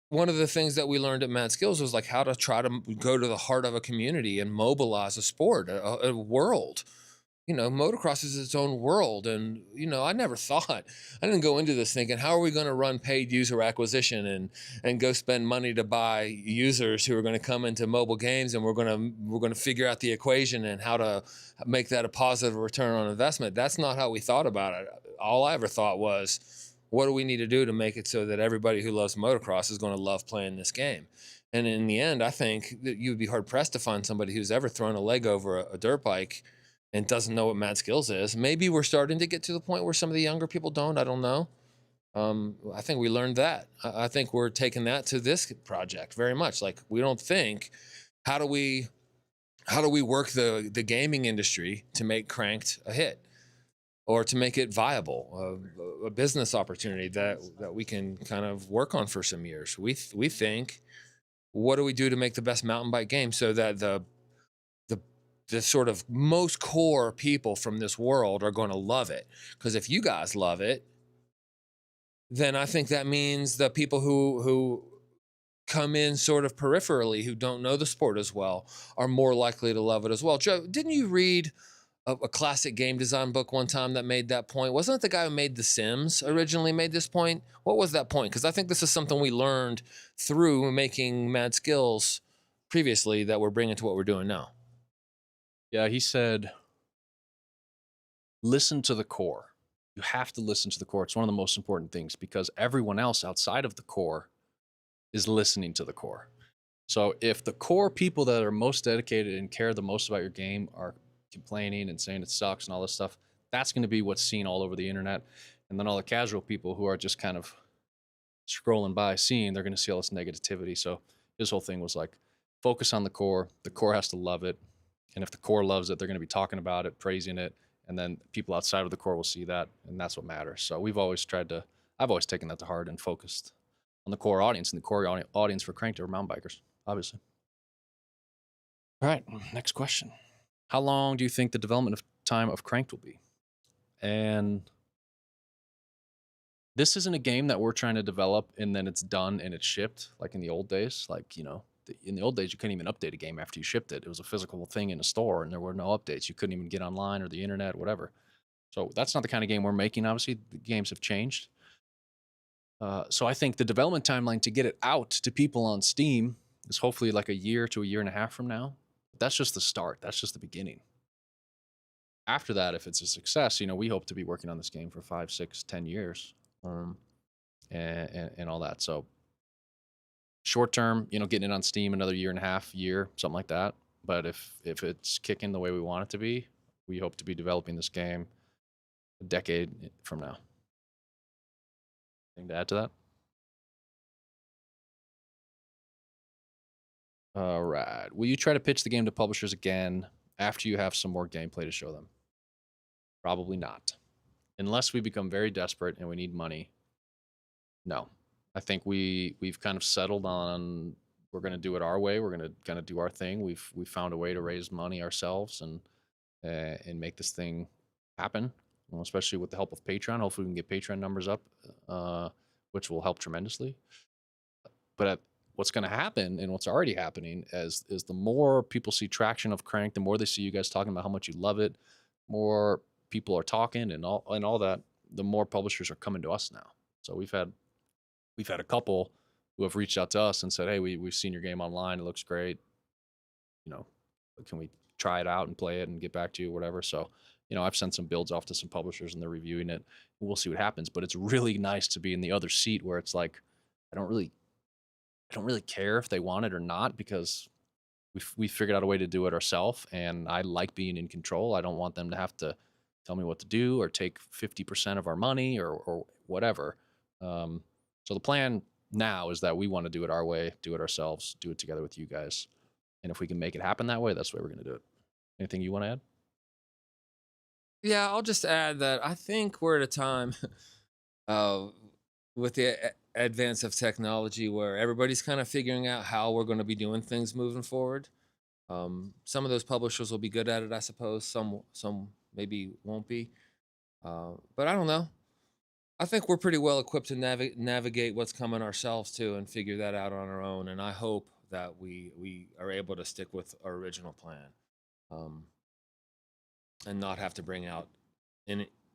one of the things that we learned at Mad Skills was like how to try to go to the heart of a community and mobilize a sport, a world. Motocross is its own world. And, I never thought, I didn't go into this thinking, how are we going to run paid user acquisition and go spend money to buy users who are going to come into mobile games, and we're going to figure out the equation and how to make that a positive return on investment. That's not how we thought about it. All I ever thought was, What do we need to do to make it so that everybody who loves motocross is going to love playing this game? And in the end, I think that you would be hard pressed to find somebody who's ever thrown a leg over a dirt bike and doesn't know what mad skills is. Maybe we're starting to get to the point where some of the younger people don't. I don't know. I think we learned that. I think we're taking that to this project very much. Like, we don't think, how do we work the gaming industry to make Cranked a hit, or to make it viable, a business opportunity that we can kind of work on for some years. We think, what do we do to make the best mountain bike game so that the sort of most core people from this world are going to love it? Because if you guys love it, then I think that means the people who come in sort of peripherally, who don't know the sport as well, are more likely to love it as well. Joe, didn't you read a classic game design book one time that made that point? Wasn't it the guy who made The Sims originally made this point? What was that point? Because I think this is something we learned through making Mad Skills previously that we're bringing to what we're doing now. Yeah, he said, listen to the core. You have to listen to the core. It's one of the most important things, because everyone else outside of the core is listening to the core. So if the core people that are most dedicated and care the most about your game are complaining and saying it sucks and all this stuff, that's going to be what's seen all over the internet. And then all the casual people who are just kind of scrolling by seeing, they're going to see all this negativity. So his whole thing was like, focus on the core. The core has to love it. And if the core loves it, they're going to be talking about it, praising it. And then people outside of the core will see that. And that's what matters. So I've always taken that to heart and focused on the core audience. And the core audience for Cranked are mountain bikers, obviously. All right, next question. How long do you think the development time of Cranked will be? And this isn't a game that we're trying to develop and then it's done and it's shipped like in the old days. Like, in the old days, you couldn't even update a game after you shipped it. It was a physical thing in a store and there were no updates. You couldn't even get online or the internet, whatever. So that's not the kind of game we're making. Obviously, the games have changed. So I think the development timeline to get it out to people on Steam is hopefully like a year to a year and a half from now. But that's just the start. That's just the beginning. After that, if it's a success, we hope to be working on this game for 5, 6, 10 years, and all that. So short term, getting it on Steam another year and a half, something like that. But if it's kicking the way we want it to be, we hope to be developing this game a decade from now. Anything to add to that? All right. Will you try to pitch the game to publishers again after you have some more gameplay to show them? Probably not. Unless we become very desperate and we need money. No. I think we've kind of settled on, we're going to do it our way. We're going to kind of do our thing. We've found a way to raise money ourselves and make this thing happen, especially with the help of Patreon. Hopefully we can get Patreon numbers up, which will help tremendously. But what's going to happen, and what's already happening, is the more people see traction of Crank, the more they see you guys talking about how much you love it, more people are talking and all that, the more publishers are coming to us now. So we've had a couple who have reached out to us and said, hey, we've seen your game online. It looks great. Can we try it out and play it and get back to you, whatever. So, I've sent some builds off to some publishers and they're reviewing it. We'll see what happens. But it's really nice to be in the other seat where it's like, I don't really care if they want it or not, because we figured out a way to do it ourselves. And I like being in control. I don't want them to have to tell me what to do or take 50% of our money or whatever. So the plan now is that we want to do it our way, do it ourselves, do it together with you guys. And if we can make it happen that way, that's the way we're going to do it. Anything you want to add? Yeah, I'll just add that I think we're at a time with the advance of technology where everybody's kind of figuring out how we're going to be doing things moving forward. Some of those publishers will be good at it, I suppose. Some maybe won't be. But I don't know. I think we're pretty well equipped to navigate what's coming ourselves too and figure that out on our own. And I hope that we are able to stick with our original plan, and not have to bring out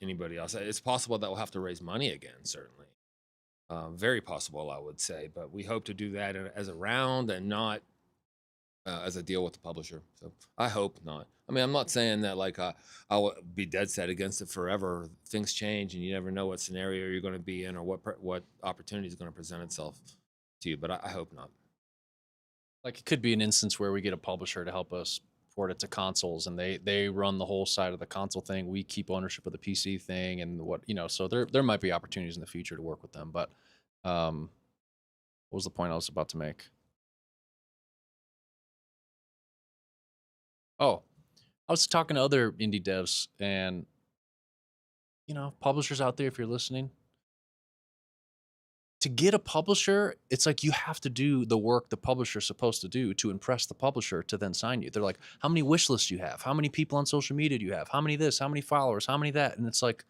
anybody else. It's possible that we'll have to raise money again, certainly. Very possible, I would say. But we hope to do that as a round and not as a deal with the publisher. So I hope not. I mean, I'm not saying that like I'll be dead set against it forever. Things change, and you never know what scenario you're going to be in or what opportunity is going to present itself to you. But I hope not. Like it could be an instance where we get a publisher to help us port it to consoles, and they run the whole side of the console thing. We keep ownership of the PC thing, and so there might be opportunities in the future to work with them. But what was the point I was about to make? Oh, I was talking to other indie devs and publishers out there, if you're listening, to get a publisher, it's like you have to do the work the publisher's supposed to do to impress the publisher to then sign you. They're like, how many wish lists do you have? How many people on social media do you have? How many this? How many followers? How many that? And it's like,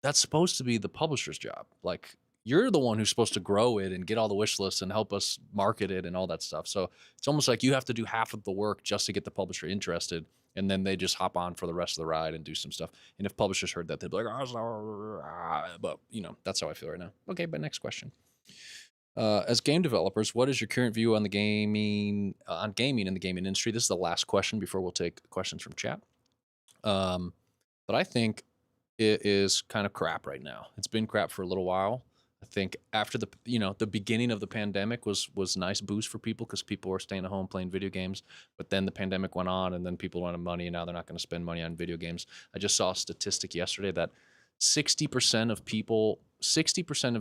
that's supposed to be the publisher's job. Like, you're the one who's supposed to grow it and get all the wish lists and help us market it and all that stuff. So it's almost like you have to do half of the work just to get the publisher interested, and then they just hop on for the rest of the ride and do some stuff. And if publishers heard that, they'd be like, but that's how I feel right now. Okay, but next question. As game developers, what is your current view on gaming in the gaming industry? This is the last question before we'll take questions from chat. But I think it is kind of crap right now. It's been crap for a little while. I think after the beginning of the pandemic was a nice boost for people because people were staying at home playing video games. But then the pandemic went on, and then people wanted money, and now they're not going to spend money on video games. I just saw a statistic yesterday that 60% of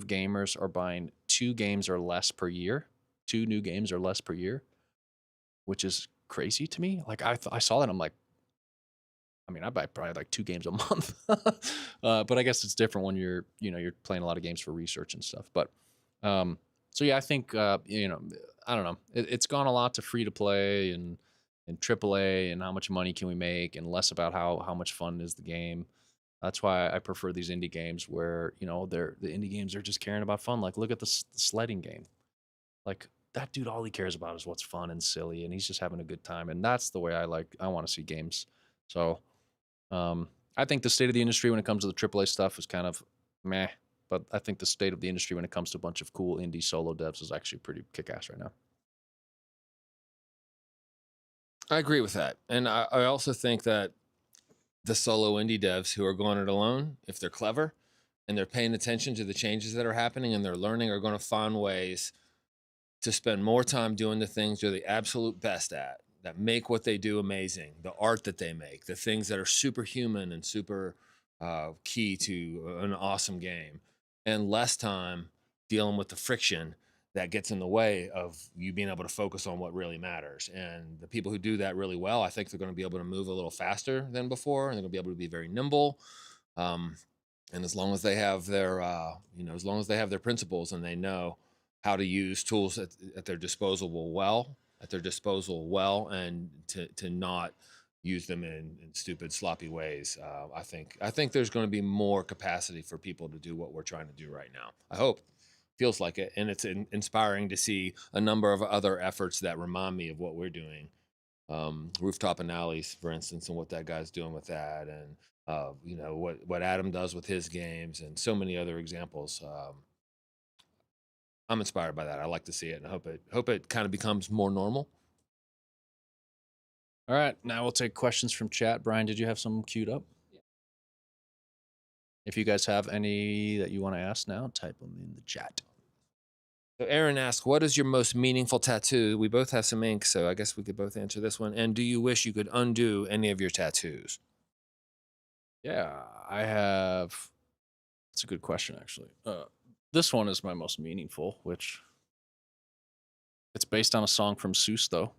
gamers are buying 2 games or less per year, 2 new games or less per year, which is crazy to me. Like I saw that, I'm like, I mean, I buy probably like 2 games a month, but I guess it's different when you're playing a lot of games for research and stuff. But so yeah, I think I don't know. It's gone a lot to free to play and AAA and how much money can we make, and less about how much fun is the game. That's why I prefer these indie games where the indie games are just caring about fun. Like look at the sledding game. Like that dude, all he cares about is what's fun and silly, and he's just having a good time. And that's the way I want to see games. So. I think the state of the industry when it comes to the AAA stuff is kind of meh, but I think the state of the industry when it comes to a bunch of cool indie solo devs is actually pretty kick-ass right now. I agree with that, and I also think that the solo indie devs who are going it alone, if they're clever and they're paying attention to the changes that are happening and they're learning, are going to find ways to spend more time doing the things they're the absolute best at, that make what they do amazing, the art that they make, the things that are superhuman and super key to an awesome game, and less time dealing with the friction that gets in the way of you being able to focus on what really matters. And the people who do that really well, I think they're going to be able to move a little faster than before, and they're going to be able to be very nimble. And as long as they have their, as long as they have their principles and they know how to use tools at their disposal well, and to not use them in stupid, sloppy ways. I think there's going to be more capacity for people to do what we're trying to do right now. I hope. Feels like it, and it's inspiring to see a number of other efforts that remind me of what we're doing. Rooftop and Alleys, for instance, and what that guy's doing with that, and what Adam does with his games, and so many other examples. I'm inspired by that. I like to see it, and I hope it kind of becomes more normal. All right, now we'll take questions from chat. Brian, did you have some queued up? Yeah. If you guys have any that you want to ask now, type them in the chat. So Aaron asked, what is your most meaningful tattoo? We both have some ink, so I guess we could both answer this one. And do you wish you could undo any of your tattoos? Yeah, I have. It's a good question, actually. This one is my most meaningful, which it's based on a song from Seuss, though,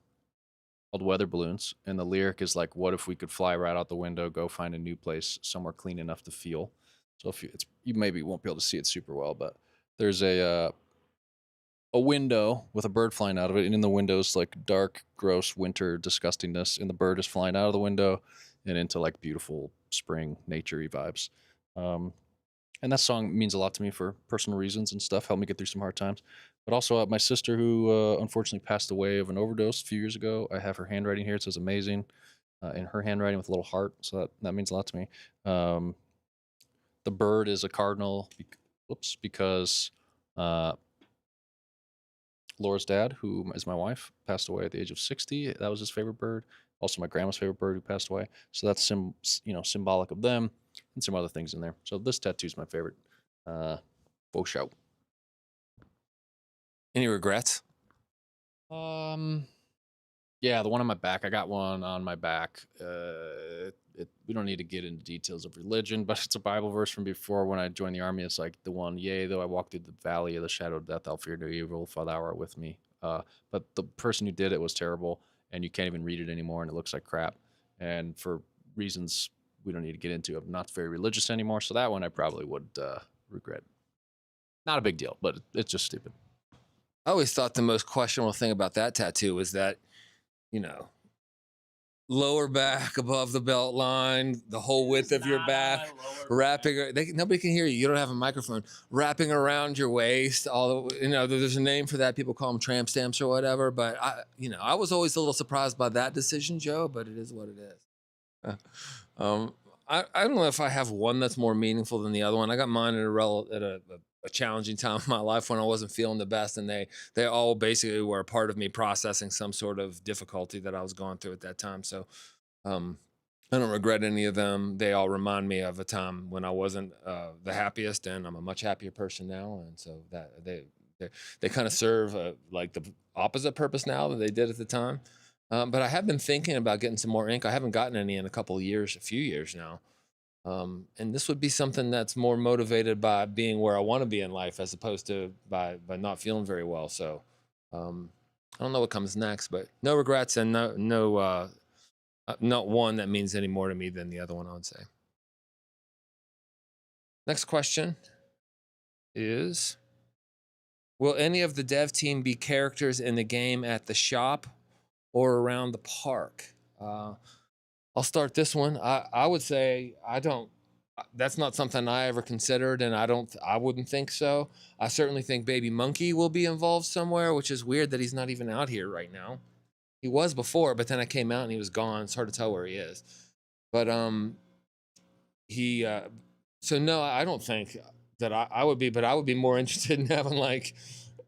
called Weather Balloons. And the lyric is like, what if we could fly right out the window, go find a new place, somewhere clean enough to feel. So if you maybe won't be able to see it super well, but there's a window with a bird flying out of it, and in the window's like dark, gross winter disgustingness, and the bird is flying out of the window and into like beautiful spring nature-y vibes. And that song means a lot to me for personal reasons and stuff, helped me get through some hard times. But also my sister, who unfortunately passed away of an overdose a few years ago, I have her handwriting here. It says amazing in her handwriting with a little heart, so that means a lot to me. The bird is a cardinal, because Laura's dad, who is my wife, passed away at the age of 60. That was his favorite bird. Also, my grandma's favorite bird who passed away. So that's symbolic of them, and some other things in there. So this tattoo is my favorite. Faux shout. Any regrets? Yeah, the one on my back. I got one on my back. We don't need to get into details of religion, but it's a Bible verse from before when I joined the army. It's like the one, yea, though I walk through the valley of the shadow of death, I'll fear no evil, for thou art with me. But the person who did it was terrible, and you can't even read it anymore, and it looks like crap. And for reasons we don't need to get into, I'm not very religious anymore, so that one I probably would regret. Not a big deal, but it's just stupid. I always thought the most questionable thing about that tattoo was that, lower back above the belt line, the whole width of your back, wrapping. Nobody can hear you. You don't have a microphone. Wrapping around your waist. There's a name for that. People call them tramp stamps or whatever. But I was always a little surprised by that decision, Joe. But it is what it is. I don't know if I have one that's more meaningful than the other one. I got mine at a challenging time in my life when I wasn't feeling the best, and they all basically were a part of me processing some sort of difficulty that I was going through at that time. So I don't regret any of them. They all remind me of a time when I wasn't the happiest, and I'm a much happier person now. And so that they kind of serve like the opposite purpose now than they did at the time. But I have been thinking about getting some more ink. I haven't gotten any in a few years now. And this would be something that's more motivated by being where I want to be in life as opposed to by not feeling very well. So I don't know what comes next, but no regrets, and not one that means any more to me than the other one, I would say. Next question is, will any of the dev team be characters in the game at the shop or around the park? I'll start this one. I would say that's not something I ever considered, and I wouldn't think so. I certainly think Baby Monkey will be involved somewhere, which is weird that he's not even out here right now. He was before, but then I came out and he was gone. It's hard to tell where he is. But so no, I don't think that I would be, but I would be more interested in having like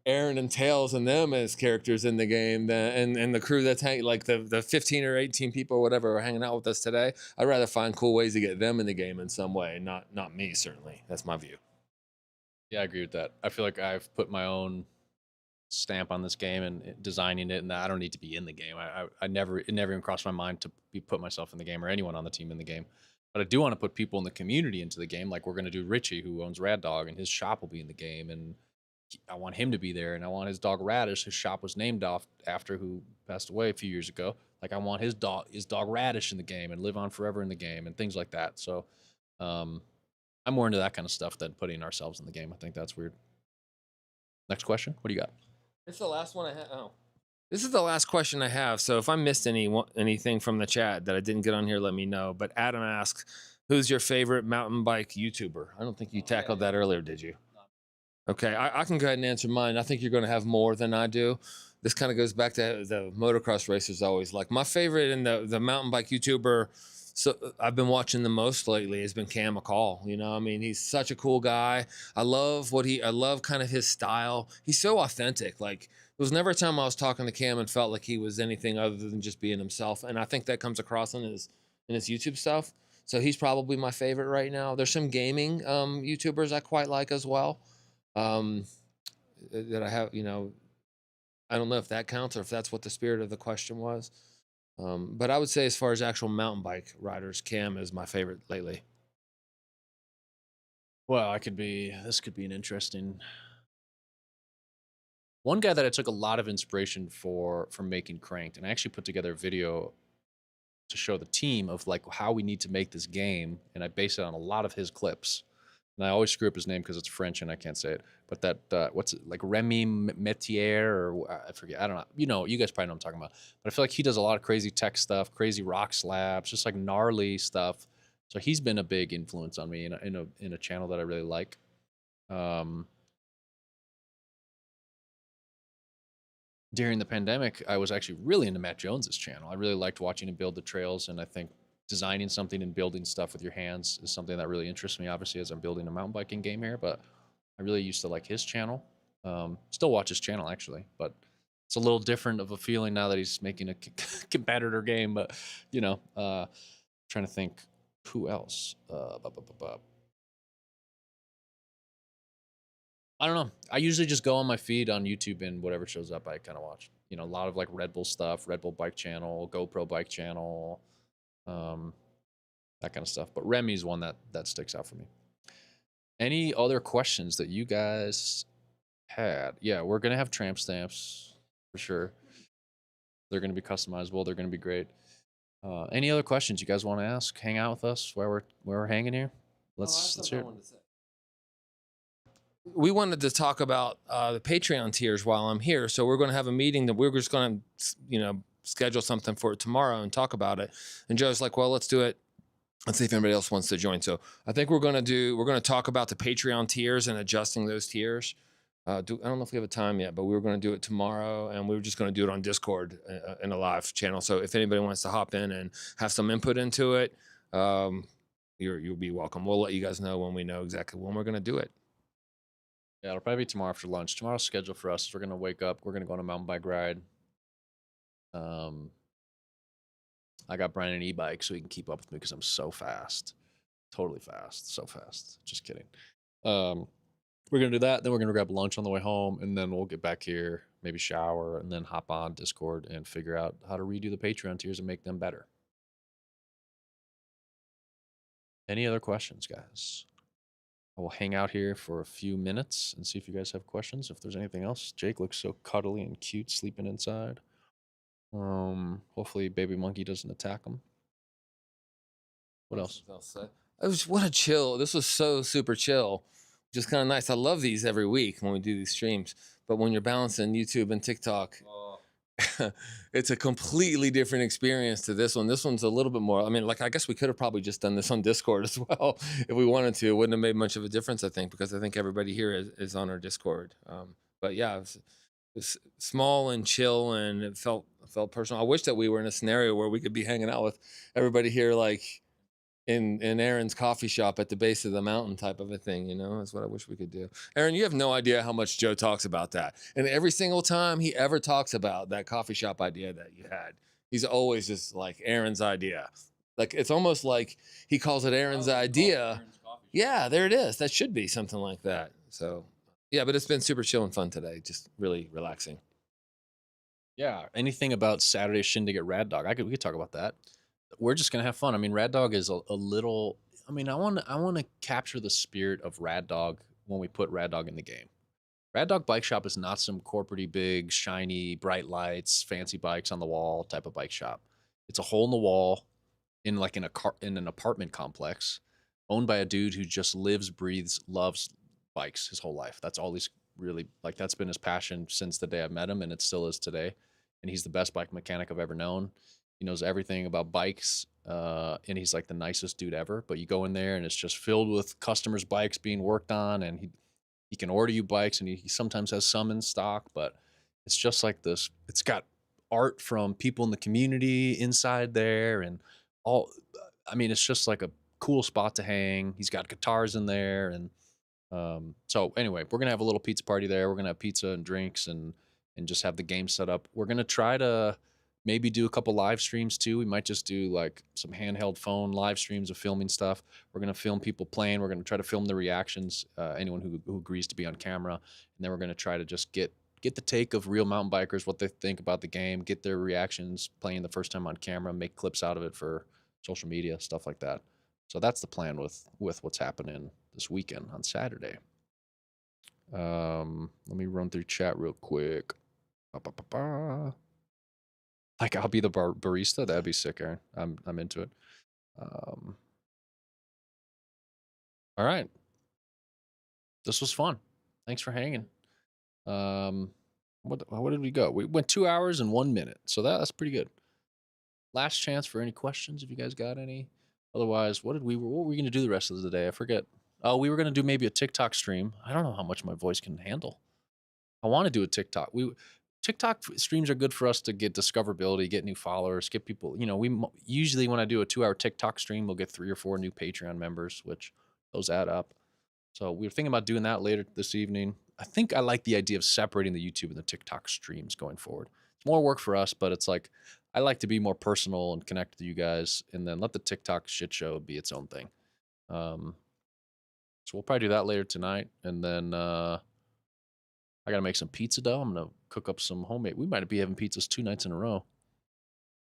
Aaron and Tails and them as characters in the game and the crew that's like the 15 or 18 people or whatever are hanging out with us today. I'd rather find cool ways to get them in the game in some way, not me, certainly. That's my view. Yeah, I agree with that. I feel like I've put my own stamp on this game and designing it, and I don't need to be in the game. It never even crossed my mind to put myself in the game or anyone on the team in the game. But I do want to put people in the community into the game, like we're going to do Richie, who owns Rad Dog, and his shop will be in the game, and I want him to be there, and I want his dog Radish. His shop was named after who passed away a few years ago. Like I want his dog Radish in the game and live on forever in the game and things like that. So I'm more into that kind of stuff than putting ourselves in the game. I think that's weird. Next question. What do you got? It's the last one I have. Oh, this is the last question I have. So if I missed anything from the chat that I didn't get on here, let me know. But Adam asks, who's your favorite mountain bike YouTuber? I don't think you tackled that earlier, did you? Okay, I can go ahead and answer mine. I think you're going to have more than I do. This kind of goes back to the motocross racers always. Like my favorite in the mountain bike YouTuber, so I've been watching the most lately, has been Cam McCall. I mean, he's such a cool guy. I love kind of his style. He's so authentic. Like there was never a time I was talking to Cam and felt like he was anything other than just being himself. And I think that comes across in his YouTube stuff. So he's probably my favorite right now. There's some gaming YouTubers I quite like as well. That I have, I don't know if that counts or if that's what the spirit of the question was. But I would say as far as actual mountain bike riders, Cam is my favorite lately. Well, this could be an interesting one. Guy that I took a lot of inspiration from making Cranked, and I actually put together a video to show the team of like how we need to make this game, and I base it on a lot of his clips. And I always screw up his name because it's French and I can't say it. But that what's it, like Remy Metier or I forget. I don't know. You guys probably know what I'm talking about. But I feel like he does a lot of crazy tech stuff, crazy rock slabs, just like gnarly stuff. So he's been a big influence on me in a channel that I really like. During the pandemic, I was actually really into Matt Jones's channel. I really liked watching him build the trails, and I think designing something and building stuff with your hands is something that really interests me, obviously, as I'm building a mountain biking game here, but I really used to like his channel. Still watch his channel actually, but it's a little different of a feeling now that he's making a competitor game. But trying to think who else. I don't know. I usually just go on my feed on YouTube and whatever shows up, I kind of watch. A lot of like Red Bull stuff, Red Bull bike channel, GoPro bike channel, that kind of stuff. But Remy's one that sticks out for me. Any other questions that you guys had? Yeah, we're gonna have tramp stamps for sure. They're gonna be customizable. They're gonna be great. Any other questions you guys want to ask? Hang out with us while we're hanging here. Let's hear it. We wanted to talk about the Patreon tiers while I'm here. So we're going to have a meeting that we're just going to, schedule something for tomorrow and talk about it. And Joe's like, well, let's do it. Let's see if anybody else wants to join. So I think we're going to talk about the Patreon tiers and adjusting those tiers. I don't know if we have a time yet, but we were going to do it tomorrow, and we were just going to do it on Discord in a live channel. So if anybody wants to hop in and have some input into it, you'll be welcome. We'll let you guys know when we know exactly when we're going to do it. Yeah, it'll probably be tomorrow after lunch. Tomorrow's schedule for us is we're gonna wake up. We're gonna go on a mountain bike ride. I got Brian an e-bike so he can keep up with me because I'm so fast, totally fast, so fast. Just kidding. We're gonna do that. Then we're gonna grab lunch on the way home, and then we'll get back here, maybe shower, and then hop on Discord and figure out how to redo the Patreon tiers and make them better. Any other questions, guys? I will hang out here for a few minutes and see if you guys have questions. If there's anything else, Jake looks so cuddly and cute sleeping inside. Hopefully baby monkey doesn't attack him. What else? What a chill. This was so super chill. Just kind of nice. I love these every week when we do these streams. But when you're balancing YouTube and TikTok, it's a completely different experience to this one. This one's a little bit more, I guess we could have probably just done this on Discord as well if we wanted to. It wouldn't have made much of a difference, I think, because I think everybody here is on our Discord. But yeah, it was small and chill, and it felt personal. I wish that we were in a scenario where we could be hanging out with everybody here, like in Aaron's coffee shop at the base of the mountain type of a thing, That's what I wish we could do. Aaron, you have no idea how much Joe talks about that. And every single time he ever talks about that coffee shop idea that you had, he's always just like Aaron's idea. Like, it's almost like he calls it Aaron's idea. Yeah, there it is. That should be something like that. So yeah, but it's been super chill and fun today. Just really relaxing. Yeah. Anything about Saturday Shindig at Rad Dog? We could talk about that. We're just gonna have fun. I mean, Rad Dog is a little. I mean, I want to capture the spirit of Rad Dog when we put Rad Dog in the game. Rad Dog Bike Shop is not some corporate big, shiny, bright lights, fancy bikes on the wall type of bike shop. It's a hole in the wall in like in an apartment complex owned by a dude who just lives, breathes, loves bikes his whole life. That's all he's really like. That's been his passion since the day I met him, and it still is today. And he's the best bike mechanic I've ever known. He knows everything about bikes, and he's like the nicest dude ever. But you go in there, and it's just filled with customers' bikes being worked on, and he can order you bikes, and he sometimes has some in stock. But it's just like this. It's got art from people in the community inside there, and all. I mean, it's just like a cool spot to hang. He's got guitars in there, and so anyway, we're gonna have a little pizza party there. We're gonna have pizza and drinks, and just have the game set up. We're gonna try to maybe do a couple live streams too. We might just do like some handheld phone live streams of filming stuff. We're gonna film people playing. We're gonna try to film the reactions. Anyone who agrees to be on camera, and then we're gonna try to just get the take of real mountain bikers, what they think about the game, get their reactions playing the first time on camera, make clips out of it for social media, stuff like that. So that's the plan with what's happening this weekend on Saturday. Let me run through chat real quick. Like, I'll be the barista. That'd be sick, Aaron. I'm into it. All right. This was fun. Thanks for hanging. What did we go? We went 2 hours and 1 minute. So that's pretty good. Last chance for any questions if you guys got any. Otherwise, what were we going to do the rest of the day? I forget. Oh, we were going to do maybe a TikTok stream. I don't know how much my voice can handle. I want to do a TikTok. TikTok streams are good for us to get discoverability, get new followers, get people, we usually, when I do a 2-hour TikTok stream, we'll get 3 or 4 new Patreon members, which those add up. So we were thinking about doing that later this evening. I think I like the idea of separating the YouTube and the TikTok streams going forward. It's more work for us, but it's like I like to be more personal and connect to you guys, and then let the TikTok shit show be its own thing. So we'll probably do that later tonight, and then I gotta make some pizza dough. I'm gonna cook up some homemade. We might be having pizzas 2 nights in a row.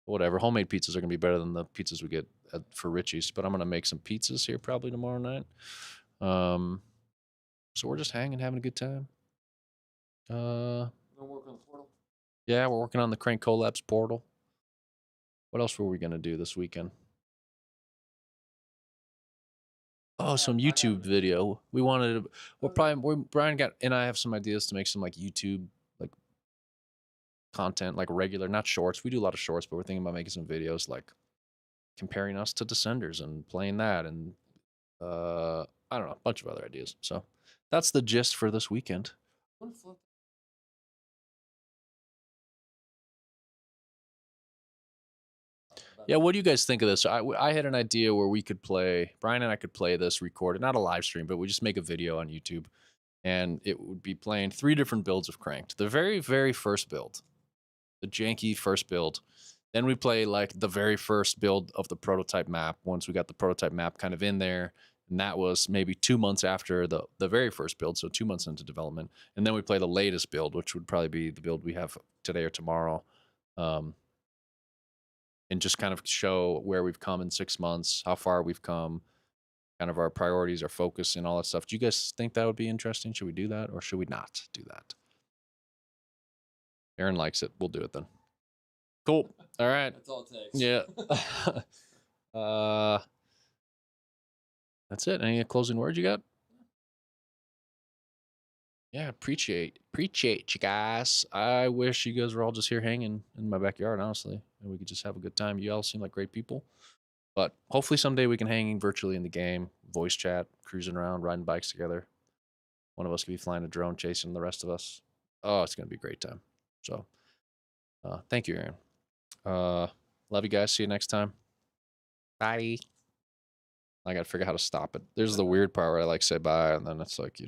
Whatever. Homemade pizzas are gonna be better than the pizzas we get for Richie's, but I'm gonna make some pizzas here probably tomorrow night. So we're just hanging, having a good time. Gonna work on the portal. Yeah, we're working on the Crank Collabs portal. What else were we gonna do this weekend? Oh, some YouTube video. We wanted to. Well, probably Brian and I have some ideas to make some like YouTube like content, like regular, not shorts. We do a lot of shorts, but we're thinking about making some videos like comparing us to Descenders and playing that, and I don't know, a bunch of other ideas. So that's the gist for this weekend. Yeah, what do you guys think of this? I had an idea where we could play, Brian and I could play this, record it, not a live stream, but we just make a video on YouTube, and it would be playing 3 different builds of Cranked. The very, very first build, the janky first build. Then we play like the very first build of the prototype map once we got the prototype map kind of in there. And that was maybe 2 months after the very first build, so 2 months into development. And then we play the latest build, which would probably be the build we have today or tomorrow. And just kind of show where we've come in 6 months, how far we've come, kind of our priorities, our focus, and all that stuff. Do you guys think that would be interesting? Should we do that, or should we not do that? Aaron likes it. We'll do it then. Cool. All right. That's all it takes. Yeah. That's it. Any closing words you got? Yeah, appreciate you guys. I wish you guys were all just here hanging in my backyard, honestly, and we could just have a good time. You all seem like great people. But hopefully someday we can hang virtually in the game, voice chat, cruising around, riding bikes together. One of us could be flying a drone, chasing the rest of us. Oh, it's gonna be a great time. So, thank you, Aaron. Love you guys. See you next time. Bye. I gotta figure out how to stop it. There's the weird part where I like say bye, and then it's like,